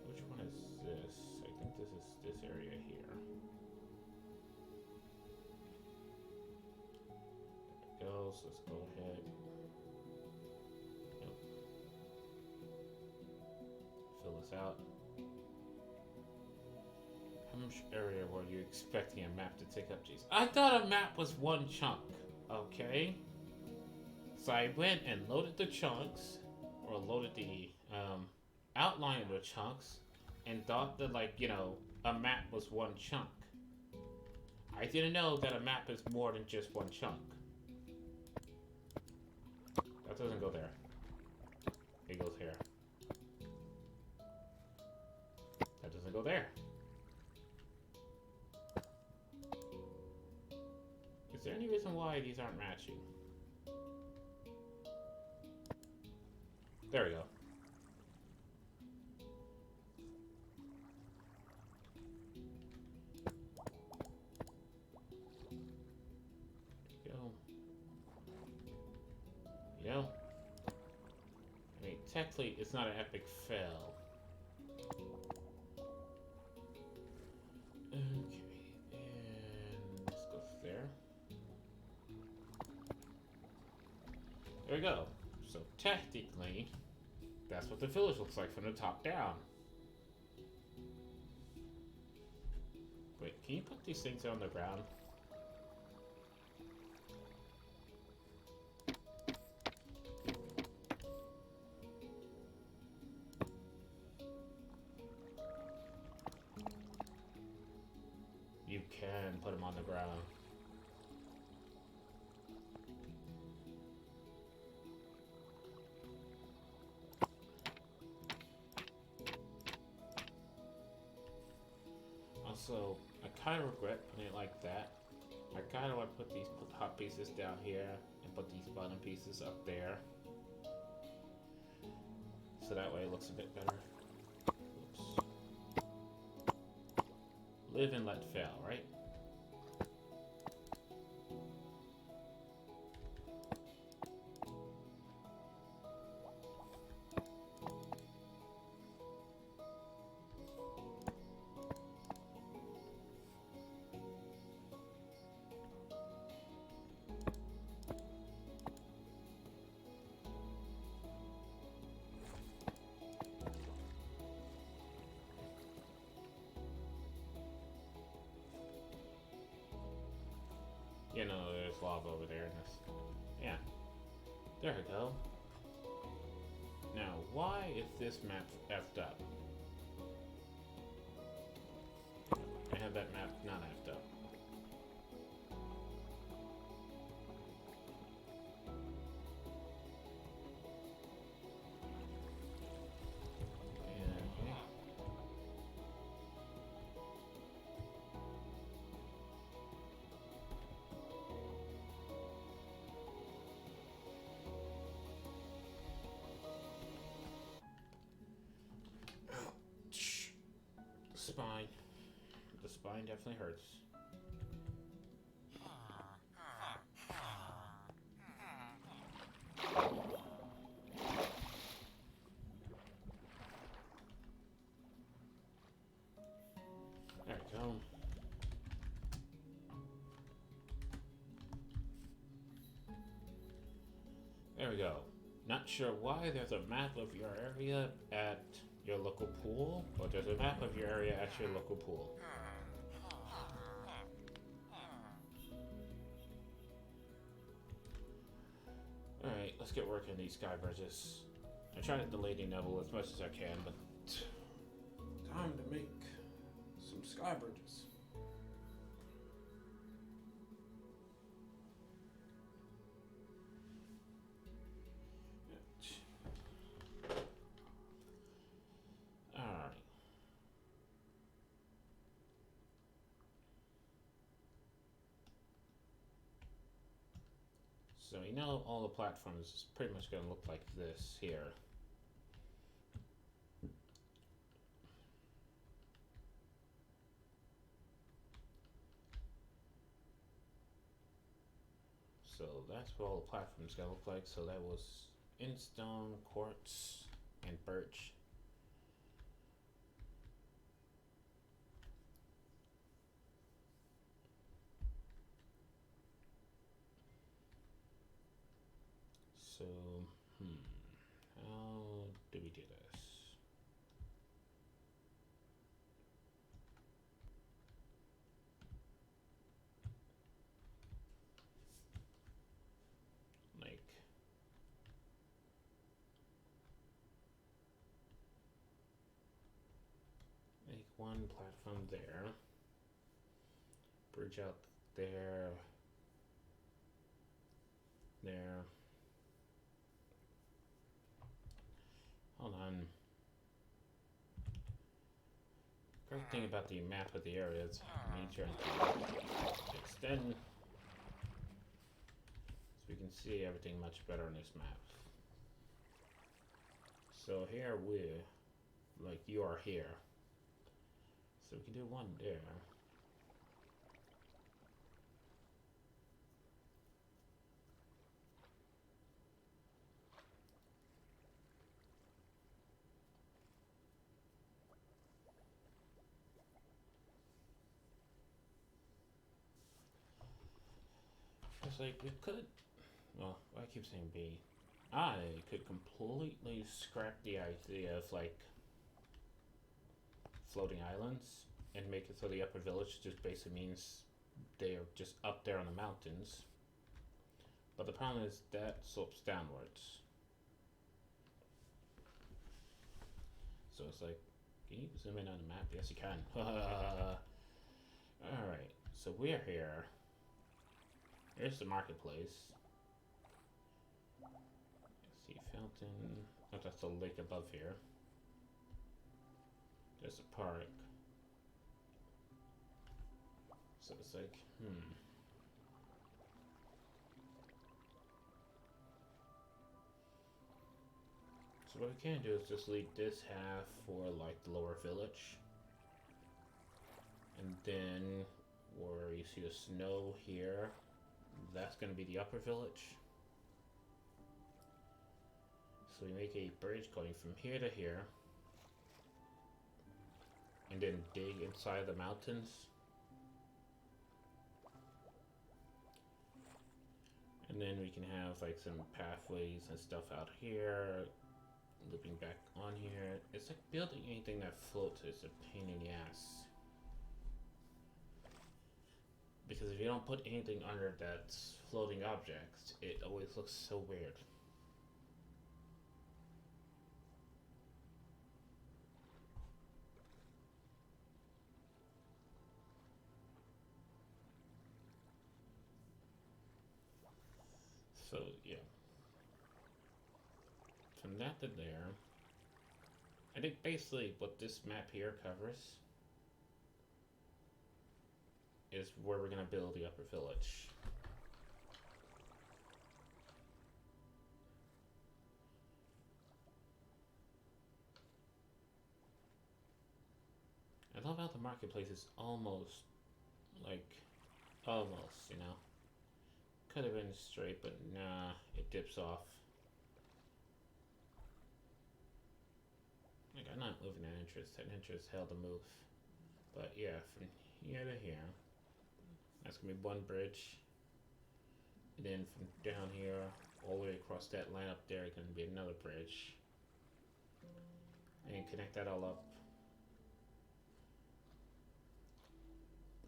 Which one is this? I think this is this area here. tiles. Let's go ahead. Yep. Fill this out. How much area were you expecting a map to take up? Jeez. I thought a map was one chunk. Okay. So I went and loaded the chunks, or loaded the outline of the chunks, and thought that, like, a map was one chunk. I didn't know that a map is more than just one chunk. That doesn't go there. It goes here. That doesn't go there. Is there any reason why these aren't matching? There we go. I mean, technically, it's not an epic fail. Okay, and let's go there. There we go. So technically, that's what the village looks like from the top down. Wait, can you put these things on the ground? You can put them on the ground. Also, I kind of regret putting it like that. I kind of want to put these top pieces down here and put these bottom pieces up there. So that way it looks a bit better. Oops. Live and let fail, right? You know, there's lava over there in this. Yeah. There we go. Now, why is this map effed up? I have that map not effed up. Spine. The spine definitely hurts. There we go. There we go. Not sure why there's a map of your area at your local pool, but there's a map of your area at your local pool. Alright, let's get working these sky bridges. I try to delay the level as much as I can, but time to make some sky bridges. Alright. So you know all the platforms is pretty much going to look like this here. So that's what all the platforms going to look like. So that was in stone, quartz, and birch. So, how do we do this? Like, make one platform there, bridge out there, there. Hold on. Great thing about the map of the area is you need to extend so we can see everything much better on this map. So here you are here. So we can do one there. It's like we could, well, I keep saying B. I could completely scrap the idea of like floating islands and make it so the upper village just basically means they are just up there on the mountains. But the problem is that slopes downwards. So it's like, can you zoom in on the map? Yes, you can. Alright, so we're here. Here's the marketplace. Let's see, fountain. Oh, that's a lake above here. There's a park. So it's like, So what we can do is just leave this half for like the lower village. And then where you see the snow here, that's going to be the upper village. So we make a bridge going from here to here. And then dig inside the mountains. And then we can have like some pathways and stuff out here. Looping back on here. It's like building anything that floats is a pain in the ass. Because if you don't put anything under that's floating objects, it always looks so weird. So, yeah. From that to there, I think basically what this map here covers is where we're going to build the upper village. I love how the marketplace is almost, you know. Could have been straight, but nah, it dips off. Like, I'm not moving that interest. That interest held to move. But yeah, from here to here, that's gonna be one bridge. And then from down here, all the way across that line up there, is gonna be another bridge. And connect that all up.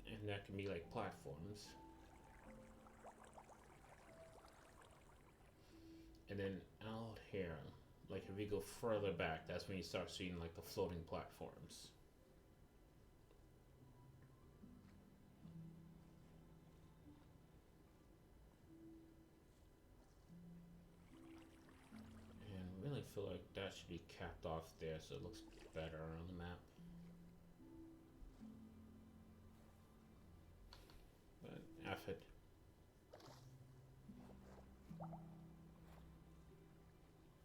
And that can be like platforms. And then out here, like if we go further back, that's when you start seeing like the floating platforms. And really feel like that should be capped off there so it looks better on the map. But F it.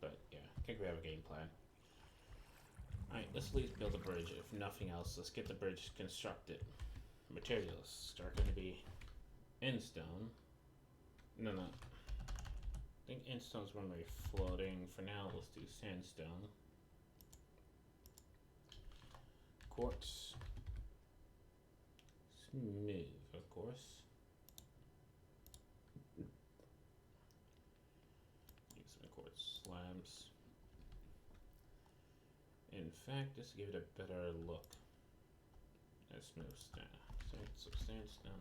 But yeah, I think we have a game plan. Alright, let's at least build a bridge. If nothing else, let's get the bridge constructed. Materials are going to be in stone. No. I think in stone's when we're floating. For now, let's do sandstone. Quartz. Smooth, of course. Use some fact, just to give it a better look. Let's move sandstone.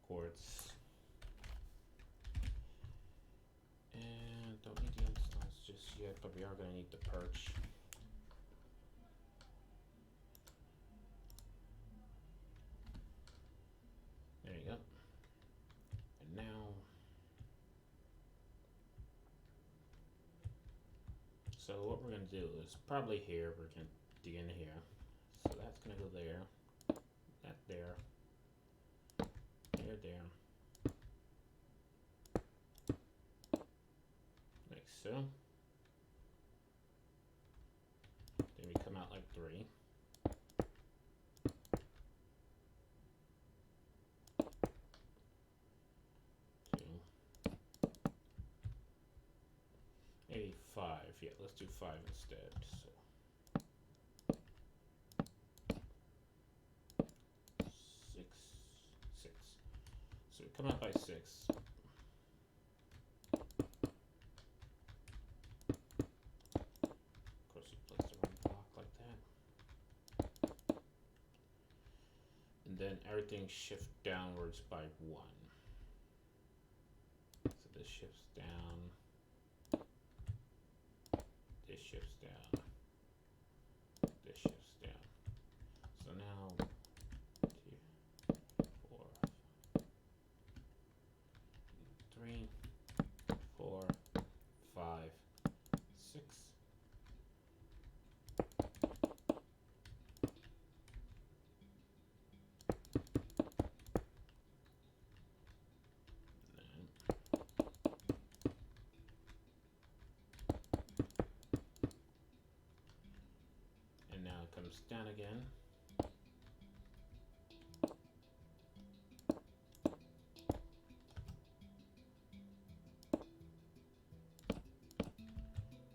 Quartz. And don't need the instance just yet, but we are going to need the perch. There you go. And now, so what we're going to do is probably here, we're going to dig in here. So that's going to go there, that there, there. Like so. Then we come out like 3. Maybe 5. Yeah, let's do 5 instead. So 6, 6. So we come out by 6. Of course, you place the wrong block like that. And then everything shifts downwards by 1. So this shifts down. This shifts down. This shifts down. So now 2, 4, 3, 4, 5, 6. And now it comes down again.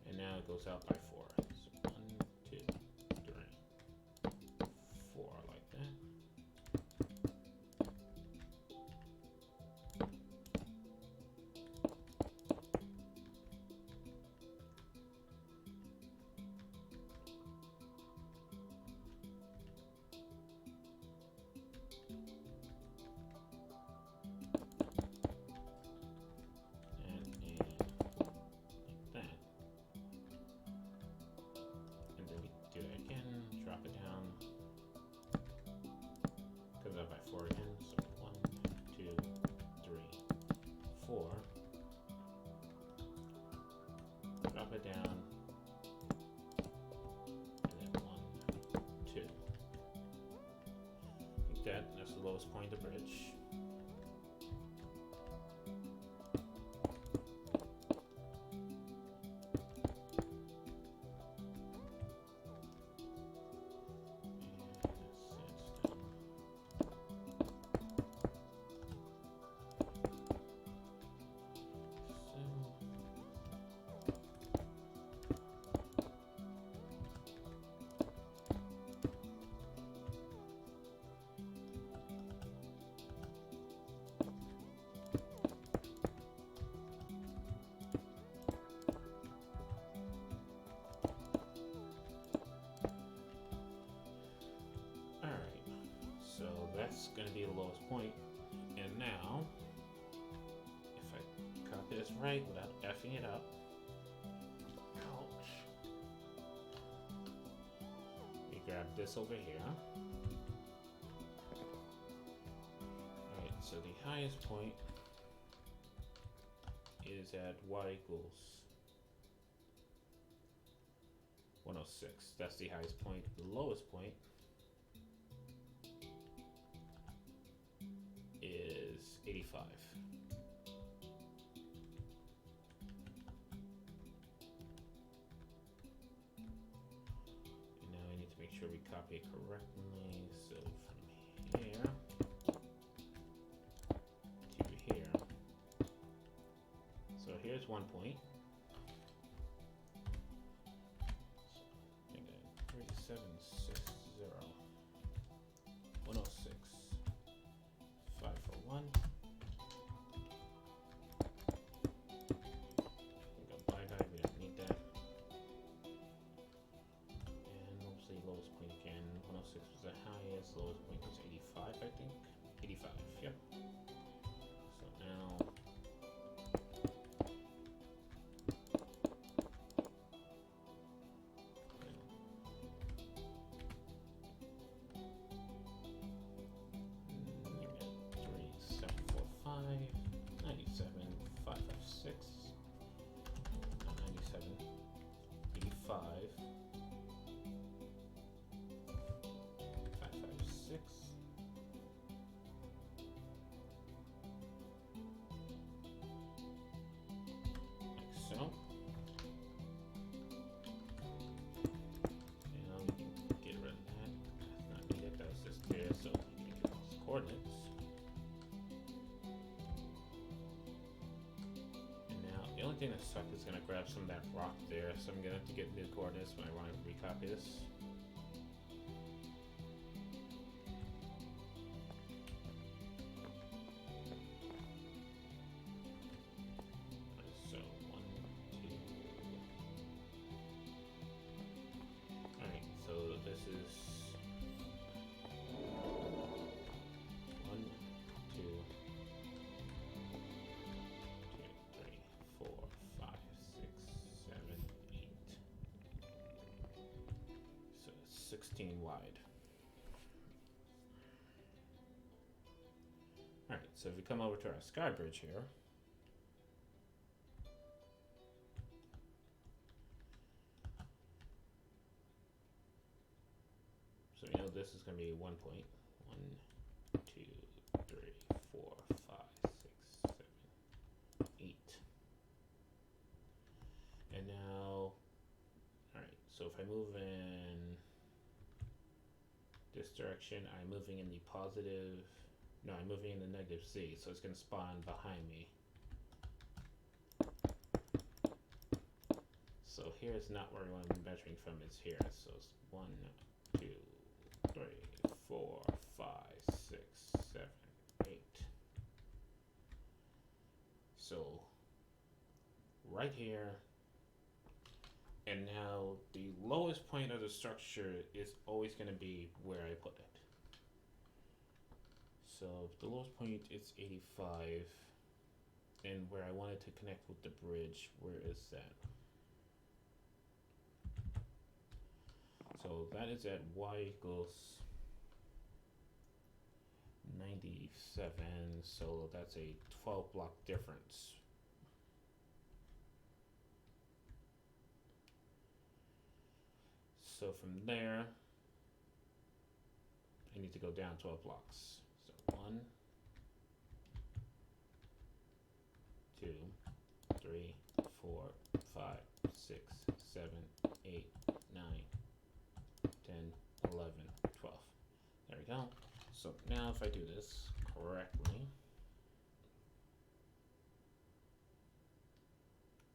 And now it goes out by 4. So 1, 2, 3, 4 like that. By 4 again, so 1, 2, 3, 4. Drop it down, and then 1, 2. Like that. That's the lowest point of the bridge. That's going to be the lowest point. And now, if I copy this right without effing it up, ouch, we grab this over here. Alright, so the highest point is at y equals 106. That's the highest point. The lowest point is 85. And now I need to make sure we copy it correctly. So from here to here. So here's 1 point. So 3760. 106. 5 for 1. We got by 106 was the highest, lowest point was 85, I think. 85, yep. So now you get 3745, 97, 556, 97, 85, 556. Like so. Now we can get rid of that. That's not needed. That was just there, so we can get those coordinates. And now the only thing that sucks is gonna grab some of that rock there, so I'm gonna have to get new coordinates when I want to recopy this. So 1, 2. Alright, so this is 1, 2, 2, 3, 4, 5, 6, 7, 8. So 16 wide. Alright, so if we come over to our sky bridge here, so you know this is going to be 1 point. 1, 2, 3, 4, 5, 6, 7, 8. And now, alright, so if I move in this direction, I'm moving in the positive, no, I'm moving in the negative Z, so it's going to spawn behind me. So here's not where I'm measuring from, it's here. So it's 1, 2, 3, 4, 5, 6, 7, 8. So right here, and now the lowest point of the structure is always going to be where I put it. So the lowest point is 85, and where I wanted to connect with the bridge, where is that? So that is at y equals 97, so that's a 12 block difference. So from there, I need to go down 12 blocks. So 1, 2, 3, 4, 5, 6, 7, 8, 9, 10, 11, 12. There we go. So now if I do this correctly,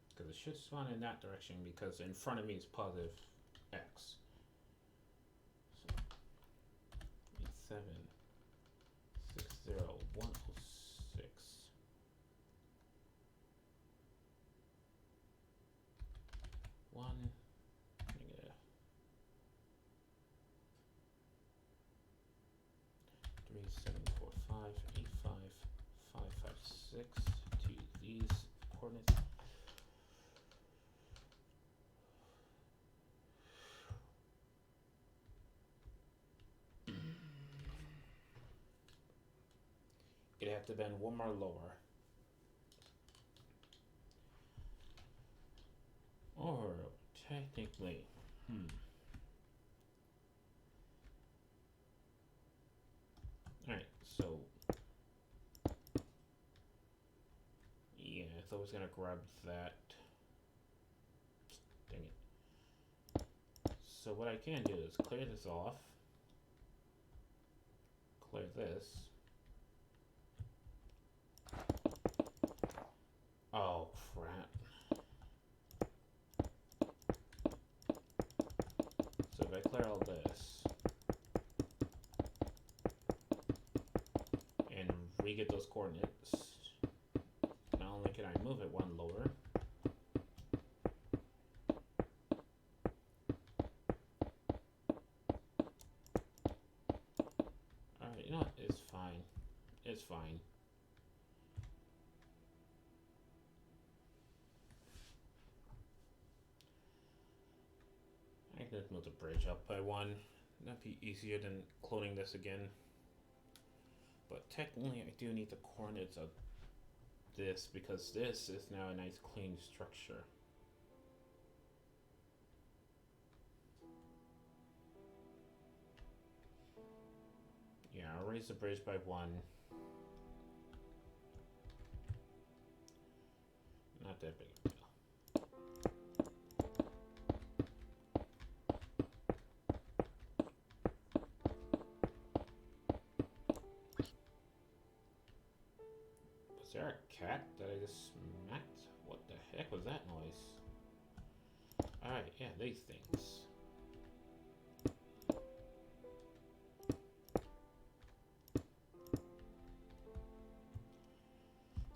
because it should spawn in that direction because in front of me is positive X. So 87, 60, 106. One negative 3, 7, 4, 5, 8, 5, 5, 5, 6 to these coordinates. It'd have to been one more lower. Or technically, Alright, so yeah, I thought I was gonna grab that. Dang it. So what I can do is clear this off. Clear this. Oh crap. So if I clear all this and re-get those coordinates, not only can I move it one lower, It's fine. I can just move the bridge up by one. That'd be easier than cloning this again. But technically, I do need the coordinates of this because this is now a nice clean structure. Yeah, I'll raise the bridge by one. Not that big of a deal. Was there a cat that I just smacked? What the heck was that noise? Alright, yeah, these things.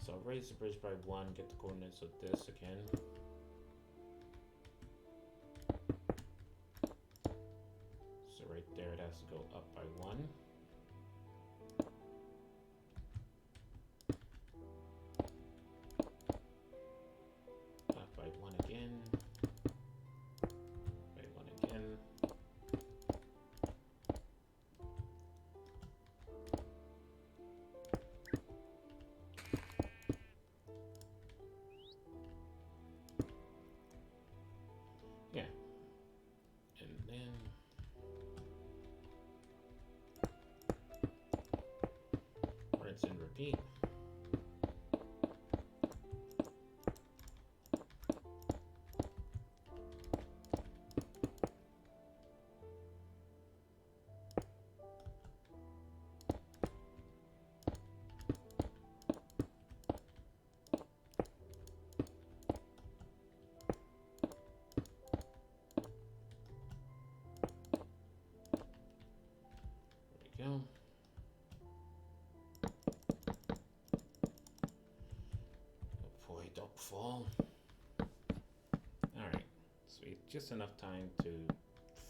So I'll raise the bridge by one, get the coordinates of this again. So right there it has to go up by one. Up by one again. By one again. Yeah. And then rinse and repeat. There we go. Oh boy, don't fall. Alright, so we have just enough time to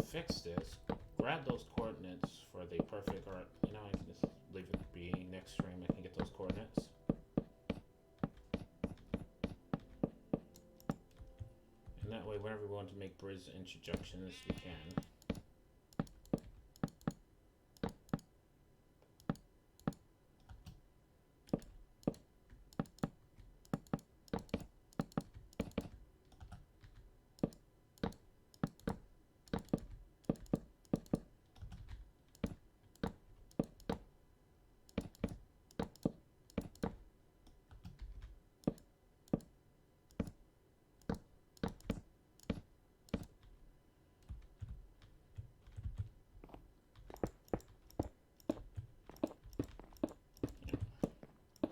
fix this. Grab those coordinates for the perfect, or you know, I can just leave it be. Next stream I can get those coordinates. And that way, whenever we want to make bridge introductions, we can.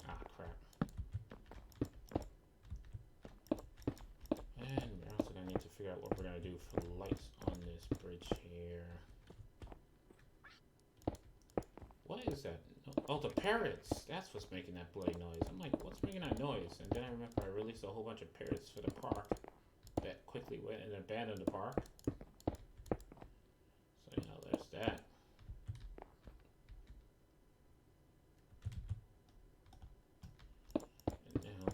Ah, crap. And we're also going to need to figure out what we're going to do for the lights on this bridge here. What is that? Oh, the parrots! That's what's making that bloody noise. I'm like, what's making that noise? And then I remember I released a whole bunch of parrots for the park that quickly went and abandoned the park. So, you know, there's that. And now...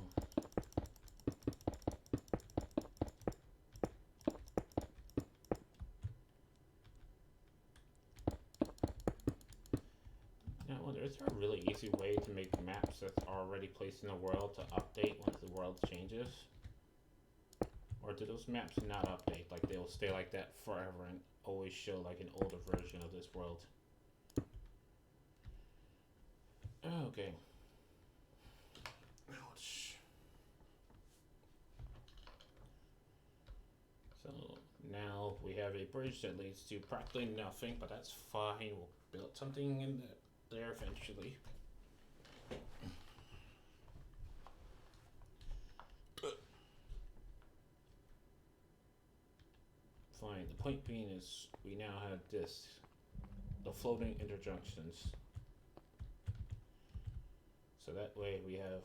Now, I wonder, is there a really easy way to make maps that's already placed in the world to update once the world changes? Or do those maps not update? Like, they'll stay like that forever and always show like an older version of this world? Okay. Ouch. So now we have a bridge that leads to practically nothing, but that's fine. We'll build something in there eventually. Fine. The point being is we now have this, the floating interjunctions. So that way we have,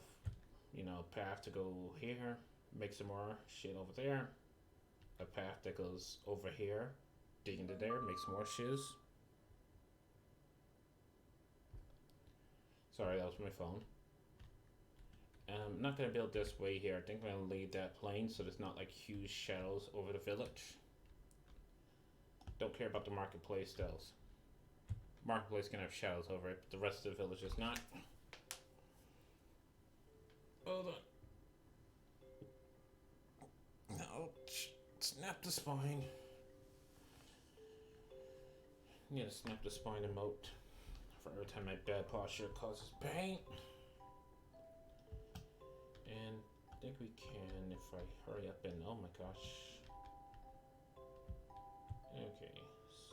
you know, a path to go here, make some more shit over there. A path that goes over here, dig into there, make some more shoes. Sorry, that was my phone. I'm not gonna build this way here. I think I'm gonna leave that plain so there's not like huge shadows over the village. Don't care about the marketplace though. Marketplace can have shadows over it, but the rest of the village is not. Hold on. Ouch. Snap the spine. Need to snap the spine emote for every time my bad posture causes pain. And I think we can if I hurry up and oh my gosh. Okay,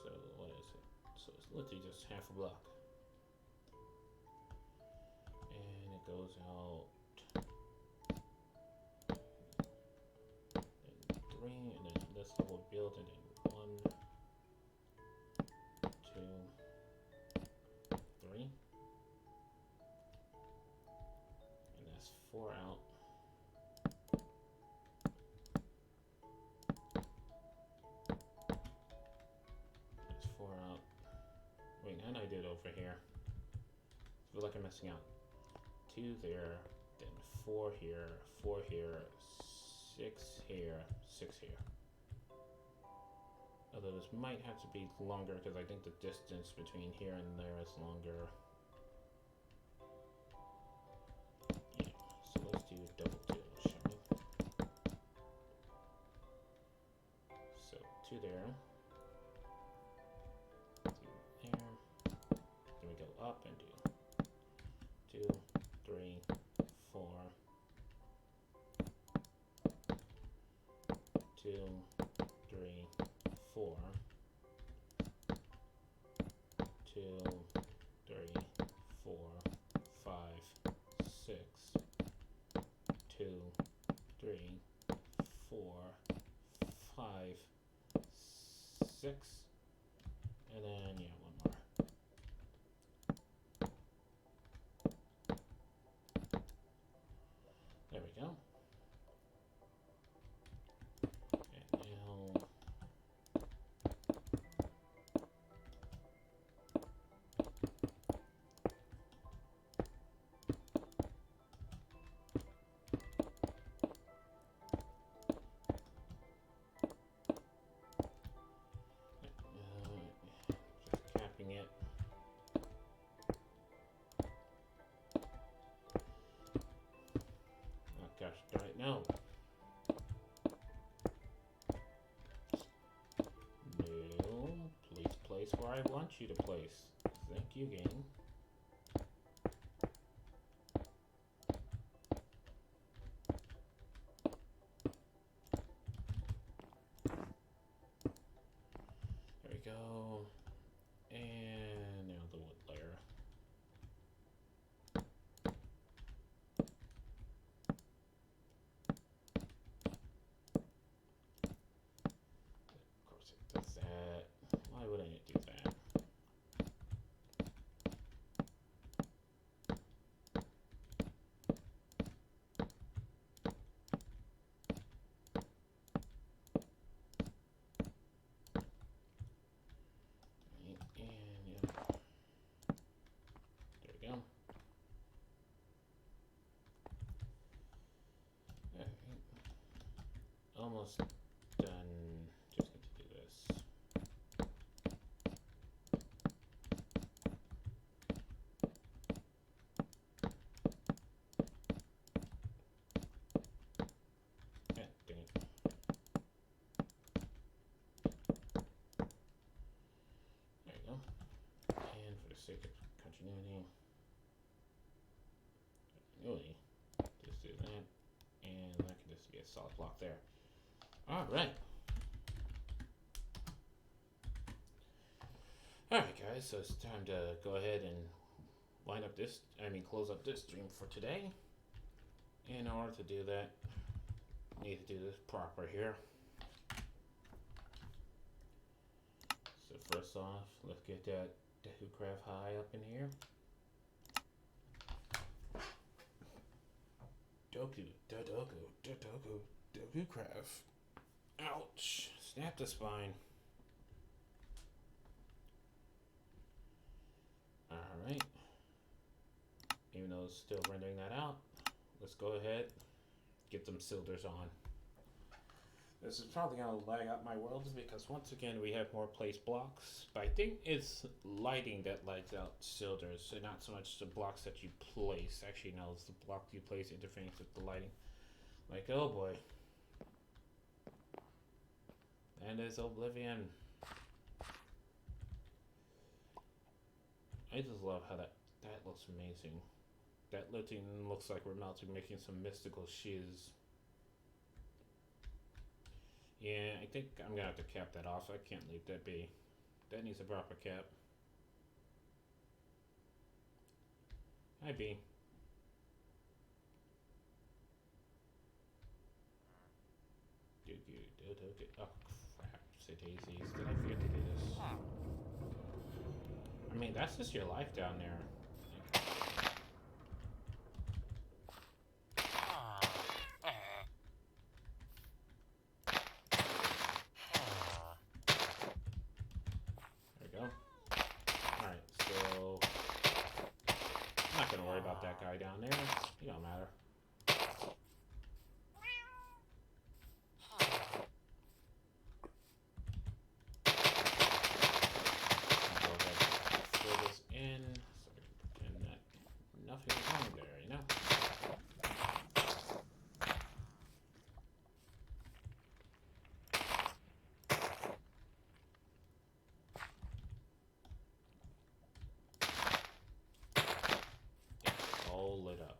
so what is it? So it's literally just half a block. And it goes out and 3, and then this level build it in 1, 2, 3. And that's 4 out. That's 4 out. Wait, how do I do it over here? I feel like I'm messing out. 2 there, then 4 here, 4 here, 6 here, 6 here. Although this might have to be longer because I think the distance between here and there is longer. Yeah, so let's do double 2, shall we? So 2 there. 2 there. Then we go up and do 2, 3, 4, 2, 3, 4, 2, 3, 4, 5, 6, 2, 3, 4, 5, 6, and then yeah, one more. There we go. And now just capping it. Oh gosh, darn it, no. No, please place where I want you to place. Thank you, game. There we go. And now the wood layer. Of course it does that. Why wouldn't it do that? And yeah. There we go. Alright. Almost done. Just need to do this. Yeah, dang it. There you go. And for the sake of continuity, just do that. And that can just be a solid block there. Alright. Alright guys, so it's time to go ahead and close up this stream for today. In order to do that, need to do this proper here. So first off, let's get that Craft high up in here. Doku Craft. Ouch. Snap the spine. Alright. still rendering that out. Let's go ahead, get them cylinders on. This is probably going to lag out my worlds because once again we have more placed blocks. But I think it's lighting that lags out cylinders and not so much the blocks that you place. Actually no, it's the block you place interfering with the lighting. Like, oh boy. And there's Oblivion. I just love how that looks amazing. That looking looks like we're melting, making some mystical shiz. Yeah, I think I'm gonna have to cap that off. I can't leave that be. That needs a proper cap. Hi, B. Oh, crap. Say daisies. Did I forget to do this? I mean, that's just your life down there. There we go. Alright, so I'm not gonna worry about that guy down there. He don't matter. Lit up.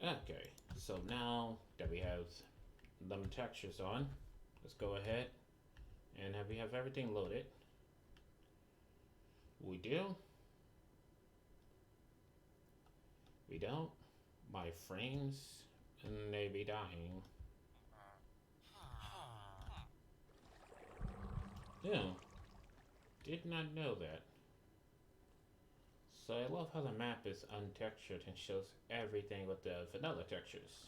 Okay, so now that we have them textures on, let's go ahead and we have everything loaded. We do. We don't. My frames, and they be dying. Yeah, did not know that. So I love how the map is untextured and shows everything with the vanilla textures.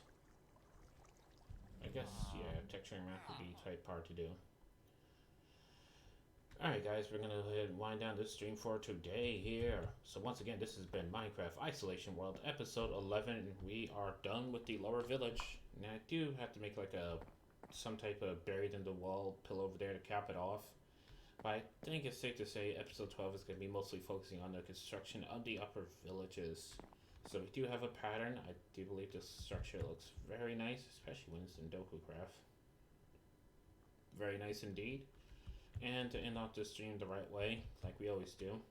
I guess, yeah, texturing map would be quite hard to do. Alright guys, we're gonna go ahead and wind down this stream for today here. So once again, this has been Minecraft Isolation World, episode 11. We are done with the lower village. Now I do have to make like some type of buried in the wall pillar over there to cap it off. But I think it's safe to say episode 12 is going to be mostly focusing on the construction of the upper villages. So we do have a pattern. I do believe this structure looks very nice, especially when it's in Doku Craft. Very nice indeed. And to end off this stream the right way, like we always do,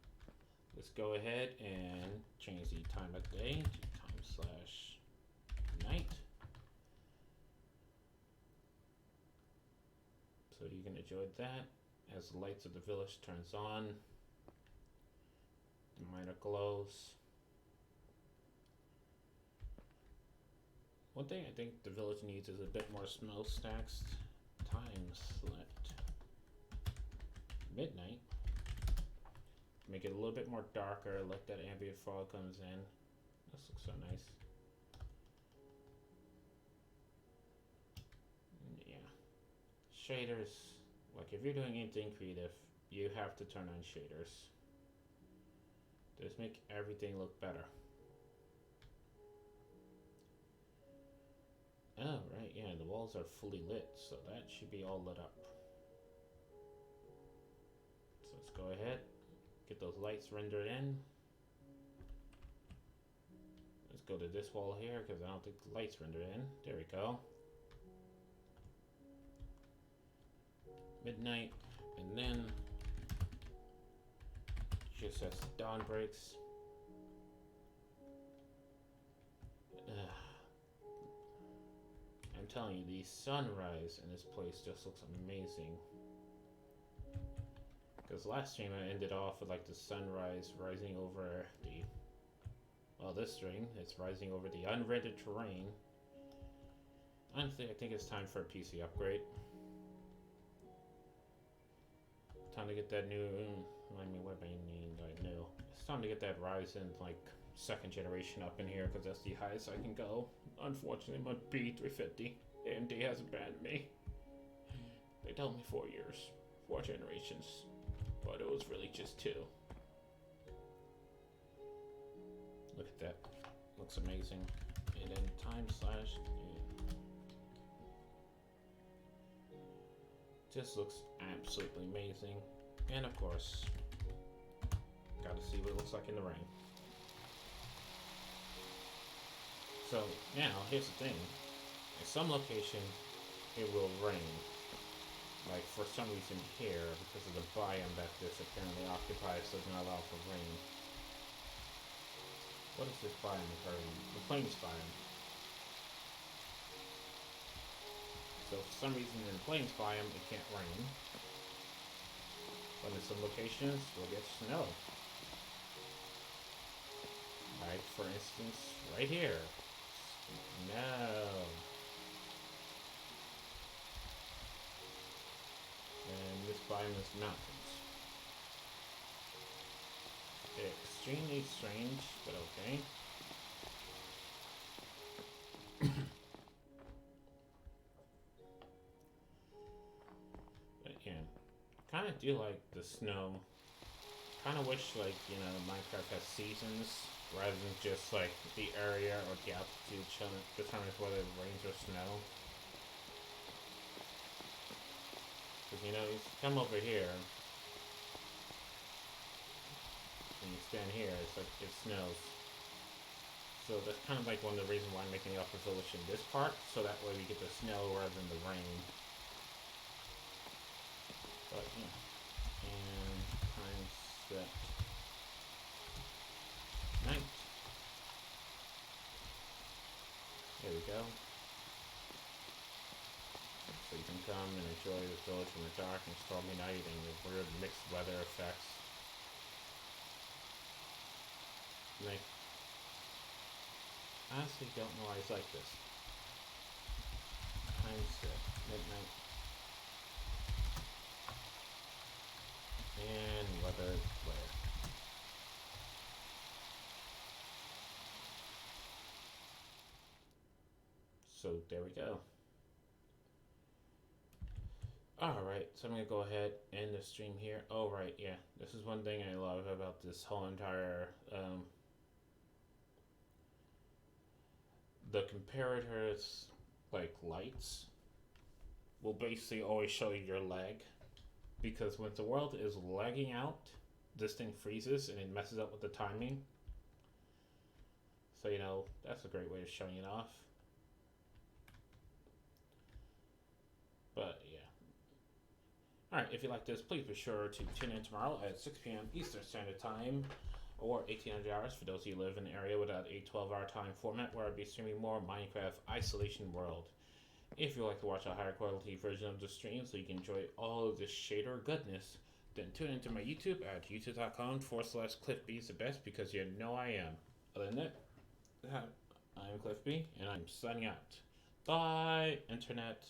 let's go ahead and change the time of day to time/night. So you can enjoy that. As the lights of the village turns on, the miner glows. One thing I think the village needs is a bit more smokestacks. Time select midnight. Make it a little bit more darker, like that ambient fog comes in. This looks so nice. Yeah. Shaders. Like if you're doing anything creative, you have to turn on shaders. Just make everything look better. Oh, right, yeah, the walls are fully lit, so that should be all lit up. So let's go ahead, get those lights rendered in. Let's go to this wall here, because I don't think the lights rendered in. There we go. Midnight, and then just as dawn breaks. I'm telling you, the sunrise in this place just looks amazing. Because last stream I ended off with like the sunrise rising over the, well, this stream it's rising over the unrendered terrain. Honestly, I think it's time for a PC upgrade. Time to get that new, I mean, what do I need right now? It's time to get that Ryzen, like, 2nd generation up in here, because that's the highest I can go. Unfortunately, my B350, AMD has abandoned me. They told me 4 years, 4 generations, but it was really just 2. Look at that. Looks amazing. And then time slash. Yeah. Just looks absolutely amazing. And of course, gotta see what it looks like in the rain. So now, here's the thing. In some locations, it will rain. Like for some reason here, because of the biome that this apparently occupies, does not allow for rain. What is this biome occurring? The plains biome. So for some reason in the plains biome, it can't rain. But in some locations, we'll get snow. Like for instance, right here. No. And this biome is mountains. Extremely strange, but okay. But yeah, kind of do like the snow. Kind of wish like Minecraft has seasons rather than just like the area or the altitude determines whether it rains or snow. Because you come over here and you stand here, it's like it snows. So that's kind of like one of the reasons why I'm making the upper village in this part, so that way we get the snow rather than the rain. But yeah, and time set night. There we go. So you can come and enjoy the village in the dark and stormy night and the weird mixed weather effects. And I honestly don't know why it's like this. Time set midnight. And weather flare. So there we go. Alright, so I'm gonna go ahead and end the stream here. Oh right, yeah. This is one thing I love about this whole entire the comparators like lights will basically always show you your lag. Because when the world is lagging out, this thing freezes and it messes up with the timing. So that's a great way of showing it off. But yeah. Alright, if you like this, please be sure to tune in tomorrow at 6 p.m. Eastern Standard Time, or 1800 hours for those of you who live in an area without a 12-hour time format, where I'll be streaming more Minecraft Isolation World. If you'd like to watch a higher quality version of the stream so you can enjoy all of this shader goodness, then tune into my YouTube at youtube.com/CliffBeesTheBest, because you know I am. Other than that, I'm Cliff B, and I'm signing out. Bye, Internet.